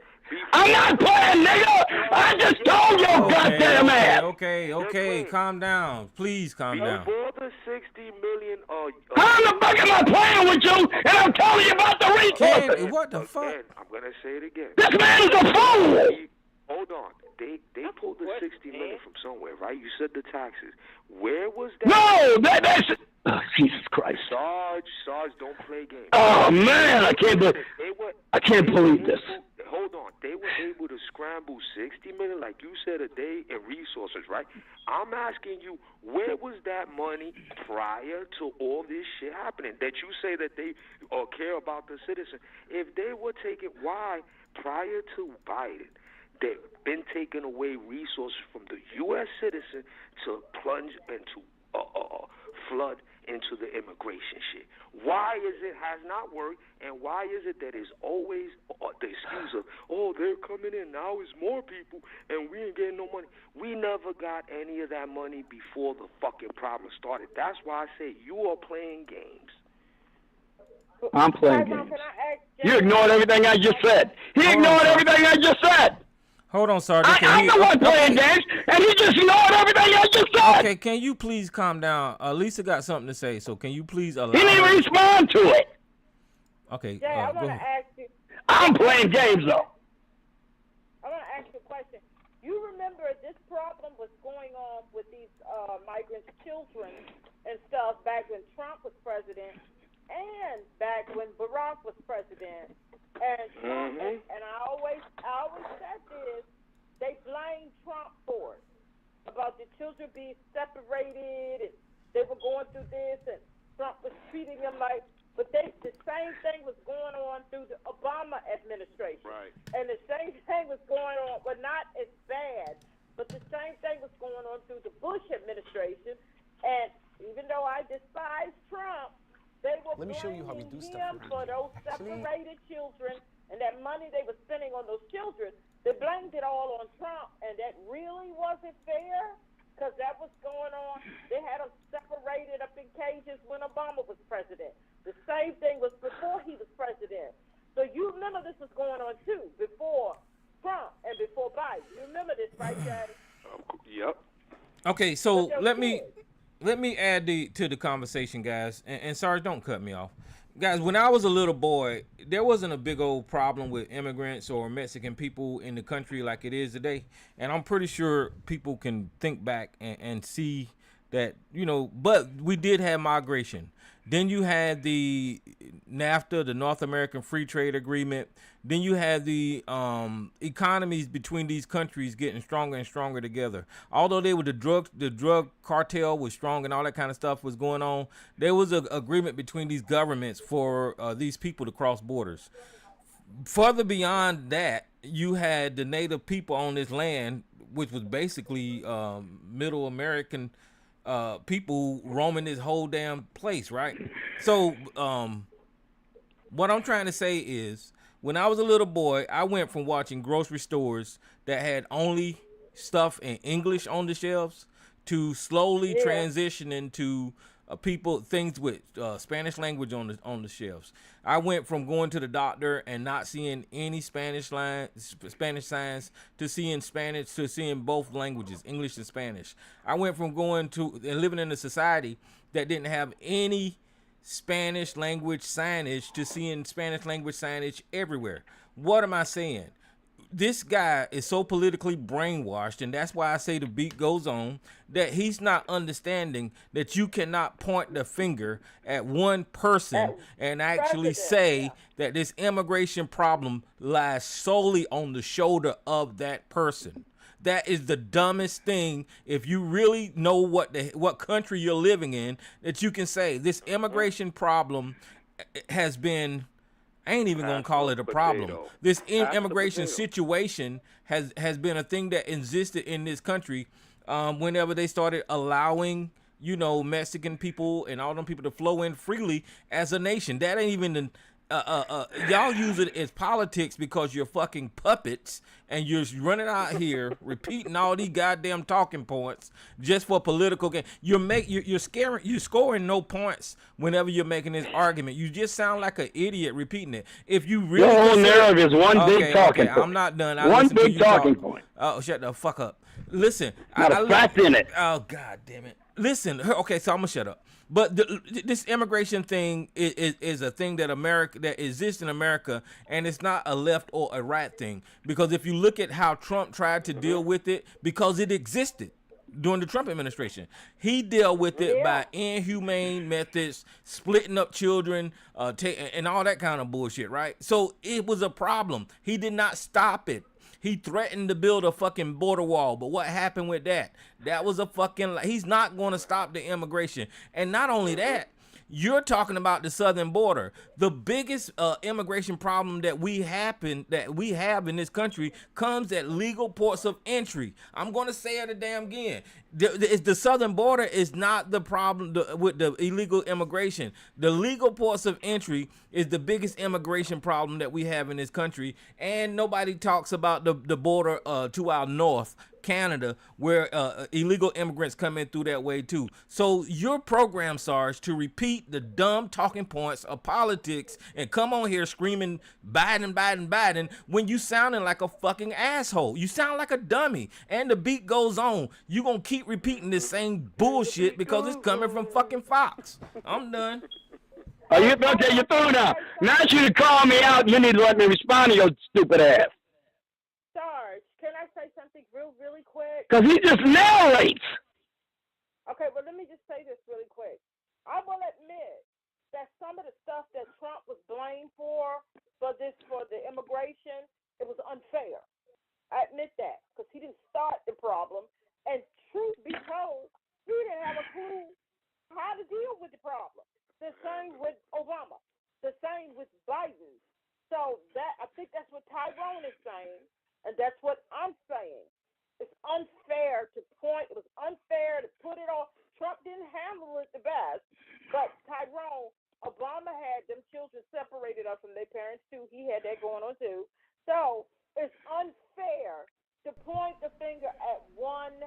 I'm not playing, nigga. I I just told your goddamn ass. Okay. Calm down. Please calm down. Before the 60 million. How the fuck am I playing with you? And I'm telling you about the resources. Ken, what the fuck? Again, I'm gonna say it again. This man is a fool. Hold on. They pulled the 60 million from somewhere, right? You said the taxes. Where was that? No, that's Jesus Christ. Sarge, don't play games. Oh man, I can't believe this. Hold on. They were able to scramble 60 million, like you said, a day in resources, right? I'm asking you, where was that money prior to all this shit happening? That you say that they care about the citizen. If they were taking, why prior to Biden, they've been taking away resources from the U.S. citizen to plunge into flood into the immigration shit? Why is it has not worked, and why is it that it's always the excuse of, they're coming in, now it's more people, and we ain't getting no money? We never got any of that money before the fucking problem started. That's why I say you are playing games. I'm playing games. You ignored everything I just said. He ignored everything I just said. Hold on, Sergeant. I'm the one playing games, and he just ignored everything I just said. Okay, can you please calm down? Lisa got something to say, so can you please allow He didn't even respond to it. Okay, Jay, I go want to ahead. ask you. I'm playing games, though. I want to ask you a question. You remember this problem was going on with these migrants' children and stuff back when Trump was president and back when Barack was president. And Trump, and I always said this, they blamed Trump for it, about the children being separated, and they were going through this, and Trump was treating them like, but the same thing was going on through the Obama administration. Right. And the same thing was going on, but not as bad, but the same thing was going on through the Bush administration. And even though I despise Trump, they were blaming him for those separated children and that money they were spending on those children. They blamed it all on Trump, and that really wasn't fair because that was going on. They had them separated up in cages when Obama was president. The same thing was before he was president. So you remember this was going on too, before Trump and before Biden. You remember this, right, Daddy? Yep. Okay, so let me add to the conversation, guys. And sorry, don't cut me off. Guys, when I was a little boy, there wasn't a big old problem with immigrants or Mexican people in the country like it is today. And I'm pretty sure people can think back and see that, but we did have migration. Then you had the NAFTA, the North American Free Trade Agreement. Then you had the economies between these countries getting stronger and stronger together. Although they were the drug cartel was strong and all that kind of stuff was going on, there was an agreement between these governments for these people to cross borders. Further beyond that, you had the native people on this land, which was basically Middle American people roaming this whole damn place, right? So what I'm trying to say is, when I was a little boy, I went from watching grocery stores that had only stuff in English on the shelves to slowly transitioning to things with Spanish language on the shelves. I went from going to the doctor and not seeing any Spanish signs to seeing Spanish, to seeing both languages, English and Spanish. I went from going to and living in a society that didn't have any Spanish language signage to seeing Spanish language signage everywhere. What am I saying? This guy is so politically brainwashed, and that's why I say the beat goes on, that he's not understanding that you cannot point the finger at one person and actually say that this immigration problem lies solely on the shoulder of that person. That is the dumbest thing. If you really know what country you're living in, that you can say this immigration problem has been, I ain't even gonna call it a problem. This immigration situation has been a thing that existed in this country whenever they started allowing, Mexican people and all them people to flow in freely as a nation. That ain't even y'all use it as politics because you're fucking puppets and you're running out here repeating all these goddamn talking points just for political gain. You're scoring no points whenever you're making this argument. You just sound like an idiot repeating it. If you really your whole narrative is one big talking point. I'm not done. One big talking point. Oh, shut the fuck up. Listen, not a fact in it. Oh, god damn it. Listen, okay, so I'm gonna shut up. But this immigration thing is a thing that exists in America, and it's not a left or a right thing. Because if you look at how Trump tried to deal with it, because it existed during the Trump administration, he dealt with it by inhumane methods, splitting up children, and all that kind of bullshit, right? So it was a problem. He did not stop it. He threatened to build a fucking border wall, but what happened with that? That was a fucking... He's not going to stop the immigration. And not only that, you're talking about the southern border. The biggest immigration problem that we have in this country comes at legal ports of entry. I'm going to say it again. The southern border is not the problem with the illegal immigration. The legal ports of entry is the biggest immigration problem that we have in this country, and nobody talks about the border to our north, Canada, where illegal immigrants come in through that way too. So your program, Sarge, to repeat the dumb talking points of politics and come on here screaming Biden, Biden, Biden when you sounding like a fucking asshole. You sound like a dummy, and the beat goes on. You gonna keep repeating this same bullshit because it's coming from fucking Fox. I'm done. Oh, you're through now. Now you to call me out, you need to let me respond to your stupid ass. Sarge, can I say something really quick? Because he just narrates. Okay, well, let me just say this really quick. I will admit that some of the stuff that Trump was blamed for the immigration, it was unfair. I admit that, because he didn't start the problem. And truth be told, he didn't have a clue how to deal with the problem. The same with Obama. The same with Biden. So I think that's what Tyrone is saying, and that's what I'm saying. It's unfair to point. It was unfair to put it on. Trump didn't handle it the best, but Tyrone, Obama had them children separated up from their parents too. He had that going on too. So it's unfair to point the finger at one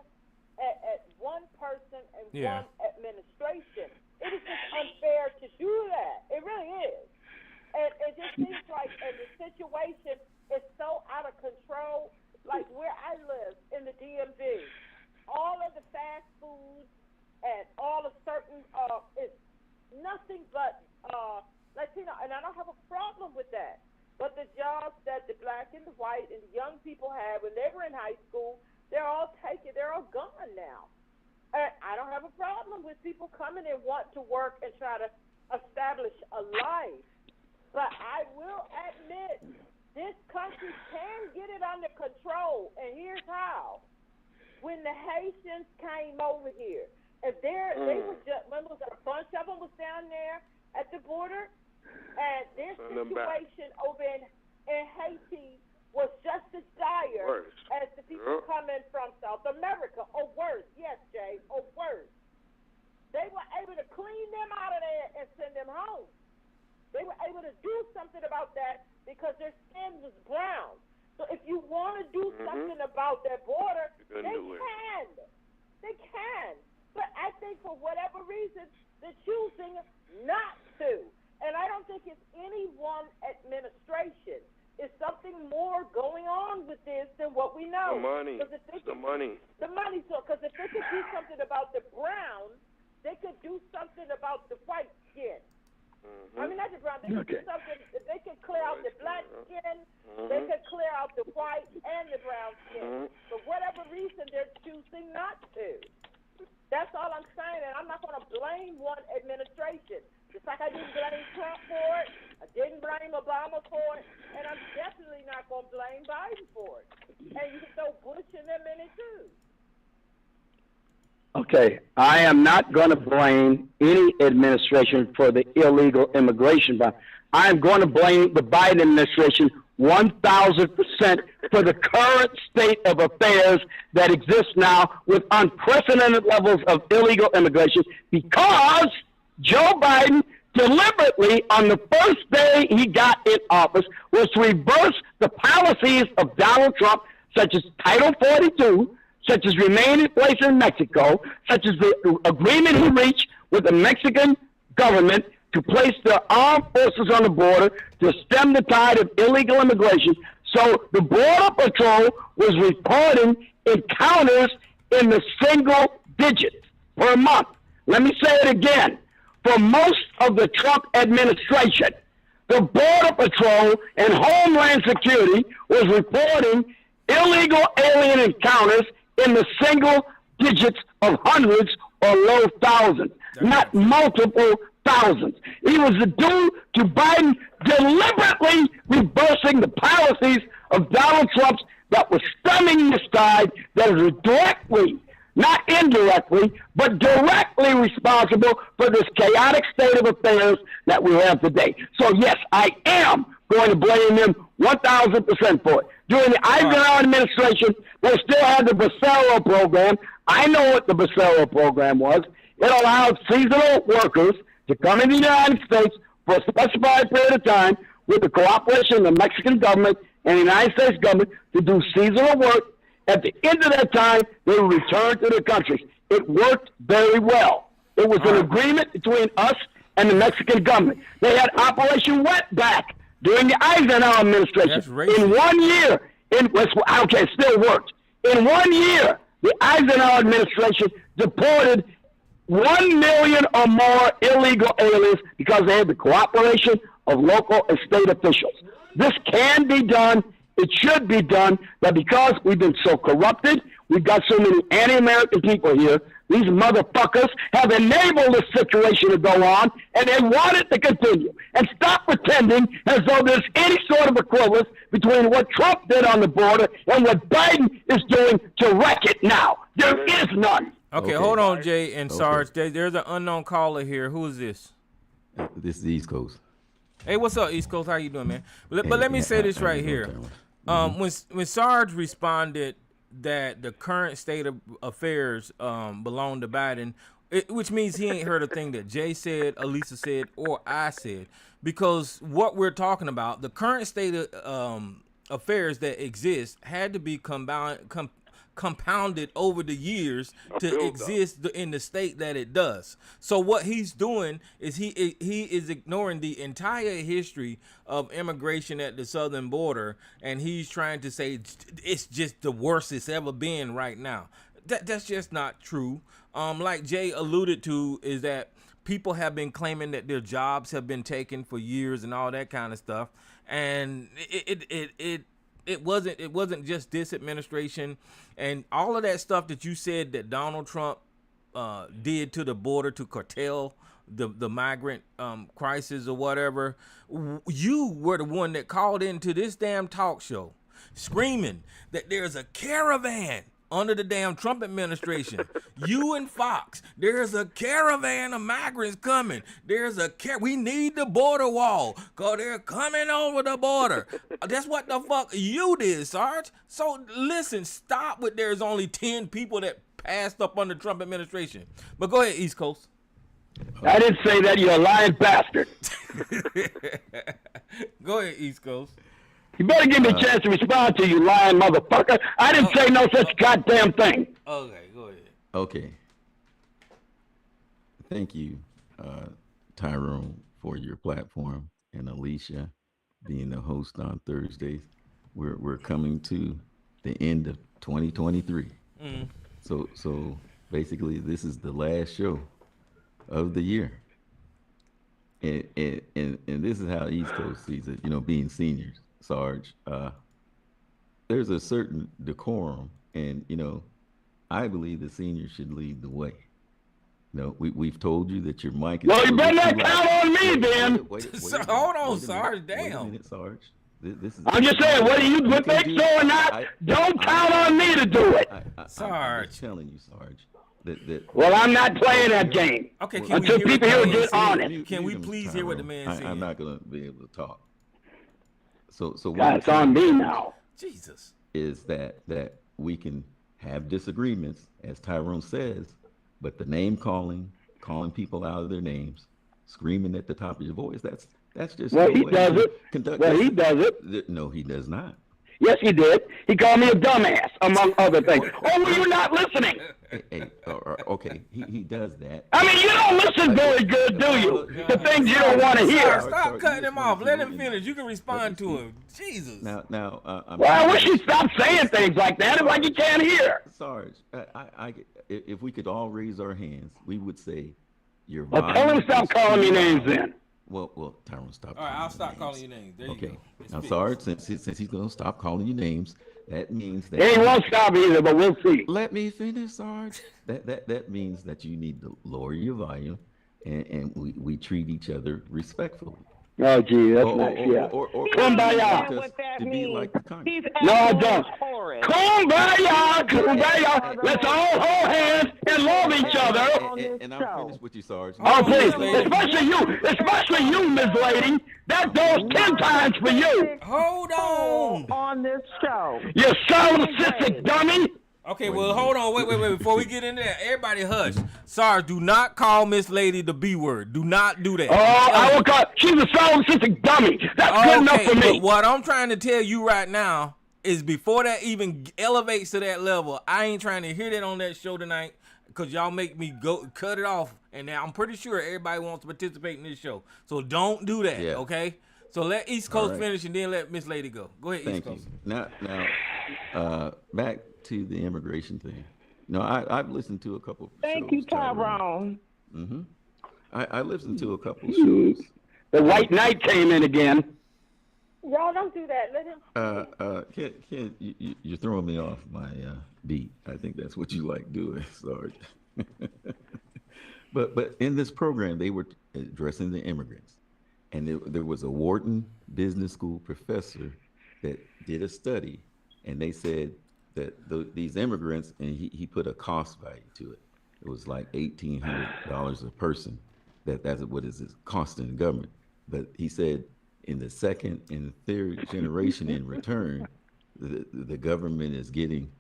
person and one administration. It is just unfair to do that. It really is. And it just seems like the situation is so out of control. Like where I live in the DMV, all of the fast foods and all of certain is nothing but Latino, and I don't have a problem with that. But the jobs that the black and the white and the young people had when they were in high school, they're all gone now. And I don't have a problem with people coming and want to work and try to establish a life. But I will admit, this country can get it under control, and here's how. When the Haitians came over here, if they were just, remember, a bunch of them was down there at the border, and their situation over in Haiti was just as dire as the people coming from South America, or worse. Yes, Jay, or worse. They were able to clean them out of there and send them home. They were able to do something about that because their skin was brown. So if you want to do something about their border, they can. They can. But I think for whatever reason, they're choosing not to. And I don't think it's any one administration. It's something more going on with this than what we know. The money. The money. The money. So, because if they could do something about the brown, they could do something about the white skin. I mean, not the brown. They could do something. They could clear out the black skin. They could clear out the white and the brown skin. For whatever reason, they're choosing not to. That's all I'm saying, and I'm not going to blame one administration. Just like I didn't blame Trump for it, I didn't blame Obama for it, and I'm definitely not going to blame Biden for it. And you can throw Bush and them in it too. Okay, I am not going to blame any administration for the illegal immigration, but I am going to blame the Biden administration 1,000% for the current state of affairs that exists now with unprecedented levels of illegal immigration, because Joe Biden deliberately on the first day he got in office was to reverse the policies of Donald Trump, such as Title 42, such as remain in place in Mexico, such as the agreement he reached with the Mexican government to place the armed forces on the border to stem the tide of illegal immigration. So the Border Patrol was reporting encounters in the single digits per month. Let me say it again. For most of the Trump administration, the Border Patrol and Homeland Security was reporting illegal alien encounters in the single digits of hundreds or low thousands, not multiple thousands. He was due to Biden deliberately reversing the policies of Donald Trump's that was stemming this tide that is directly, not indirectly, but directly responsible for this chaotic state of affairs that we have today. So, yes, I am going to blame him 1,000% for it. During the Eisenhower administration, they still had the Bracero program. I know what the Bracero program was. It allowed seasonal workers to come into the United States for a specified period of time with the cooperation of the Mexican government and the United States government to do seasonal work. At the end of that time, they would return to their countries. It worked very well. It was an agreement between us and the Mexican government. They had Operation Wetback during the Eisenhower administration. In 1 year, it still worked. In 1 year, the Eisenhower administration deported 1 million or more illegal aliens because they had the cooperation of local and state officials. This can be done. It should be done, but because we've been so corrupted, we've got so many anti-American people here, these motherfuckers have enabled this situation to go on, and they want it to continue. And stop pretending as though there's any sort of equivalence between what Trump did on the border and what Biden is doing to wreck it now. There is none. Okay, hold on, Jay and Sarge. There's an unknown caller here. Who is this? This is the East Coast. Hey, what's up, East Coast? How you doing, man? But let me say this right here. When Sarge responded that the current state of affairs belong to Biden, which means he ain't heard a thing that Jay said, Elisa said, or I said, because what we're talking about, the current state of affairs that exist had to be compounded over the years to exist in the state that it does. So what he's doing is he is ignoring the entire history of immigration at the southern border, and he's trying to say it's just the worst it's ever been right now. That's just not true. Like Jay alluded to, is that people have been claiming that their jobs have been taken for years and all that kind of stuff, and it wasn't just this administration and all of that stuff that you said that Donald Trump did to the border to curtail the migrant crisis or whatever. You were the one that called into this damn talk show screaming that there's a caravan under the damn Trump administration. You and Fox, there's a caravan of migrants coming. We need the border wall because they're coming over the border. That's what the fuck you did, Sarge. So listen, stop with there's only 10 people that passed up under the Trump administration. But go ahead, East Coast. I didn't say that, you're a lying bastard. Go ahead, East Coast. You better give me a chance to respond to you, lying motherfucker. I didn't say no such goddamn thing. Okay, go ahead. Okay. Thank you, Tyrone, for your platform, and Alicia being the host on Thursdays. We're coming to the end of 2023. So basically, this is the last show of the year. And this is how East Coast sees it, being seniors. Sarge, there's a certain decorum, and I believe the seniors should lead the way. We've told you that your mic is. Well, you better not count on me, then. Hold on, Sarge. Damn. Wait a minute, Sarge. This is. I'm just saying, whether you think so or not, don't count on me to do it. Sarge. I'm telling you, Sarge. That well, I'm not playing that game. Okay, until people here get on it. Can we please hear what the man said? I'm not going to be able to talk. So God, it's on me now. Jesus. Is that we can have disagreements, as Tyrone says, but the name calling people out of their names, screaming at the top of your voice. That's just Well, no he way does to it. conduct Well, he business. does it. No, he does not. Yes, he did. He called me a dumbass, among other things. Oh, were you not listening? Okay, he does that. I mean, you don't listen very good, do you? The things you don't want to hear. Stop cutting him off. Let him finish. You can respond to him. Jesus. Now, Well, I wish he'd stop saying things like that. It's like he can't hear. Sarge, if we could all raise our hands, we would say, "Your Well, tell him stop calling me names then. Well, Tyrone, stop. All right, I'll stop calling you names. There Okay. you go. Now, Sarge, since he's going to stop calling you names, that means that He won't stop either, but we'll see. Let me finish, Sarge. That means that you need to lower your volume, and we treat each other respectfully. Oh, gee, that's nice, yeah. Kumbaya. To be like the country. No, I don't. Kumbaya, kumbaya. Let's all hold hands and love each other. And I'm finished with you, Sarge. Oh, please, especially you, Miss Lady. That goes 10 times for you. Hold on. On this show. You solipsistic dummy. Okay, well, hold on. Wait. Before we get into that, everybody hush. Sorry, do not call Miss Lady the B word. Do not do that. Oh, I will call. She's a solipsistic dummy. That's good enough for me. But what I'm trying to tell you right now is before that even elevates to that level, I ain't trying to hear that on that show tonight because y'all make me go cut it off. And now I'm pretty sure everybody wants to participate in this show. So don't do that, okay? So let East Coast finish and then let Miss Lady go. Go ahead, East Coast. Now, back to the immigration thing. I've listened to a couple of shows. Thank you, Tyrone. Mm-hmm. I listened to a couple of shows. The white knight came in again. Y'all don't do that. Let him. Ken, you're throwing me off my beat. I think that's what you like doing, Sarge. But in this program, they were addressing the immigrants. And there was a Wharton Business School professor that did a study, and they said that these immigrants, and he put a cost value to it. It was like $1,800 a person. That's what is costing the government. But he said in the second and third generation in return, the government is getting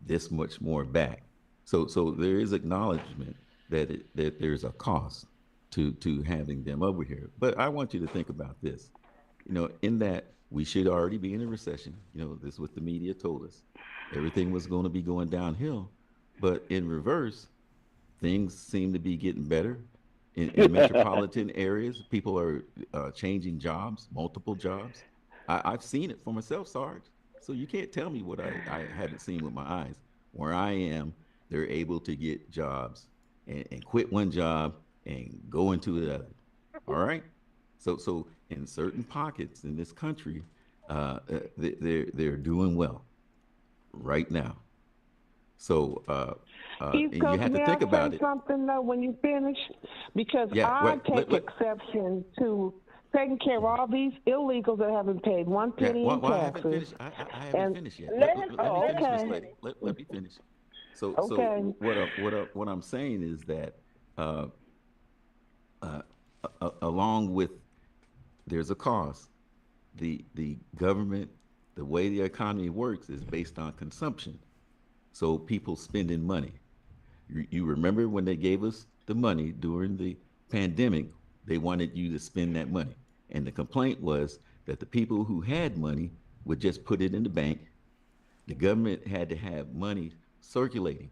this much more back. So there is acknowledgement that there's a cost to having them over here. But I want you to think about this. In that we should already be in a recession. This is what the media told us. Everything was going to be going downhill. But in reverse, things seem to be getting better. In metropolitan areas, people are changing jobs, multiple jobs. I've seen it for myself, Sarge. So you can't tell me what I haven't seen with my eyes. Where I am, they're able to get jobs and quit one job and go into the other. All right? So in certain pockets in this country, they're doing well right now. So and you have to think about it. Something though when you finish, because I take exception to taking care of all these illegals that haven't paid one penny in taxes. I haven't finished yet. Let me finish this, lady. Let me finish. So what I'm saying is that along with there's a cost. The government, the way the economy works is based on consumption. So people spending money. You remember when they gave us the money during the pandemic, they wanted you to spend that money. And the complaint was that the people who had money would just put it in the bank. The government had to have money circulating.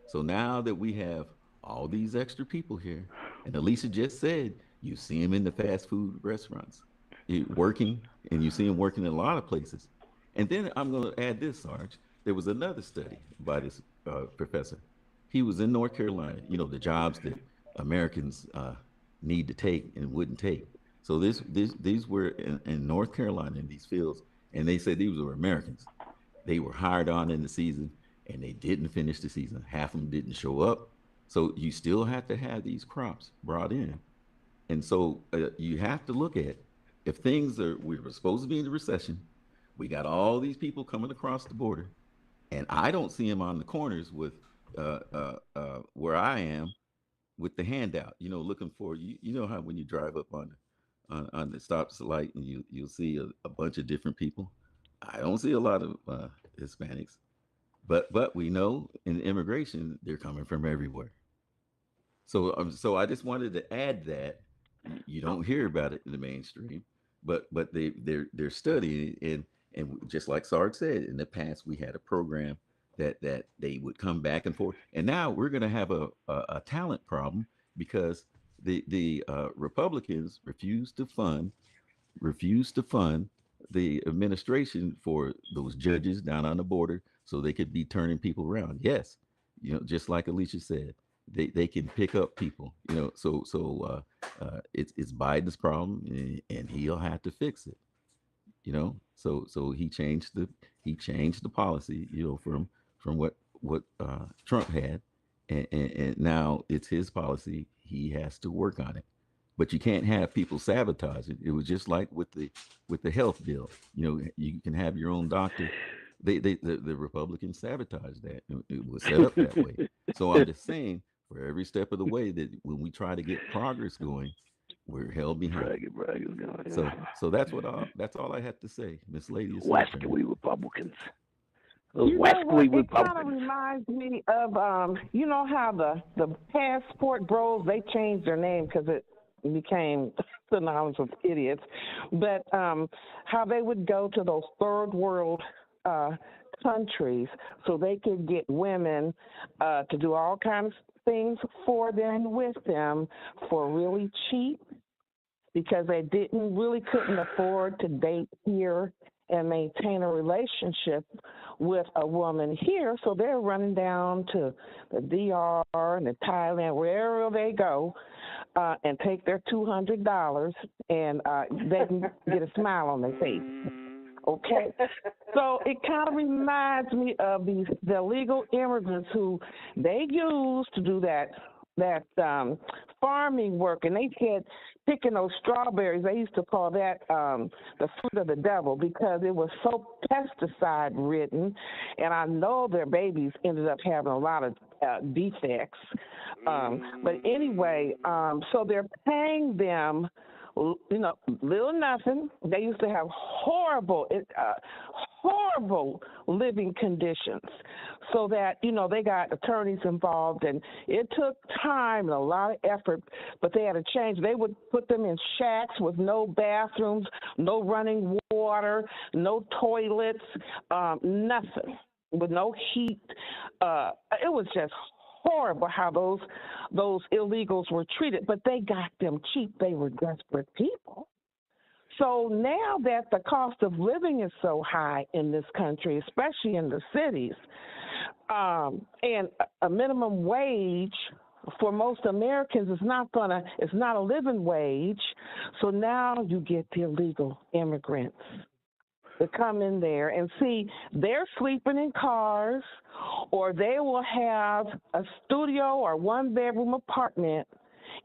So now that we have all these extra people here, and Alicia just said, you see them in the fast food restaurants, working, and you see them working in a lot of places. And then I'm going to add this, Sarge. There was another study by this professor. He was in North Carolina, the jobs that Americans need to take and wouldn't take. So these were in North Carolina in these fields, and they said these were Americans. They were hired on in the season, and they didn't finish the season. Half of them didn't show up. So you still have to have these crops brought in. And so you have to look at if we were supposed to be in a recession, we got all these people coming across the border, and I don't see them on the corners with where I am with the handout, looking for you know how when you drive up on the stop light and you'll see a bunch of different people. I don't see a lot of Hispanics, but we know in immigration they're coming from everywhere. So I just wanted to add that You don't hear about it in the mainstream, but they're studying and just like Sarge said, in the past we had a program that they would come back and forth, and now we're going to have a talent problem because the Republicans refused to fund the administration for those judges down on the border so they could be turning people around. Yes, just like Alicia said, they can pick up people. It's Biden's problem, and he'll have to fix it. So he changed the policy, from what Trump had, and now it's his policy. He has to work on it. But you can't have people sabotage it. It was just like with the health bill. You can have your own doctor. The Republicans sabotaged that. It was set up that way. So I'm just saying, for every step of the way, that when we try to get progress going, we're held behind. So that's all I had to say, Miss Lady. Wascally Republicans. Those wascally Republicans. It kind of reminds me of how the passport bros, they changed their name because it became synonymous with idiots, but how they would go to those third world countries so they could get women to do all kinds of things for them and with them for really cheap, because they couldn't afford to date here and maintain a relationship with a woman here. So they're running down to the DR and the Thailand, wherever they go, and take their $200 and they can get a smile on their face. Okay? So it kind of reminds me of the illegal immigrants who they used to do that farming work, and they said picking those strawberries, they used to call that the fruit of the devil, because it was so pesticide ridden, and I know their babies ended up having a lot of defects. But anyway, so they're paying them little nothing. They used to have horrible living conditions, so that they got attorneys involved, and it took time and a lot of effort, but they had to change. They would put them in shacks with no bathrooms, no running water, no toilets, nothing, with no heat. It was just horrible how those illegals were treated, but they got them cheap. They were desperate people. So now that the cost of living is so high in this country, especially in the cities, and a minimum wage for most Americans is not a living wage. So now you get the illegal immigrants to come in there and see they're sleeping in cars, or they will have a studio or one-bedroom apartment,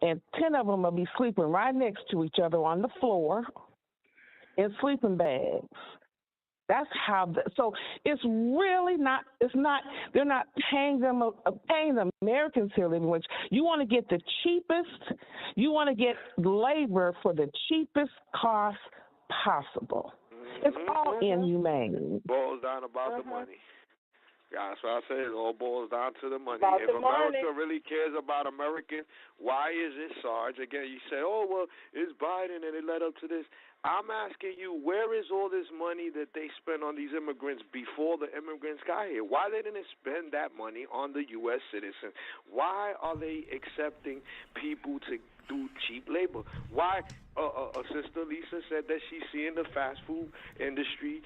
and 10 of them will be sleeping right next to each other on the floor in sleeping bags. That's how. So it's really not. It's not. They're not paying the Americans here living wage. You want to get the cheapest. You want to get labor for the cheapest cost possible. It's all inhumane. Boils down about the money. Yeah, that's what I say. It all boils down to the money. About if the America money. really cares about Americans, why is it, Sarge? Again, you say, oh, well, it's Biden and it led up to this. I'm asking you, where is all this money that they spend on these immigrants before the immigrants got here? Why they didn't spend that money on the U.S. citizens? Why are they accepting people to do cheap labor? Why? Sister Lisa said that she's seeing the fast food industry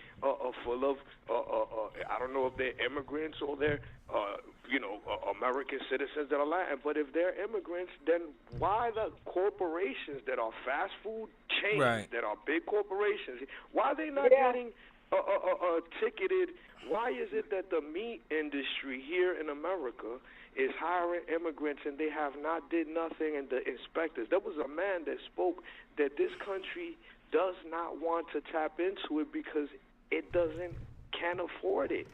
full of, I don't know if they're immigrants or they're, American citizens that are Latin. But if they're immigrants, then why the corporations that are fast food chains, that are big corporations, why are they not getting ticketed? Why is it that the meat industry here in America is hiring immigrants and they have not did nothing? And the inspectors, there was a man that spoke that this country does not want to tap into it because it can't afford it,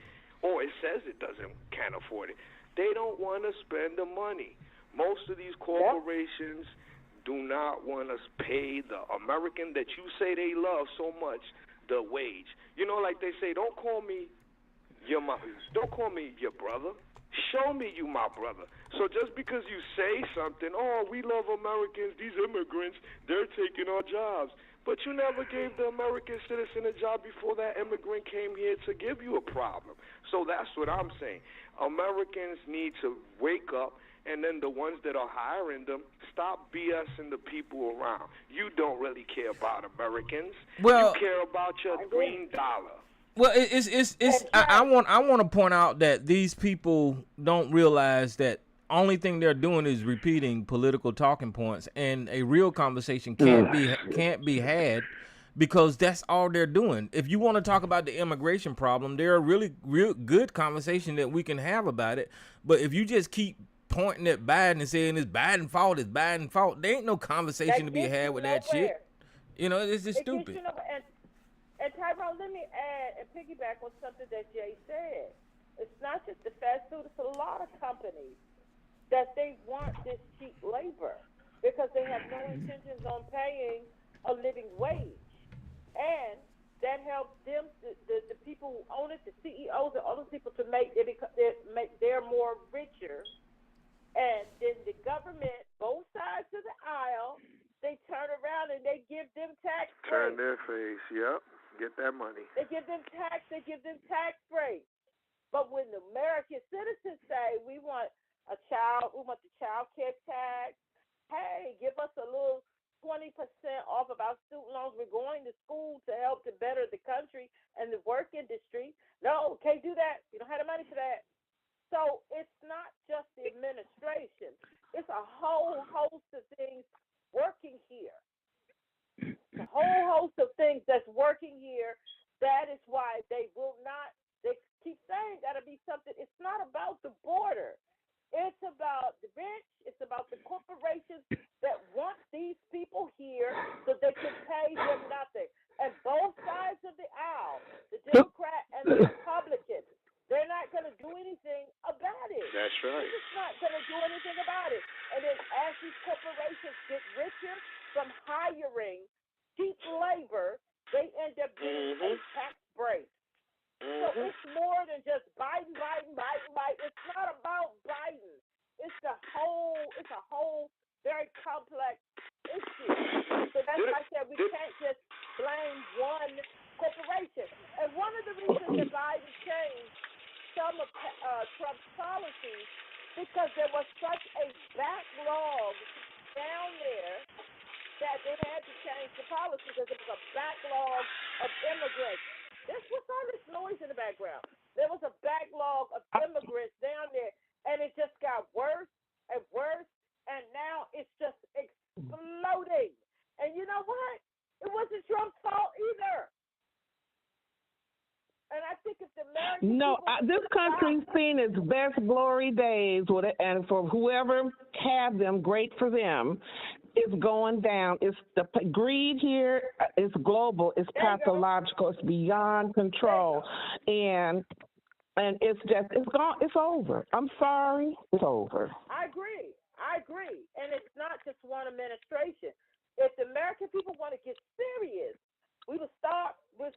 or it says it can't afford it. They don't want to spend the money. Most of these corporations do not want to pay the American that you say they love so much the wage. Like they say, don't call me your brother. Show me you my brother. So just because you say something, oh, we love Americans, these immigrants, they're taking our jobs. But you never gave the American citizen a job before that immigrant came here to give you a problem. So that's what I'm saying. Americans need to wake up, and then the ones that are hiring them, stop BSing the people around. You don't really care about Americans. Well, you care about your green dollar. Well, it's I want to point out that these people don't realize that only thing they're doing is repeating political talking points, and a real conversation can't be had because that's all they're doing. If you want to talk about the immigration problem, there are real good conversation that we can have about it. But if you just keep pointing at Biden and saying it's Biden's fault, there ain't no conversation to be had with that shit. You know, it's just stupid. And Tyrone, let me add and piggyback on something that Jay said. It's not just the fast food; it's a lot of companies that they want this cheap labor because they have no intentions on paying a living wage, and that helps them, the people who own it, the CEOs, and other people to make they're more richer, and then the government, both sides of the aisle, they turn around and they give them tax breaks. Turn their face, yep. Get that money. They give them tax breaks. But when the American citizens say we want the child care tax, hey, give us a little 20% off of our student loans. We're going to school to help to better the country and the work industry. No, can't do that. You don't have the money for that. So it's not just the administration. It's a whole host of things working here. A whole host of things that's working here. That is why they keep saying that'll be something. It's not about the border. It's about the rich. It's about the corporations that want these people here so they can pay them nothing. And both sides of the aisle, the Democrat and the Republican, they're not going to do anything about it. That's right. They're just not going to do anything about it. And then as these corporations get richer from hiring cheap labor, they end up getting a tax break. So it's more than just Biden. It's not about Biden. It's a whole very complex issue. So that's why I said we can't just blame one corporation. And one of the reasons that Biden changed some of Trump's policies because there was such a backlog down there that they had to change the policy because there was a backlog of immigrants. What's all this noise in the background? There was a backlog of immigrants down there, and it just got worse and worse, and now it's just exploding. And you know what? It wasn't Trump's fault either. And I think if the American this country's seen its best glory days, and for whoever had them, great for them. It's going down. It's the greed here. It's global. It's pathological. It's beyond control, and it's gone. It's over. I'm sorry. It's over. I agree, and it's not just one administration. If the American people want to get serious, we would start this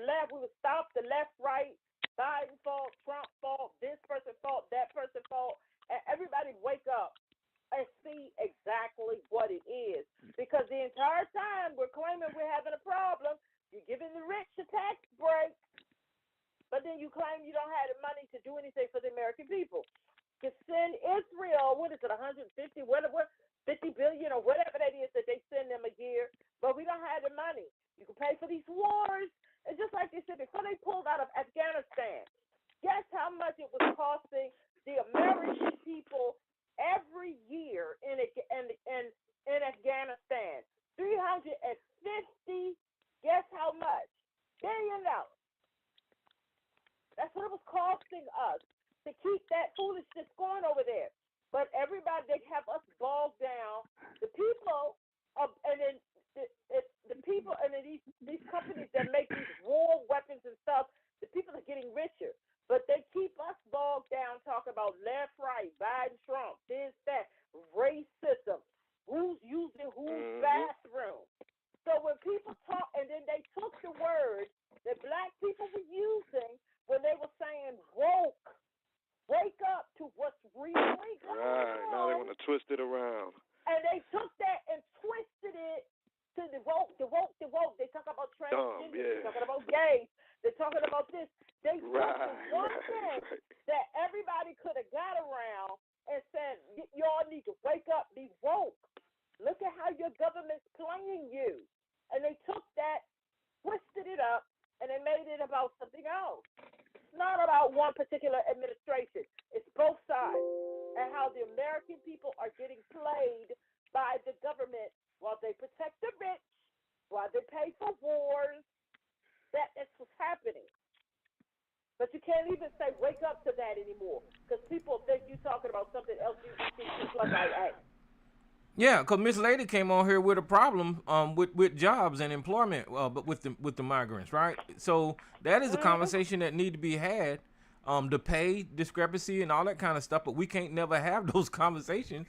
left. We would stop the left, right, Biden fault, Trump fault, this person fault, that person fault, and everybody wake up and see exactly what it is. Because the entire time we're claiming we're having a problem, you're giving the rich a tax break, but then you claim you don't have the money to do anything for the American people. To send Israel, what is it, 150, whatever, 50 billion or whatever that is that they send them a year, but we don't have the money. You can pay for these wars. And just like they said, before they pulled out of Afghanistan, guess how much it was costing the American people every year in Afghanistan? $350, guess how much? $1 billion. That's what it was costing us to keep that foolishness going over there. But everybody, they have us bogged down. The people, and then the people, and then these companies that make these war weapons and stuff, the people are getting richer. But they keep us bogged down talking about left, right, Biden, Trump, this, that, racism, who's using whose bathroom. So when people talk, and then they took the word that black people were using when they were saying woke, wake up, twist it around. And they took that and twisted it to the woke. They talk about transgender. They're talking about gays. They're talking about this. They took the one thing that everybody could have got around and said, y'all need to wake up, be woke. Look at how your government's playing you. And they took that, twisted it up, and they made it about something else. It's not about one particular administration. It's both sides. And how the American people are getting played by the government while they protect the rich, while they pay for wars. That's what's happening. But you can't even say wake up to that anymore because people think you're talking about something LGBTQ+IA. Yeah, because Miss Lady came on here with a problem with jobs and employment, but with the migrants, right? So that is a conversation that need to be had. The pay discrepancy and all that kind of stuff, but we can't never have those conversations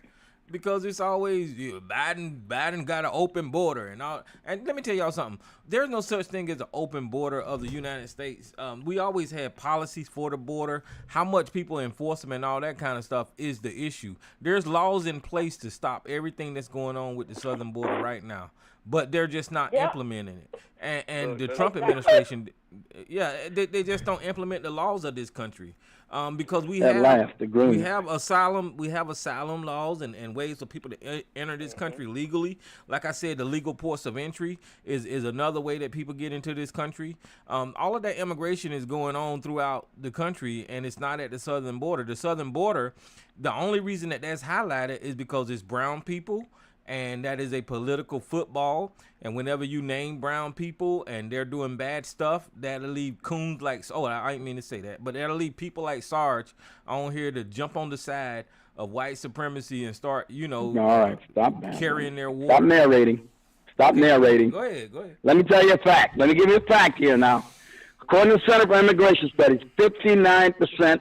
because it's always Biden got an open border and all. And let me tell y'all something. There's no such thing as an open border of the United States. We always had policies for the border. How much people enforce them and all that kind of stuff is the issue. There's laws in place to stop everything that's going on with the southern border right now, but they're just not implementing it. And the Trump administration, they just don't implement the laws of this country. Because we have asylum laws and ways for people to enter this country legally. Like I said, the legal ports of entry is another way that people get into this country. All of that immigration is going on throughout the country, and it's not at the southern border. The southern border, the only reason that's highlighted is because it's brown people. And that is a political football. And whenever you name brown people and they're doing bad stuff, that'll leave coons like, I didn't mean to say that, but that'll leave people like Sarge on here to jump on the side of white supremacy and start, all right, stop carrying their war. Stop narrating. Narrating. Go ahead. Let me tell you a fact. Let me give you a fact here now. According to the Center for Immigration Studies, 59%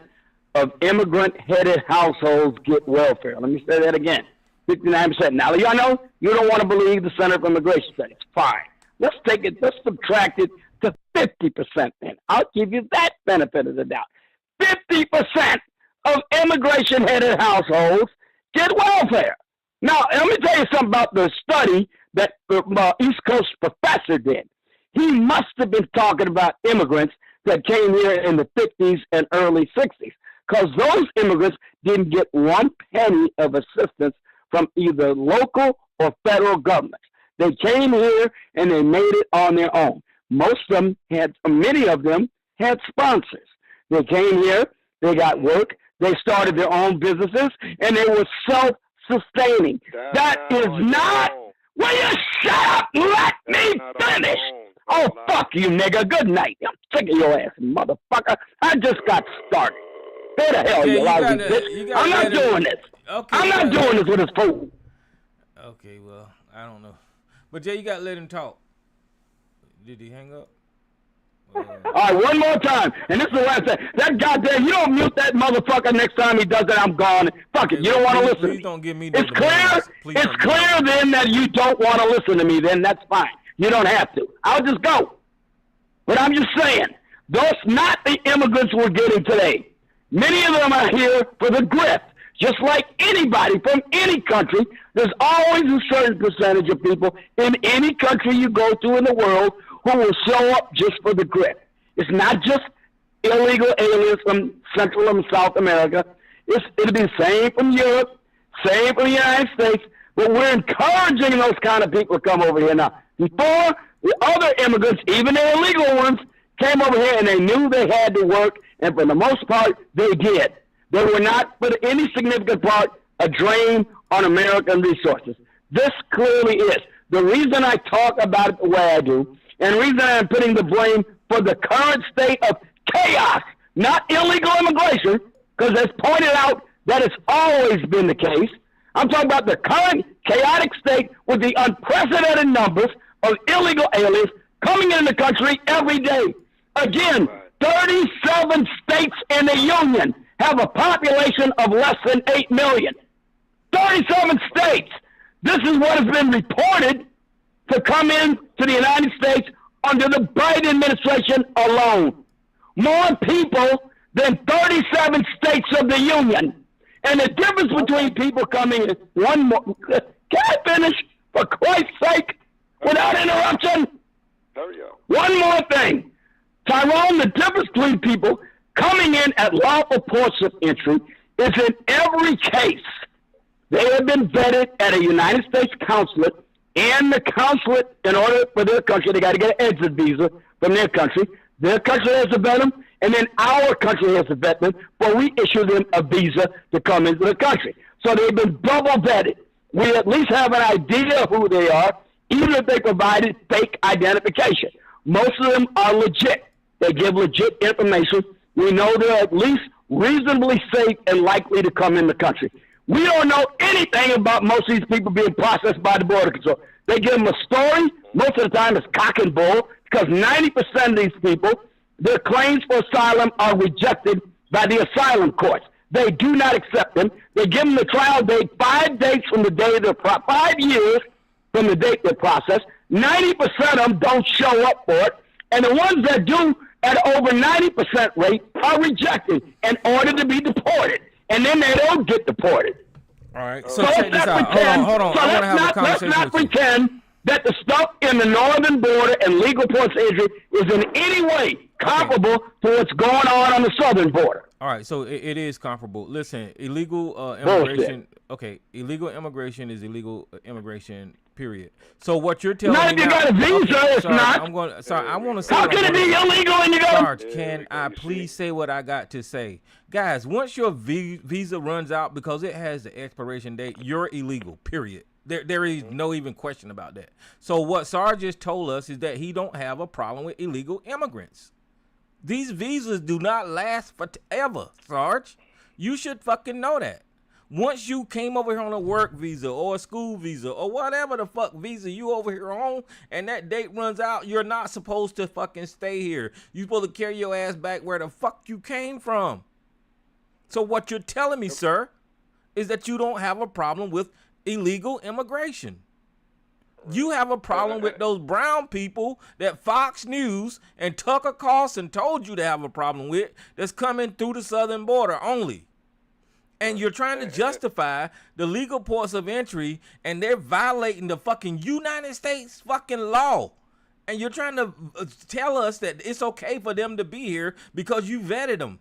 of immigrant-headed households get welfare. Let me say that again. 59%. Now, y'all know you don't want to believe the Center for Immigration Studies. Fine. Let's subtract it to 50% then. I'll give you that benefit of the doubt. 50% of immigration-headed households get welfare. Now, let me tell you something about the study that the East Coast professor did. He must have been talking about immigrants that came here in the 50s and early 60s, because those immigrants didn't get one penny of assistance from either local or federal governments. They came here and they made it on their own. Many of them had sponsors. They came here, they got work, they started their own businesses, and they were self-sustaining. That is not. Will you shut up and let me finish? Oh, fuck you, nigga. Good night. I'm sick of your ass, motherfucker. I just got started. Who the hell you lousy bitch? I'm not doing this. Okay, I'm not doing this with this fool. Okay, well, I don't know. But Jay, you got to let him talk. Did he hang up? All right, one more time. And this is the last thing. That goddamn, you don't mute that motherfucker next time he does it, I'm gone. Fuck it, you don't want to listen to me. Please don't give me It's clear then that you don't want to listen to me, then that's fine. You don't have to. I'll just go. But I'm just saying, those not the immigrants we're getting today. Many of them are here for the grift. Just like anybody from any country, there's always a certain percentage of people in any country you go to in the world who will show up just for the grift. It's not just illegal aliens from Central and South America. It'll be the same from Europe, same from the United States, but we're encouraging those kind of people to come over here now. Before, the other immigrants, even the illegal ones, came over here and they knew they had to work, and for the most part, they did. They were not, for any significant part, a drain on American resources. This clearly is. The reason I talk about it the way I do, and the reason I'm putting the blame for the current state of chaos, not illegal immigration, because it's pointed out that it's always been the case. I'm talking about the current chaotic state with the unprecedented numbers of illegal aliens coming into the country every day. Again, 37 states in the Union have a population of less than 8 million. 37 states. This is what has been reported to come in to the United States under the Biden administration alone. More people than 37 states of the Union. And the difference between people coming in, one more, can I finish, for Christ's sake, without interruption? Hurry up. One more thing. Tyrone, the difference between people coming in at lawful ports of entry is in every case they have been vetted at a United States consulate, and the consulate, in order for their country, they got to get an exit visa from their country. Their country has to vet them, and then our country has to vet them, but we issue them a visa to come into the country. So they've been double vetted. We at least have an idea of who they are, even if they provided fake identification. Most of them are legit. They give legit information. We know they're at least reasonably safe and likely to come in the country. We don't know anything about most of these people being processed by the Border Control. They give them a story. Most of the time it's cock and bull, because 90% of these people, their claims for asylum are rejected by the asylum courts. They do not accept them. They give them the trial date 5 days from the day they're 5 years from the date they're processed. 90% of them don't show up for it, and the ones that do at over 90% rate are rejected in order to be deported, and then they don't get deported. All right, so check this out. Hold on. So I want to have a conversation let's not with you. pretend that the stuff in the northern border and legal ports of entry is in any way comparable to what's going on the southern border. All right, so it is comparable. Listen, illegal immigration. Okay, illegal immigration is illegal immigration. Period. So what you're telling me now? Not if you got a visa, it's not. I want to say. How can it be illegal when you go? Sarge, can I please say what I got to say, guys? Once your visa runs out because it has the expiration date, you're illegal. Period. There is no even question about that. So what Sarge just told us is that he don't have a problem with illegal immigrants. These visas do not last forever, Sarge. You should fucking know that. Once you came over here on a work visa or a school visa or whatever the fuck visa you over here on, and that date runs out, you're not supposed to fucking stay here. You're supposed to carry your ass back where the fuck you came from. So what you're telling me, sir, is that you don't have a problem with illegal immigration. You have a problem with those brown people that Fox News and Tucker Carlson told you to have a problem with, that's coming through the southern border only. And you're trying to justify the legal ports of entry, and they're violating the fucking United States fucking law. And you're trying to tell us that it's okay for them to be here because you vetted them.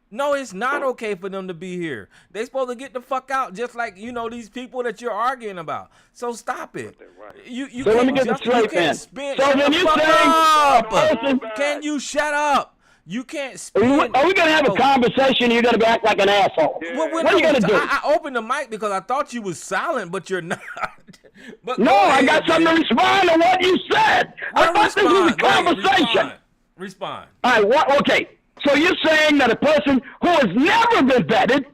No, it's not okay for them to be here. They're supposed to get the fuck out, just like, you know, these people that you're arguing about. So stop it. You so let me can't get this straight, man. So when you say can you shut up? You can't speak. Are we going to have a conversation? You're going to act like an asshole. Yeah. What are you going to do? I opened the mic because I thought you was silent, but you're not. But no, I got something to respond to what you said. I thought this was a conversation. Respond. All right, okay. So you're saying that a person who has never been vetted,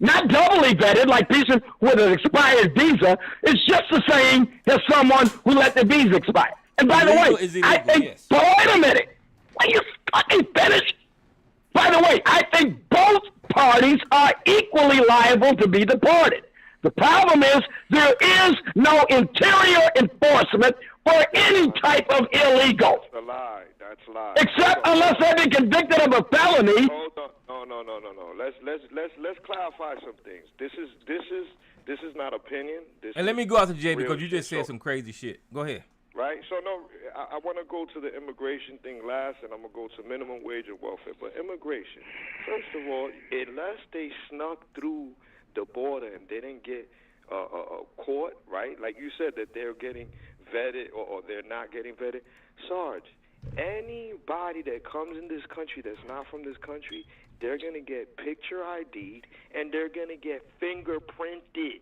not doubly vetted, like person with an expired visa, is just the same as someone who let the visa expire. And by the way, I think, but wait a minute. When you fucking finish, by the way, I think both parties are equally liable to be deported. The problem is there is no interior enforcement for any type of illegal. That's a lie. That's a lie. Except unless they've been convicted of a felony. Hold on. No. Let's clarify some things. This is not opinion. And let me go after Jay because you just said some crazy shit. Go ahead. Right? So, no, I want to go to the immigration thing last, and I'm going to go to minimum wage and welfare. But immigration, first of all, unless they snuck through the border and they didn't get caught, right? Like you said, that they're getting vetted or they're not getting vetted. Sarge, anybody that comes in this country that's not from this country, they're going to get picture ID'd, and they're going to get fingerprinted,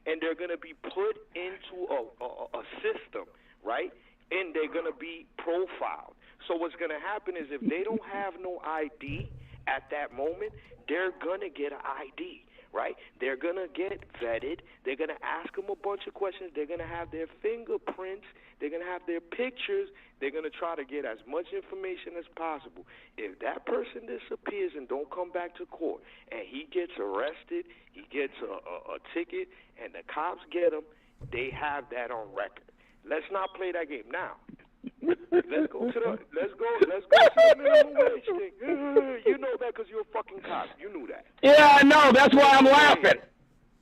and they're going to be put into a system, right? And they're going to be profiled. So what's going to happen is if they don't have no ID at that moment, they're going to get an ID, right? They're going to get vetted. They're going to ask them a bunch of questions. They're going to have their fingerprints. They're going to have their pictures. They're going to try to get as much information as possible. If that person disappears and don't come back to court and he gets arrested, he gets a ticket, and the cops get him, they have that on record. Let's not play that game. Now, Let's go to the minimum wage thing. You know that because you're a fucking cop. You knew that. Yeah, I know. That's why I'm laughing.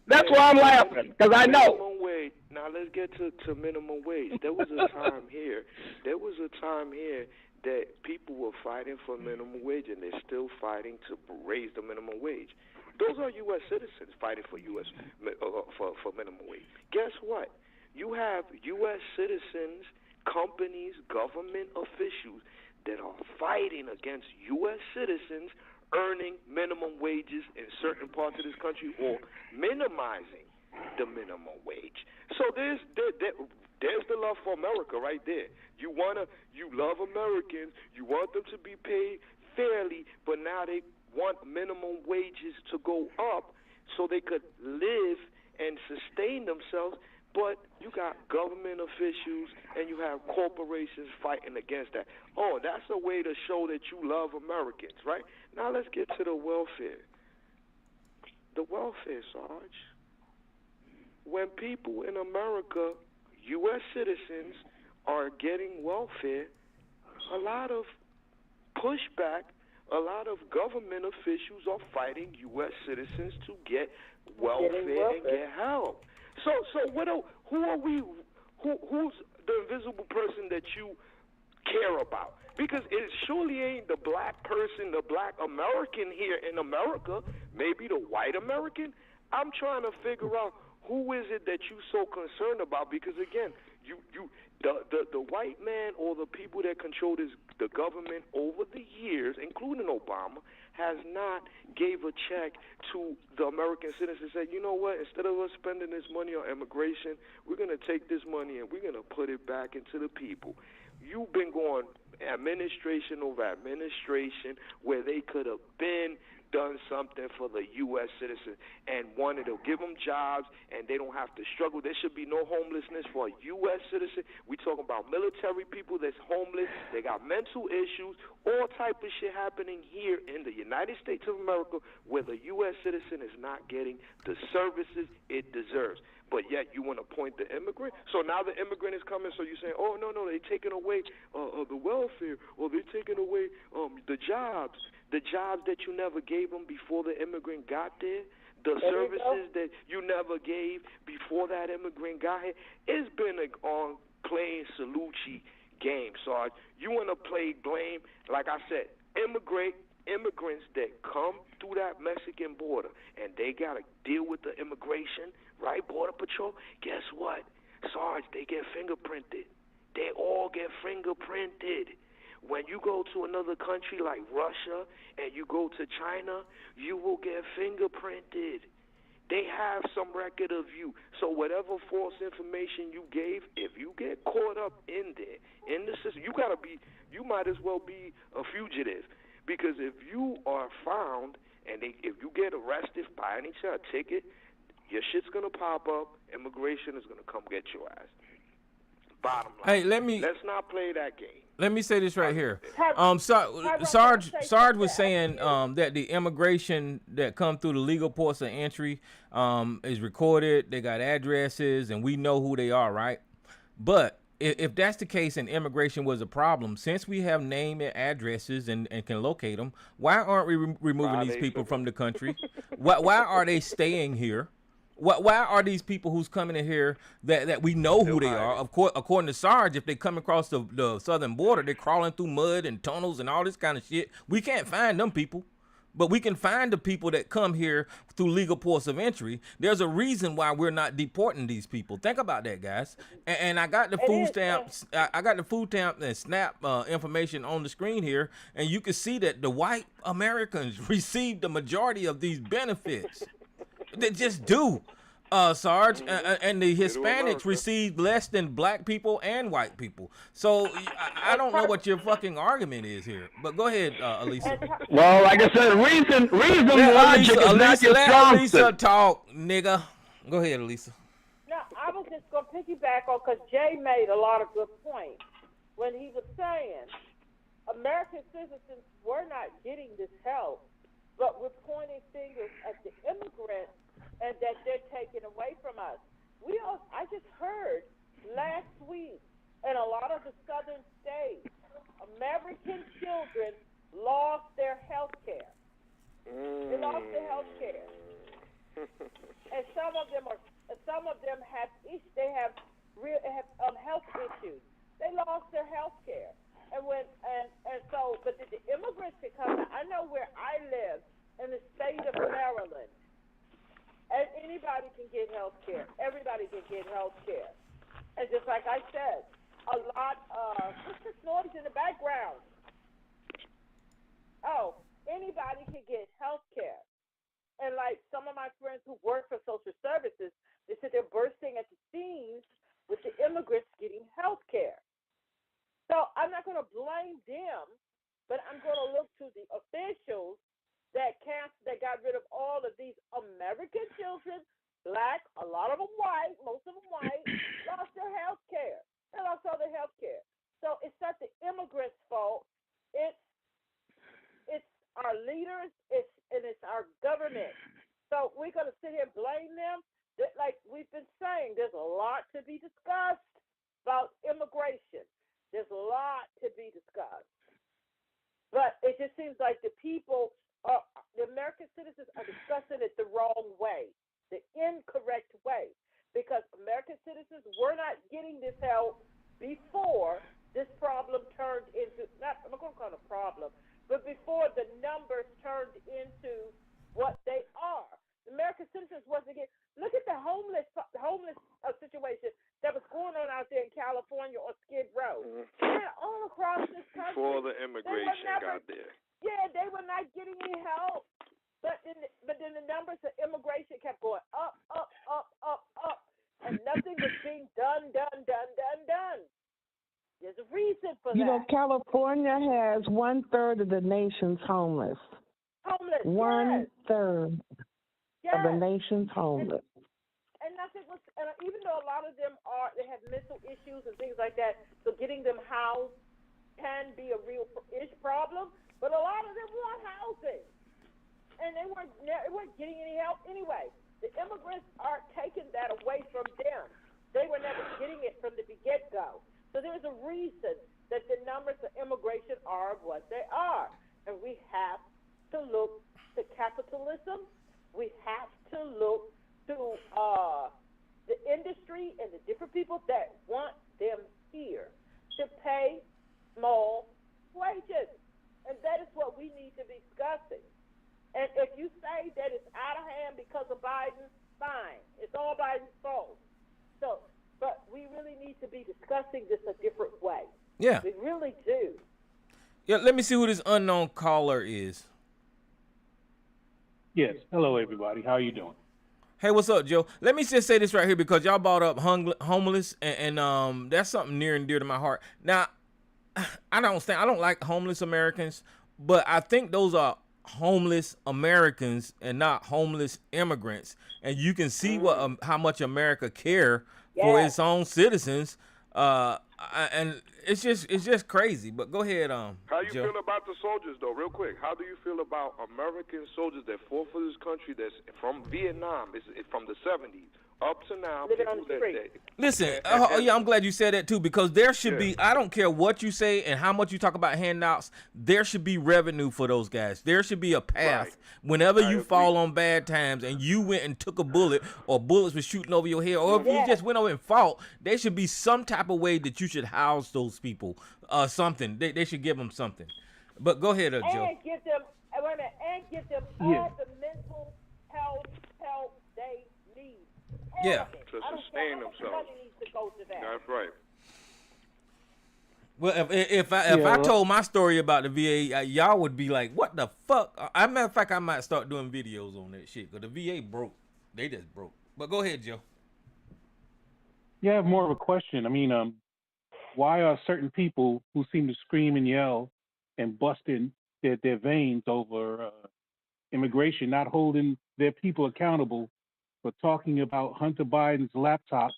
That's why I'm laughing, because I know. Minimum wage. Now let's get to minimum wage. There was a time here. That people were fighting for minimum wage, and they're still fighting to raise the minimum wage. Those are U.S. citizens fighting for for minimum wage. Guess what? You have U.S. citizens, companies, government officials that are fighting against U.S. citizens earning minimum wages in certain parts of this country or minimizing the minimum wage. So there's the love for America right there. You love Americans, you want them to be paid fairly, but now they want minimum wages to go up so they could live and sustain themselves. But you got government officials and you have corporations fighting against that. Oh, that's a way to show that you love Americans, right? Now let's get to the welfare. The welfare, Sarge. When people in America, U.S. citizens, are getting welfare, a lot of pushback, a lot of government officials are fighting U.S. citizens to get welfare and get help. So who are we? Who's the invisible person that you care about? Because it surely ain't the black person, the black American here in America. Maybe the white American. I'm trying to figure out who is it that you so concerned about? Because again, the white man or the people that control the government over the years, including Obama, has not gave a check to the American citizens and said, you know what, instead of us spending this money on immigration, we're going to take this money and we're going to put it back into the people. You've been going administration over administration where they could have been done something for the U.S. citizens and wanted to give them jobs and they don't have to struggle. There should be no homelessness for a U.S. citizen. We talking about military people that's homeless. They got mental issues, all type of shit happening here in the United States of America where the U.S. citizen is not getting the services it deserves. But yet you want to point the immigrant. So now the immigrant is coming, so you're saying, oh, no, they're taking away the welfare or they're taking away the jobs. The jobs that you never gave them before the immigrant got there, the services that you never gave before that immigrant got here. It's been on playing Salucci game, Sarge. You want to play blame, like I said, immigrants that come through that Mexican border and they got to deal with the immigration, right, Border Patrol. Guess what, Sarge, they get fingerprinted. They all get fingerprinted. When you go to another country like Russia and you go to China, you will get fingerprinted. They have some record of you. So whatever false information you gave, if you get caught up in there, in the system, you might as well be a fugitive. Because if you are found and if you get arrested by any chance, ticket, your shit's going to pop up, immigration is going to come get your ass. Bottom line. Hey, let's not play that game. Let me say this right here. Sarge was saying that the immigration that come through the legal ports of entry is recorded. They got addresses, and we know who they are, right? But if that's the case and immigration was a problem, since we have name and addresses and can locate them, why aren't we removing these people from the country? Why are they staying here? Why are these people who's coming in here that we know who they are? Of course, according to Sarge, if they come across the southern border, they're crawling through mud and tunnels and all this kind of shit. We can't find them people, but we can find the people that come here through legal ports of entry. There's a reason why we're not deporting these people. Think about that, guys. And I got the food stamps. I got the food stamp and SNAP information on the screen here, and you can see that the white Americans receive the majority of these benefits. They just do, Sarge, and the Hispanics receive less than black people and white people. So I don't know what your fucking argument is here. But go ahead, Elisa. Well, like I said, reason logic is not your strong suit. Elisa talk, nigga. Go ahead, Elisa. No, I was just going to piggyback on because Jay made a lot of good points when he was saying American citizens were not getting this help, but we're pointing fingers at the immigrants and that they're taken away from us. I just heard last week In a lot of the southern states, American children lost their health care. They lost their health care. And some of them have health issues. They lost their health care. But the immigrants can come. I know where I live in the state of Maryland, and anybody can get health care. Everybody can get health care. And just like I said, a lot of, what's this noise in the background? Oh, anybody can get health care. And like some of my friends who work for social services, they said they're bursting at the seams with the immigrants getting health care. So I'm not going to blame them, but I'm going to look to the officials that got rid of all of these American children, black, a lot of them white, most of them white, lost their health care. They lost all their health care. So it's not the immigrants' fault. It's our leaders, it's our government. So we're going to sit here and blame them. Like we've been saying, there's a lot to be discussed about immigration. There's a lot to be discussed. But it just seems like the American citizens are discussing it the wrong way, the incorrect way, because American citizens were not getting this help before this problem turned into, I'm not going to call it a problem, but before the numbers turned into what they are. The American citizens wasn't getting, look at the homeless situation that was going on out there in California on Skid Row. And all across this country. Before the immigration got there. Yeah, they were not getting any help. But then the numbers of immigration kept going up, and nothing was being done. There's a reason for that. You know, California has 1/3 of the nation's homeless. Homeless, 1/3 yes. of the nation's homeless. And nothing was, and even though a lot of them they have mental issues and things like that, so getting them housed can be a real problem. But a lot of them want housing, and they weren't getting any help anyway. The immigrants are taking that away from them. They were never getting it from the get-go. So there's a reason that the numbers of immigration are what they are. And we have to look to capitalism. We have to look to the industry and the different people that want them here to pay small wages. And that is what we need to be discussing. And if you say that it's out of hand because of Biden, fine. It's all Biden's fault. So, but we really need to be discussing this a different way. Yeah. We really do. Yeah, let me see who this unknown caller is. Yes. Hello, everybody. How are you doing? Hey, what's up, Joe? Let me just say this right here because y'all brought up homeless, and that's something near and dear to my heart. Now, I don't like homeless Americans, but I think those are homeless Americans and not homeless immigrants. And you can see how much America care for its own citizens. And it's just crazy. But go ahead, How you Joe. feel about the soldiers, though, real quick? How do you feel about American soldiers that fought for this country that's from Vietnam, it's from the 70s up to now? Living on the street. Listen, yeah, I'm glad you said that too, because there should be, I don't care what you say and how much you talk about handouts, there should be revenue for those guys. There should be a path whenever you fall on bad times and you went and took a bullet or bullets were shooting over your head, or if you just went over and fought, there should be some type of way that you should house those people, something. They should give them something. But go ahead, Joe. And give them all the mental health help they need. Yeah. To sustain themselves. Money needs to go to that. That's right. Well, if I told my story about the VA, y'all would be like, "What the fuck?" As a matter of fact, I might start doing videos on that shit because the VA broke. They just broke. But go ahead, Joe. Yeah, I have more of a question. I mean, why are certain people who seem to scream and yell and bust in their veins over immigration not holding their people accountable for talking about Hunter Biden's laptop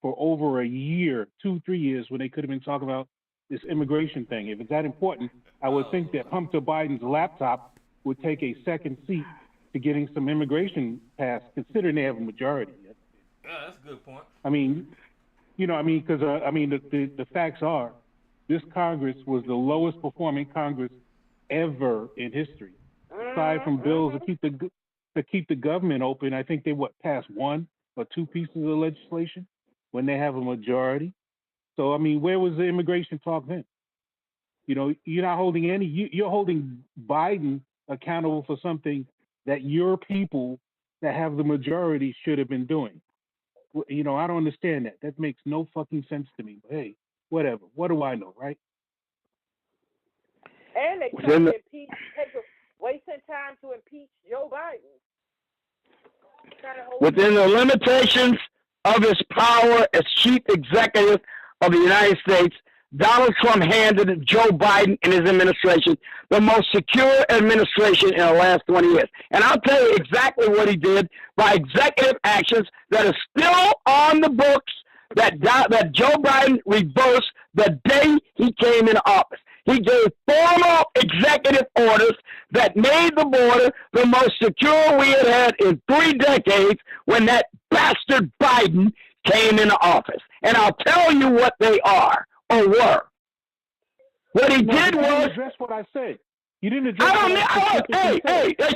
for over a year, 2-3 years, when they could have been talking about this immigration thing? If it's that important, I would think that Hunter Biden's laptop would take a second seat to getting some immigration passed, considering they have a majority. Yeah, that's a good point. I mean, because the facts are, this Congress was the lowest performing Congress ever in history. Aside from bills to keep the government open, I think they passed one or two pieces of legislation when they have a majority. So where was the immigration talk then? You're not holding you're holding Biden accountable for something that your people that have the majority should have been doing. I don't understand that. That makes no fucking sense to me. But hey, whatever. What do I know, right? And they trying to wasting time to impeach Joe Biden. Within the limitations of his power as chief executive of the United States, Donald Trump handed Joe Biden and his administration the most secure administration in the last 20 years. And I'll tell you exactly what he did by executive actions that are still on the books that Joe Biden reversed the day he came into office. He gave formal executive orders that made the border the most secure we had in 3 decades when that bastard Biden came into office. And I'll tell you what they are. Or were. What he did was. Address what I said. You didn't address. Hey,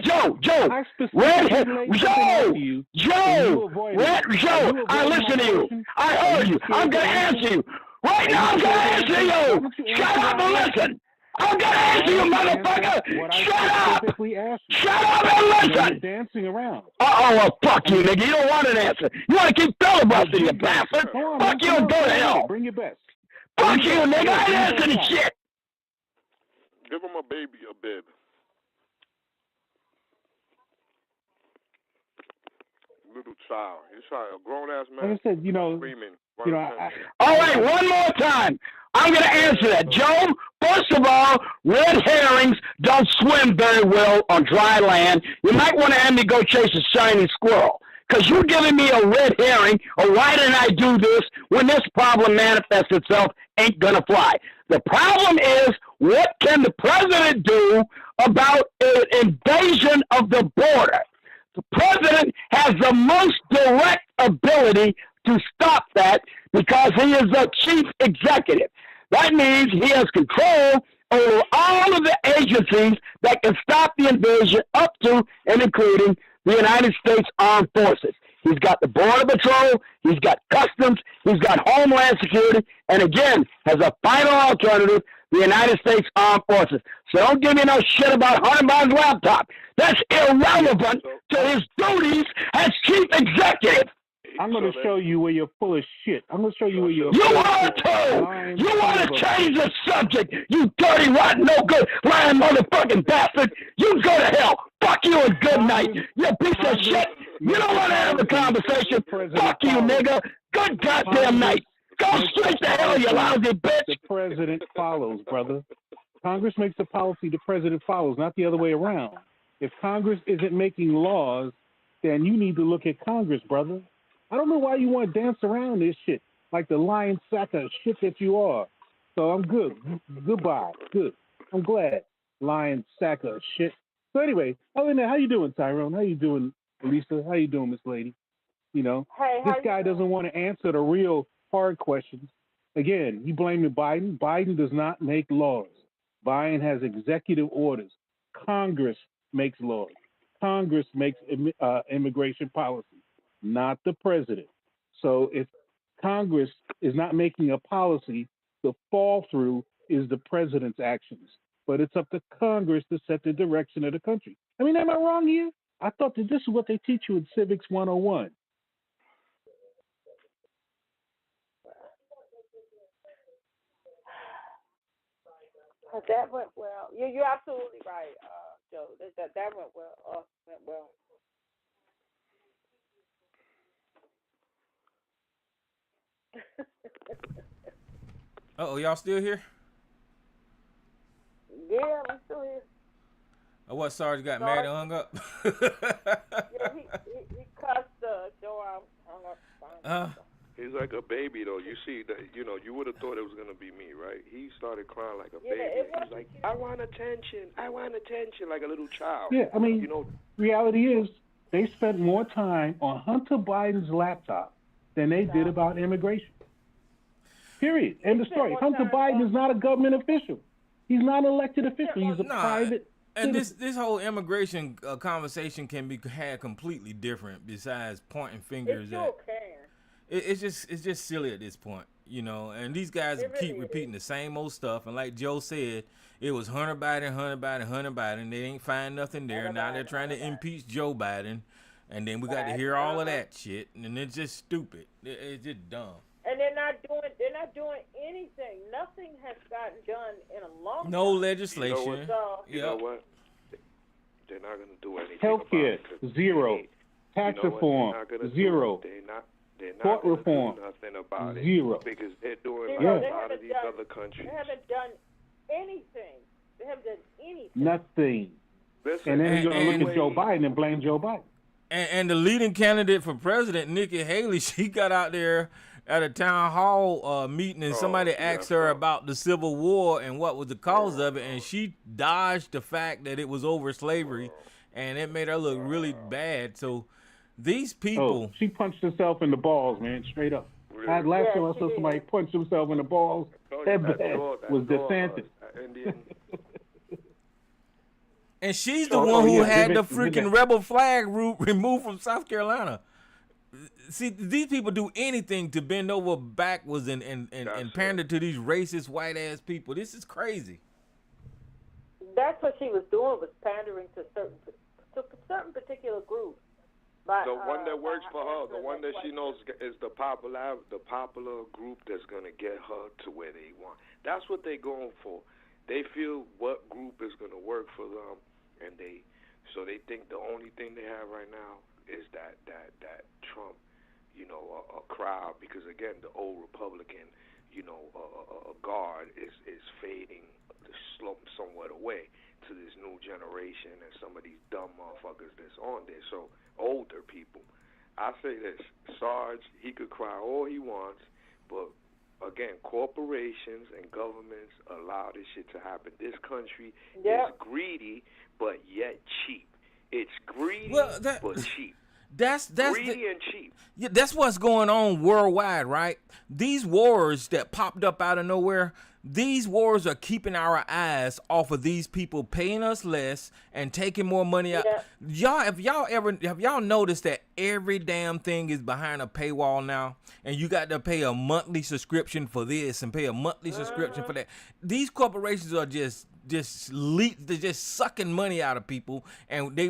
Joe. I listen to you. I heard you. I'm gonna answer you right now. I'm gonna answer you. Shut up and listen. I'm gonna answer you, motherfucker. Shut up and listen. Dancing around. Well, fuck you, nigga. You don't want an answer. You want to keep filibustering, you bastard. Fuck you and go to hell. Bring your best. Fuck you, nigga. I ain't answering shit. Give him a baby a bib. Little child. He's trying a grown ass man. Like I said, screaming. All right, one more time. I'm going to answer that. Joe, first of all, red herrings don't swim very well on dry land. You might want to have me go chase a shiny squirrel. Because you're giving me a red herring, or why didn't I do this when this problem manifests itself ain't going to fly. The problem is, what can the president do about an invasion of the border? The president has the most direct ability to stop that because he is the chief executive. That means he has control over all of the agencies that can stop the invasion up to and including the United States Armed Forces. He's got the Border Patrol, he's got Customs, he's got Homeland Security, and again, as a final alternative, the United States Armed Forces. So don't give me no shit about Hunter Biden's laptop. That's irrelevant to his duties as chief executive. I'm going to show you where you're full of shit. I'm going to show you where you're full of shit. You want to change the subject, you dirty, rotten, no good, lying motherfucking bastard. You go to hell. Fuck you and good night. You piece of shit. You don't want to have a conversation. Fuck you, nigga. Good goddamn night. Go straight to hell, you lousy bitch. The president follows, brother. Congress makes the policy, the president follows, not the other way around. If Congress isn't making laws, then you need to look at Congress, brother. I don't know why you want to dance around this shit like the lion sack of shit that you are. So I'm good. Goodbye. Good. I'm glad. Lion sack of shit. So anyway, other than that, how you doing, Tyrone? How you doing, Lisa? How you doing, Miss Lady? This guy doesn't want to answer the real hard questions. Again, he blaming Biden. Biden does not make laws. Biden has executive orders. Congress makes laws. Congress makes immigration policy, not the president. So if Congress is not making a policy, the fall through is the president's actions. But it's up to Congress to set the direction of the country. Am I wrong here? I thought that this is what they teach you in Civics 101. That went well. You're absolutely right, Joe. That went well. Went well. Oh, y'all still here? Yeah, I'm still here. Oh, what? Sarge got mad and hung up? Yeah, he cussed Joe out, hung up. He's like a baby, though. You see, that you would have thought it was going to be me, right? He started crying like a baby. He's like, I want attention, like a little child. Yeah, reality is they spent more time on Hunter Biden's laptop than they did about immigration. Period. End of story. Hunter Biden is not a government official. He's not an elected official. He's a private And citizen. this whole immigration conversation can be had completely different. Besides pointing fingers at, it's just silly at this point, you know. And these guys keep repeating the same old stuff. And like Joe said, it was Hunter Biden, Hunter Biden, Hunter Biden. They ain't find nothing there. Now they're trying to impeach Joe Biden, and then we got to hear all of that shit, and it's just stupid. It's just dumb. And they're not doing anything. Nothing has gotten done in a long time. No legislation. You know what? They're not going to do anything. Healthcare, zero. Tax reform, zero. They're not Court going to reform, do nothing about zero. it because they're doing They like a lot of these other countries. They haven't done anything. They haven't done anything. Nothing. Listen, And then you're going to look at Joe Biden and blame Joe Biden. And the leading candidate for president, Nikki Haley, she got out there at a town hall meeting, and somebody asked her about the Civil War and what was the cause of it, and she dodged the fact that it was over slavery, and it made her look really bad. So these people... she punched herself in the balls, man, straight up. Last time I saw somebody punch himself in the balls, that was DeSantis. And she's the one who had the freaking rebel flag removed from South Carolina. See, these people do anything to bend over backwards and pander to these racist white ass people. This is crazy. That's what she was doing, was pandering to certain particular groups. The one that works for her, the one that she knows is the popular group that's gonna get her to where they want. That's what they're going for. They feel what group is gonna work for them, and they think the only thing they have right now is that Trump, you know, a crowd, because again the old Republican, you know, guard is fading somewhat away to this new generation and some of these dumb motherfuckers that's on there. So older people, I say this, Sarge, he could cry all he wants, but again, corporations and governments allow this shit to happen. This country is greedy, but yet cheap. It's greedy, but cheap. That's greedy and cheap. Yeah, that's what's going on worldwide, right? These wars that popped up out of nowhere, these wars are keeping our eyes off of these people paying us less and taking more money out. Have y'all noticed that every damn thing is behind a paywall now, and you got to pay a monthly subscription for this and pay a monthly subscription for that? These corporations are they're just sucking money out of people, and they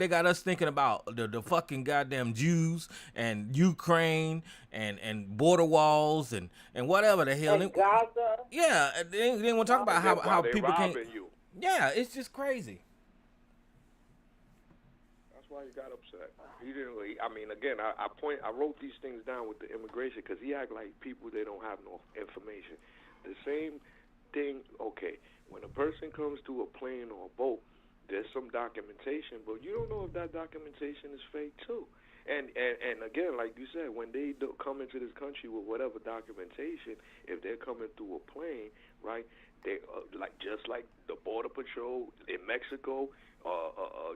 got us thinking about the fucking goddamn Jews and Ukraine and border walls and whatever the hell. And Gaza. Yeah, they want to talk about how people can't. Yeah, it's just crazy. That's why he got upset. He didn't really. I mean, again, I wrote these things down with the immigration because he act like people, they don't have no information. The same thing. Okay, when a person comes to a plane or a boat, there's some documentation, but you don't know if that documentation is fake too. And again, like you said, when they come into this country with whatever documentation, if they're coming through a plane, right? They just like the border patrol in Mexico,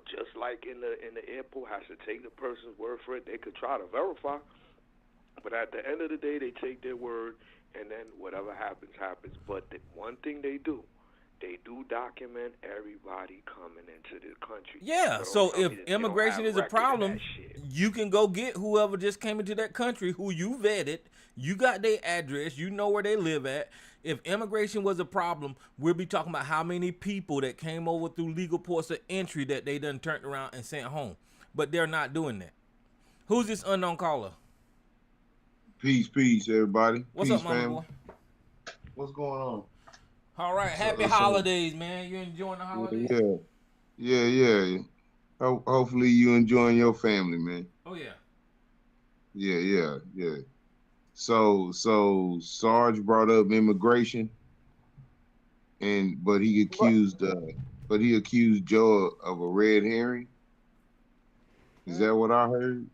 just like in the airport, has to take the person's word for it. They could try to verify, but at the end of the day, they take their word, and then whatever happens, happens. But the one thing they do document everybody coming into the country. Yeah, so if immigration is a problem, you can go get whoever just came into that country who you vetted, you got their address, you know where they live at. If immigration was a problem, we'll be talking about how many people that came over through legal ports of entry that they done turned around and sent home. But they're not doing that. Who's this unknown caller? Peace, everybody. What's peace, up, mama boy? What's going on? All right, happy holidays, man. You enjoying the holidays? Yeah. Hopefully you enjoying your family, man. Oh yeah. Yeah. So Sarge brought up immigration, but he accused Joe of a red herring. Is that what I heard?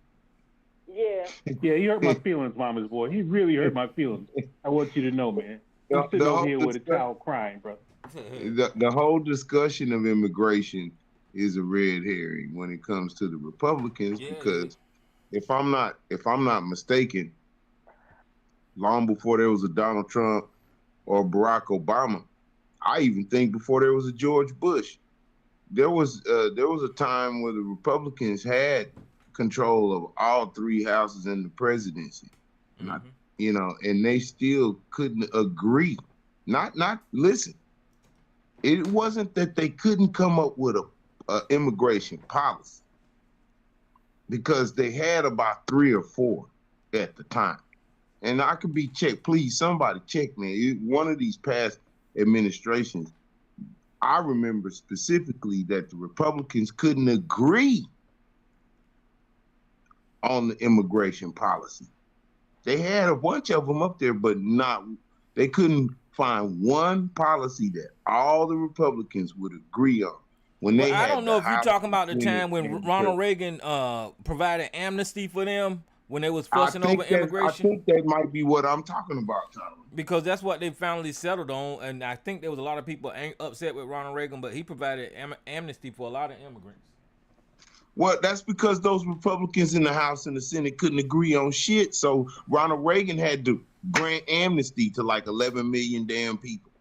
Yeah. Yeah, he hurt my feelings, mama's boy. He really hurt my feelings. I want you to know, man. I'm sitting over here with a child crying, brother. The whole discussion of immigration is a red herring when it comes to the Republicans, because if I'm not mistaken, long before there was a Donald Trump or Barack Obama. I even think before there was a George Bush. There was a time where the Republicans had control of all three houses in the presidency. And they still couldn't agree. Not listen. It wasn't that they couldn't come up with a immigration policy, because they had about 3 or 4 at the time. And I could be checked. Please, somebody check me. One of these past administrations, I remember specifically that the Republicans couldn't agree on the immigration policy. They had a bunch of them up there, but they couldn't find one policy that all the Republicans would agree on. I don't know if you're talking about the time when Ronald Reagan provided amnesty for them when they was fussing over immigration. I think that might be what I'm talking about, Tyler. Because that's what they finally settled on, and I think there was a lot of people upset with Ronald Reagan, but he provided amnesty for a lot of immigrants. Well, that's because those Republicans in the House and the Senate couldn't agree on shit, so Ronald Reagan had to grant amnesty to like 11 million damn people.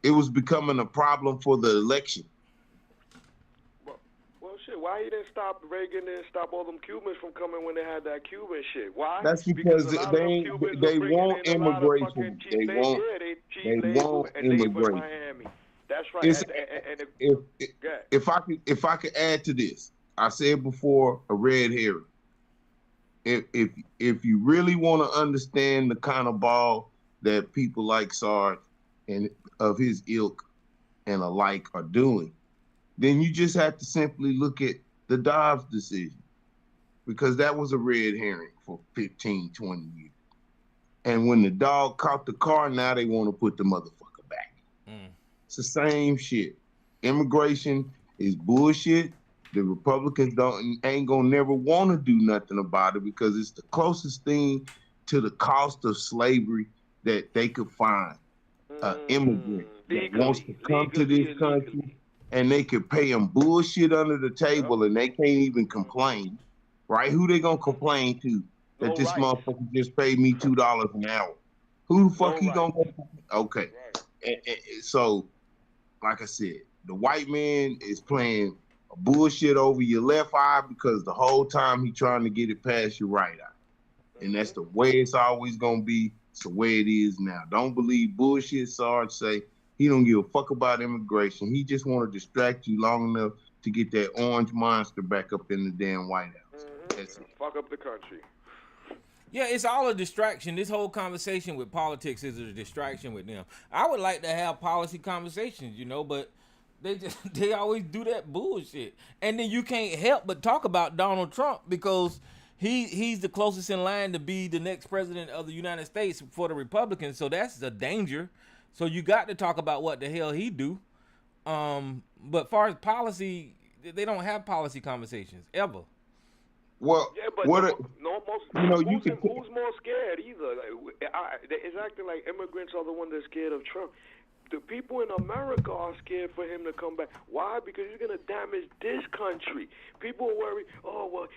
It was becoming a problem for the election. Well, shit, why he didn't stop Reagan and stop all them Cubans from coming when they had that Cuban shit? Why? That's because they want immigration. They want immigration. Miami. That's right. If I could add to this, I said before, a red herring. If you really want to understand the kind of ball that people like Sarge and of his ilk and alike are doing, then you just have to simply look at the Dobbs decision, because that was a red herring for 15, 20 years. And when the dog caught the car, now they want to put the motherfucker back. It's the same shit. Immigration is bullshit. The Republicans ain't gonna never want to do nothing about it, because it's the closest thing to the cost of slavery that they could find. An immigrant that wants to come to this country, and they could pay them bullshit under the table, and they can't even complain, right? Who they gonna complain to that this motherfucker just paid me $2 an hour? Who the fuck he gonna complain? Okay. So, like I said, the white man is playing bullshit over your left eye, because the whole time he trying to get it past your right eye. And that's the way it's always gonna be. It's the way it is now. Don't believe bullshit Sarge say. He don't give a fuck about immigration. He just want to distract you long enough to get that orange monster back up in the damn White House. That's it. Fuck up the country. Yeah, it's all a distraction. This whole conversation with politics is a distraction with them. I would like to have policy conversations, but they always do that bullshit. And then you can't help but talk about Donald Trump, because he's the closest in line to be the next president of the United States for the Republicans. So that's a danger. So you got to talk about what the hell he do. But far as policy, they don't have policy conversations ever. Well, yeah, but who's more scared either? It's acting like immigrants are the ones that's scared of Trump. The people in America are scared for him to come back. Why? Because he's going to damage this country. People worry,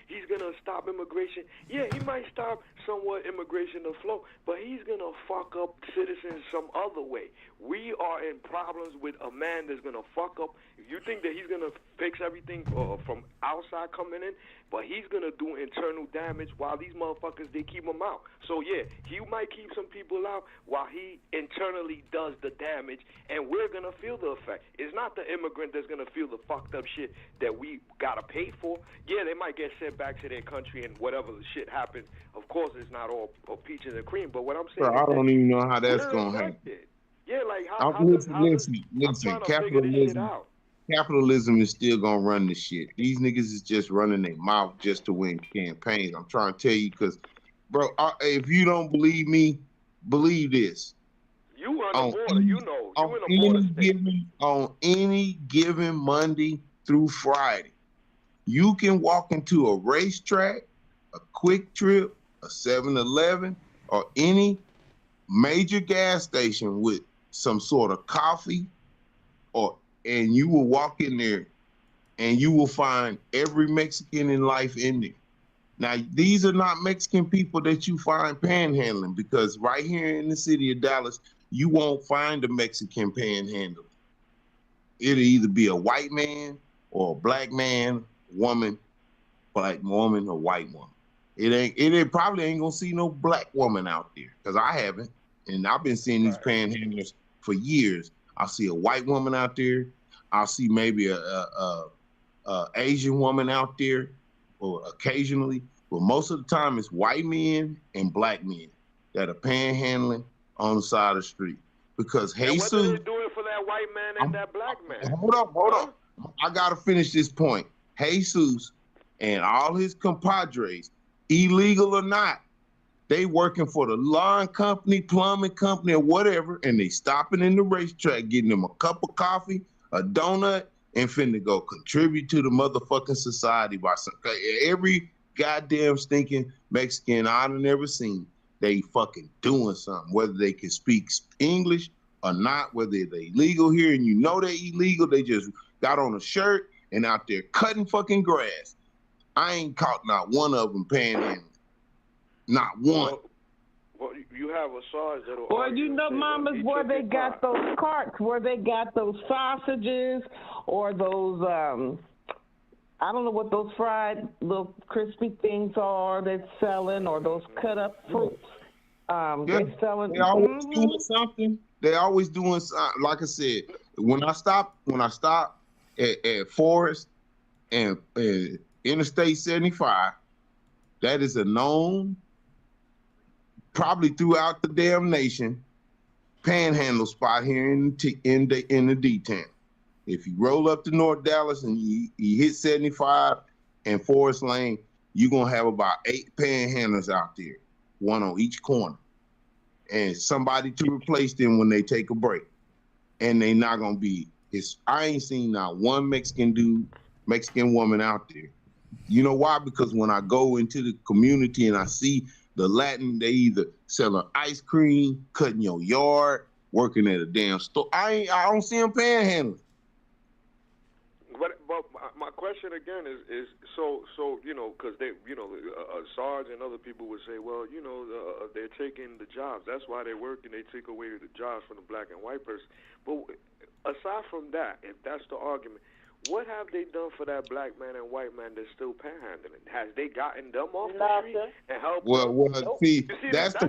he's going to stop immigration. Yeah, he might stop somewhat immigration to flow, but he's going to fuck up citizens some other way. We are in problems with a man that's going to fuck up. You think that he's going to fix everything from outside coming in, but he's going to do internal damage while these motherfuckers, they keep him out. So, yeah, he might keep some people out while he internally does the damage, and we're going to feel the effect. It's not the immigrant that's going to feel the fucked up shit that we got to pay for. Yeah, they might get sent back to their country and whatever the shit happens. Of course, it's not all peaches and cream, but what I'm saying I don't even know how that's going to happen. Yeah, like listen, capitalism is still going to run the shit. These niggas is just running their mouth just to win campaigns. I'm trying to tell you, because, bro, if you don't believe me, believe this. You on the border, you in a border on any given Monday through Friday, you can walk into a racetrack, a Quick Trip, a 7-Eleven, or any major gas station with some sort of coffee, and you will walk in there and you will find every Mexican in life in there. Now, these are not Mexican people that you find panhandling, because right here in the city of Dallas, you won't find a Mexican panhandle. It'll either be a white man or a black man, woman, black woman or white woman. It probably ain't gonna see no black woman out there, because I haven't. And I've been seeing these panhandlers for years. I'll see a white woman out there. I'll see maybe a Asian woman out there, or occasionally. But most of the time, it's white men and black men that are panhandling on the side of the street. Because And Jesus, what are they doing for that white man and that black man? hold up. I gotta finish this point. Jesus and all his compadres, illegal or not, they working for the lawn company, plumbing company, or whatever, and they stopping in the racetrack, getting them a cup of coffee, a donut, and finna go contribute to the motherfucking society by some, every goddamn stinking Mexican I've never seen. They fucking doing something, whether they can speak English or not, whether they're illegal here and you know they're illegal, they just got on a shirt and out there cutting fucking grass. I ain't caught not one of them panhandling. Not one. Well, you have a SARS that'll. Well, you know, mamas, where they got those carts, where they got those sausages or those, I don't know what those fried little crispy things are they're selling, or those cut up fruits. They're selling. They always doing something. They always doing something. Like I said, when I stop at Forest and Interstate 75, that is a known, probably throughout the damn nation, panhandle spot here in the D-town. If you roll up to North Dallas and you hit 75 and Forest Lane, you're going to have about 8 panhandlers out there, one on each corner, and somebody to replace them when they take a break. And they not going to be, I ain't seen not one Mexican woman out there. You know why? Because when I go into the community and I see the Latin, they either selling ice cream, cutting your yard, working at a damn store. I don't see them panhandling. But my question again is so you know, because they, you know, SARS and other people would say, well, you know, they're taking the jobs. That's why they're working. They take away the jobs from the black and white person. But aside from that, if that's the argument, what have they done for that black man and white man that's still panhandling? Has they gotten them off the street and helped them? Well, see, that's the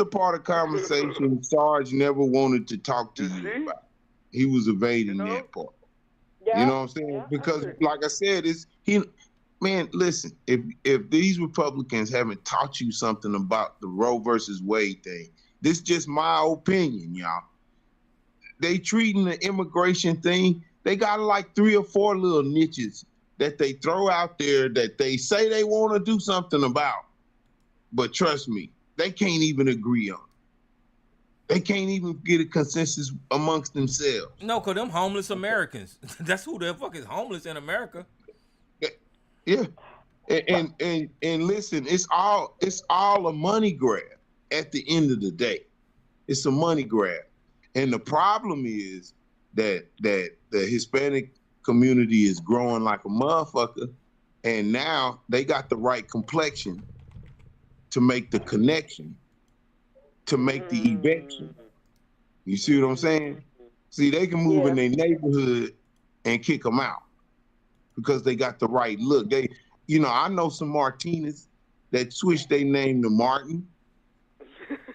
part of conversation Sarge never wanted to talk to you about. He was evading that part. Yeah. You know what I'm saying? Yeah, because, like I said, man, listen, if these Republicans haven't taught you something about the Roe versus Wade thing, this is just my opinion, y'all. They treating the immigration thing, they got like 3 or 4 little niches that they throw out there that they say they want to do something about. But trust me, they can't even agree on. They can't even get a consensus amongst themselves. No, because them homeless Americans. That's who the fuck is homeless in America. Yeah. And listen, it's all a money grab at the end of the day. It's a money grab. And the problem is that the Hispanic community is growing like a motherfucker, and now they got the right complexion to make the connection, to make the eviction. You see what I'm saying? See, they can move in their neighborhood and kick them out because they got the right look. They, you know, I know some Martinez that switched their name to Martin.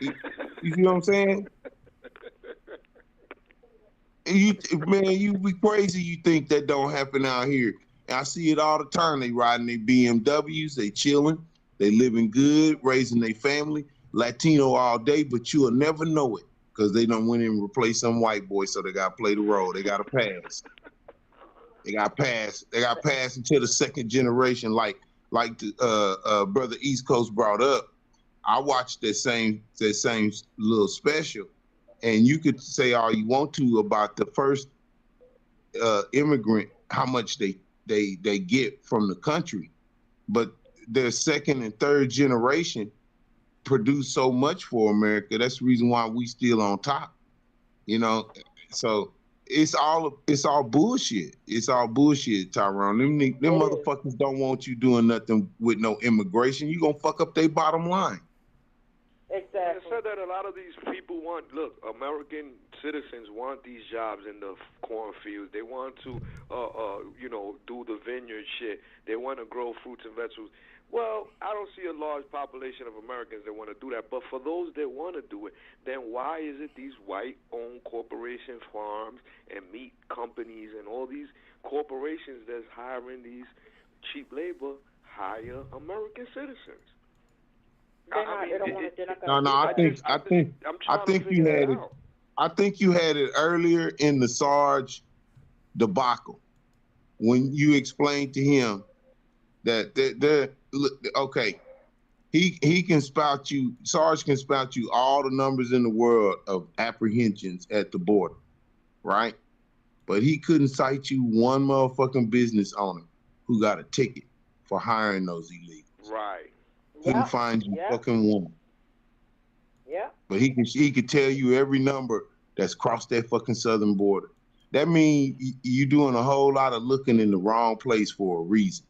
You see what I'm saying? You be crazy. You think that don't happen out here? And I see it all the time. They riding their BMWs, they chilling, they living good, raising their family, Latino all day, but you'll never know it because they done went in and replaced some white boy, so they got to play the role. They got to pass. They got pass. They got pass until the second generation, like the brother East Coast brought up. I watched that same little special. And you could say all you want to about the first immigrant, how much they get from the country, but their second and third generation produce so much for America. That's the reason why we still on top, you know. So it's all bullshit. It's all bullshit, Tyrone. Them motherfuckers don't want you doing nothing with no immigration. You gonna fuck up their bottom line. Exactly. It said that a lot of these people want, look, American citizens want these jobs in the cornfields. They want to, do the vineyard shit. They want to grow fruits and vegetables. Well, I don't see a large population of Americans that want to do that. But for those that want to do it, then why is it these white-owned corporation farms and meat companies and all these corporations that's hiring these cheap labor hire American citizens? I think you had it. I think you had it earlier in the Sarge debacle when you explained to him that okay, he can spout you. Sarge can spout you all the numbers in the world of apprehensions at the border, right? But he couldn't cite you one motherfucking business owner who got a ticket for hiring those illegals. Right. Couldn't find you fucking one. Yeah. But he could tell you every number that's crossed that fucking southern border. That means you doing a whole lot of looking in the wrong place for a reason.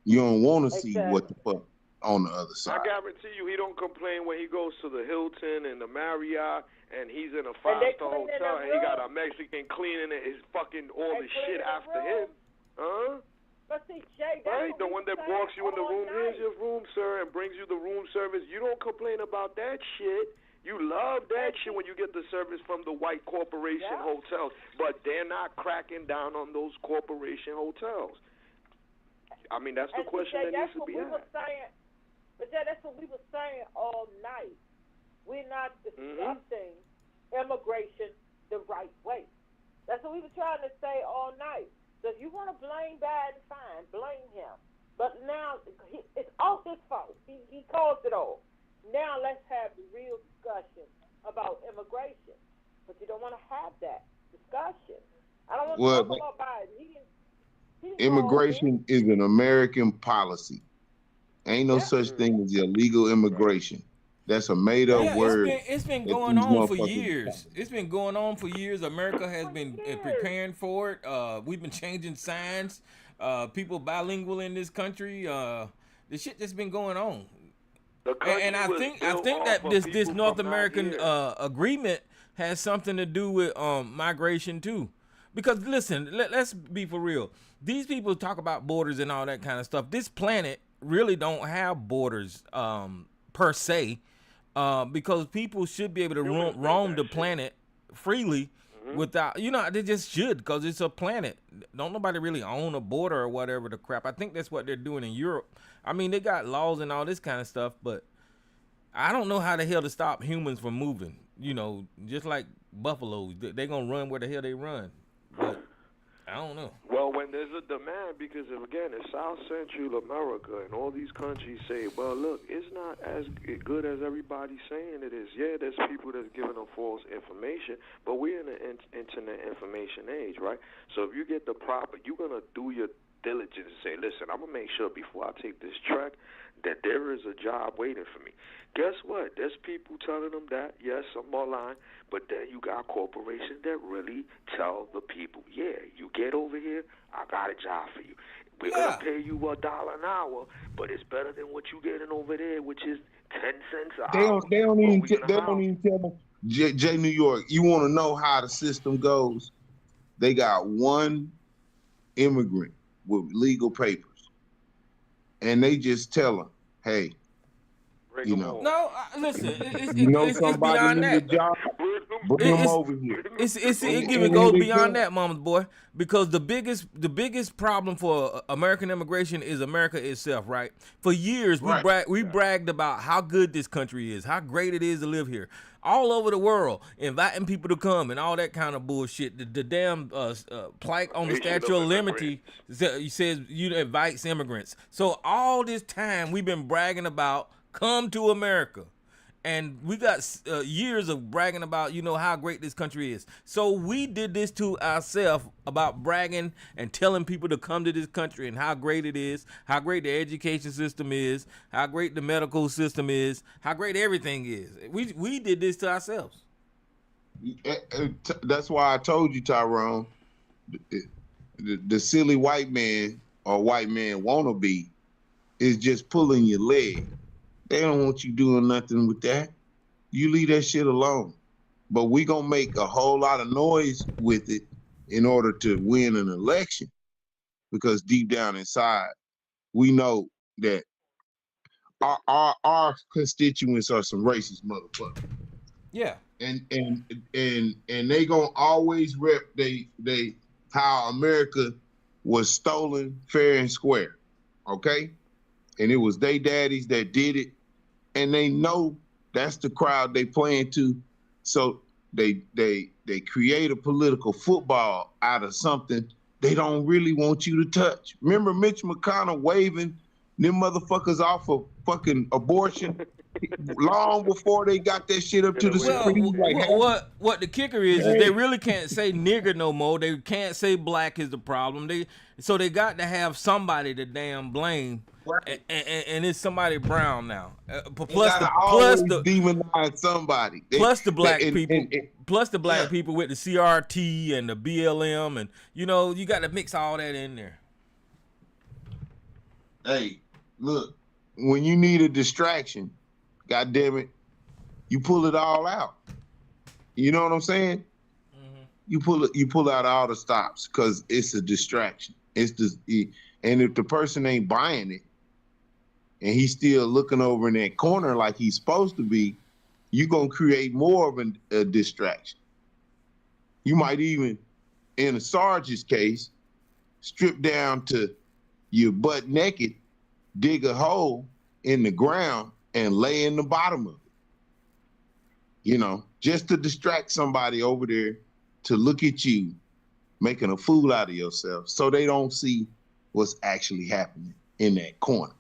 You don't want to see what the fuck on the other side. I guarantee you he don't complain when he goes to the Hilton and the Marriott and he's in a 5-star hotel and he got a Mexican cleaning his fucking all the shit after him. Huh? But see, Jay, right, the one that walks you in the room, here's your room, sir, and brings you the room service. You don't complain about that shit. You love that shit when you get the service from the white corporation hotels, but they're not cracking down on those corporation hotels. I mean, that's the question that needs to be asked. But that's what we were saying all night. We're not discussing immigration the right way. That's what we were trying to say all night. So if you want to blame Biden, fine, blame him. But now it's all his fault. He caused it all. Now let's have the real discussion about immigration. But you don't want to have that discussion. I don't want to talk about Biden. He didn't immigration is an American policy. Ain't no such thing as illegal immigration. That's a made-up word. It's been going on for years. It's been going on for years. America has been preparing for it. We've been changing signs. People bilingual in this country. The shit that's been going on. And I think that this North American agreement has something to do with migration too. Because listen, let's be for real. These people talk about borders and all that kind of stuff. This planet really don't have borders per se. Because people should be able to roam the planet freely without, they just should, because it's a planet. Don't nobody really own a border or whatever the crap. I think that's what they're doing in Europe. I mean, they got laws and all this kind of stuff, but I don't know how the hell to stop humans from moving. Just like buffaloes, they're going to run where the hell they run. But I don't know. Well, when there's a demand, because again, it's South Central America, and all these countries say, well, look, it's not as good as everybody's saying it is. Yeah, there's people that's giving them false information, but we're in an internet information age, right? So if you get the proper, you're going to do your diligence and say, listen, I'm going to make sure before I take this trek that there is a job waiting for me. Guess what? There's people telling them that, yes, some are lying, but then you got corporations that really tell the people, yeah, you get over here, I got a job for you. We're going to pay you $1 an hour, but it's better than what you getting over there, which is 10 cents an hour. They don't even tell them. J New York, you want to know how the system goes? They got one immigrant with legal papers, and they just tell them, hey, No, listen, it's beyond that. Bring them over here. It goes beyond that, mama's boy, because the biggest problem for American immigration is America itself, right? For years, we bragged about how good this country is, how great it is to live here, all over the world, inviting people to come and all that kind of bullshit. The damn plaque on the Statue of Liberty says you invites immigrants. So all this time we've been bragging about come to America. And we got years of bragging about, how great this country is. So we did this to ourselves about bragging and telling people to come to this country and how great it is, how great the education system is, how great the medical system is, how great everything is. We did this to ourselves. That's why I told you, Tyrone, the silly white man or white man wannabe is just pulling your leg. They don't want you doing nothing with that. You leave that shit alone. But we gonna make a whole lot of noise with it in order to win an election, because deep down inside, we know that our constituents are some racist motherfuckers. Yeah. And they gonna always rep they how America was stolen fair and square. Okay? And it was they daddies that did it, and they know that's the crowd they playing to. So they create a political football out of something they don't really want you to touch. Remember Mitch McConnell waving them motherfuckers off of fucking abortion long before they got that shit up to the Well, Supreme. Like, what the kicker is they really can't say nigger no more. They can't say black is the problem. So they got to have somebody to damn blame, right. and it's somebody brown now. Plus the demonize somebody. Plus the black people. Plus the black people with the CRT and the BLM, and you got to mix all that in there. Hey, look, when you need a distraction, God damn it, you pull it all out. You know what I'm saying? Mm-hmm. You pull out all the stops because it's a distraction. And if the person ain't buying it and he's still looking over in that corner like he's supposed to be, you're gonna create more of a distraction. You might even, in a Sarge's case, strip down to your butt naked, dig a hole in the ground and lay in the bottom of it. Just to distract somebody over there to look at you making a fool out of yourself so they don't see what's actually happening in that corner.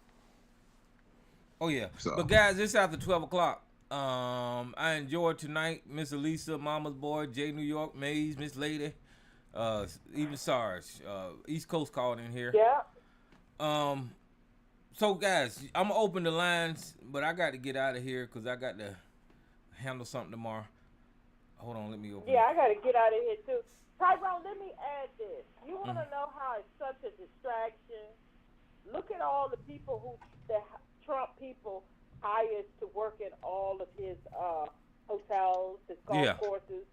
Oh, yeah. So. But, guys, it's after 12 o'clock. I enjoyed tonight. Miss Elisa, Mama's Boy, Jay New York, Maze, Miss Lady, even Sarge. East Coast called in here. Yeah. So, guys, I'm going to open the lines, but I got to get out of here because I got to handle something tomorrow. Hold on, let me open I got to get out of here, too. Tyrone, let me add this. You want to know how it's such a distraction? Look at all the people the Trump people hires to work in all of his hotels, his golf courses.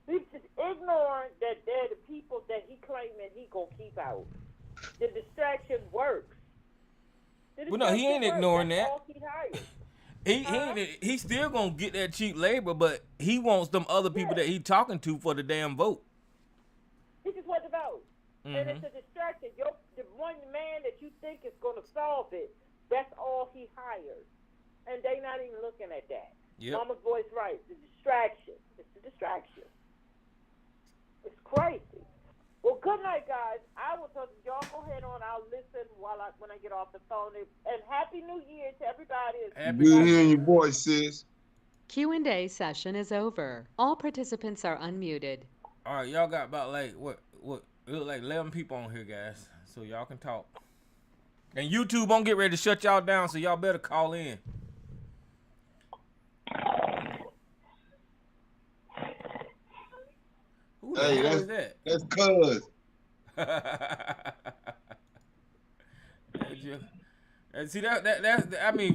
He's just ignoring that they're the people that he claiming he going to keep out. The distraction works. Well, no, he ain't ignoring that. He still gonna get that cheap labor, but he wants them other people that he talking to for the damn vote. He just wants to vote, and it's a distraction. The one man that you think is gonna solve it, that's all he hires, and they not even looking at that. Yep. Mama's Boy's right. The distraction. It's the distraction. It's crazy. Well, good night, guys. I will talk to y'all. Go ahead on. I'll listen when I get off the phone. And Happy New Year to everybody. Good hearing your voice, sis. Q&A session is over. All participants are unmuted. All right, y'all got about what? It look like 11 people on here, guys. So y'all can talk. And YouTube won't get ready to shut y'all down, so y'all better call in. Who the hell is that? That's Cuz. And see that I mean,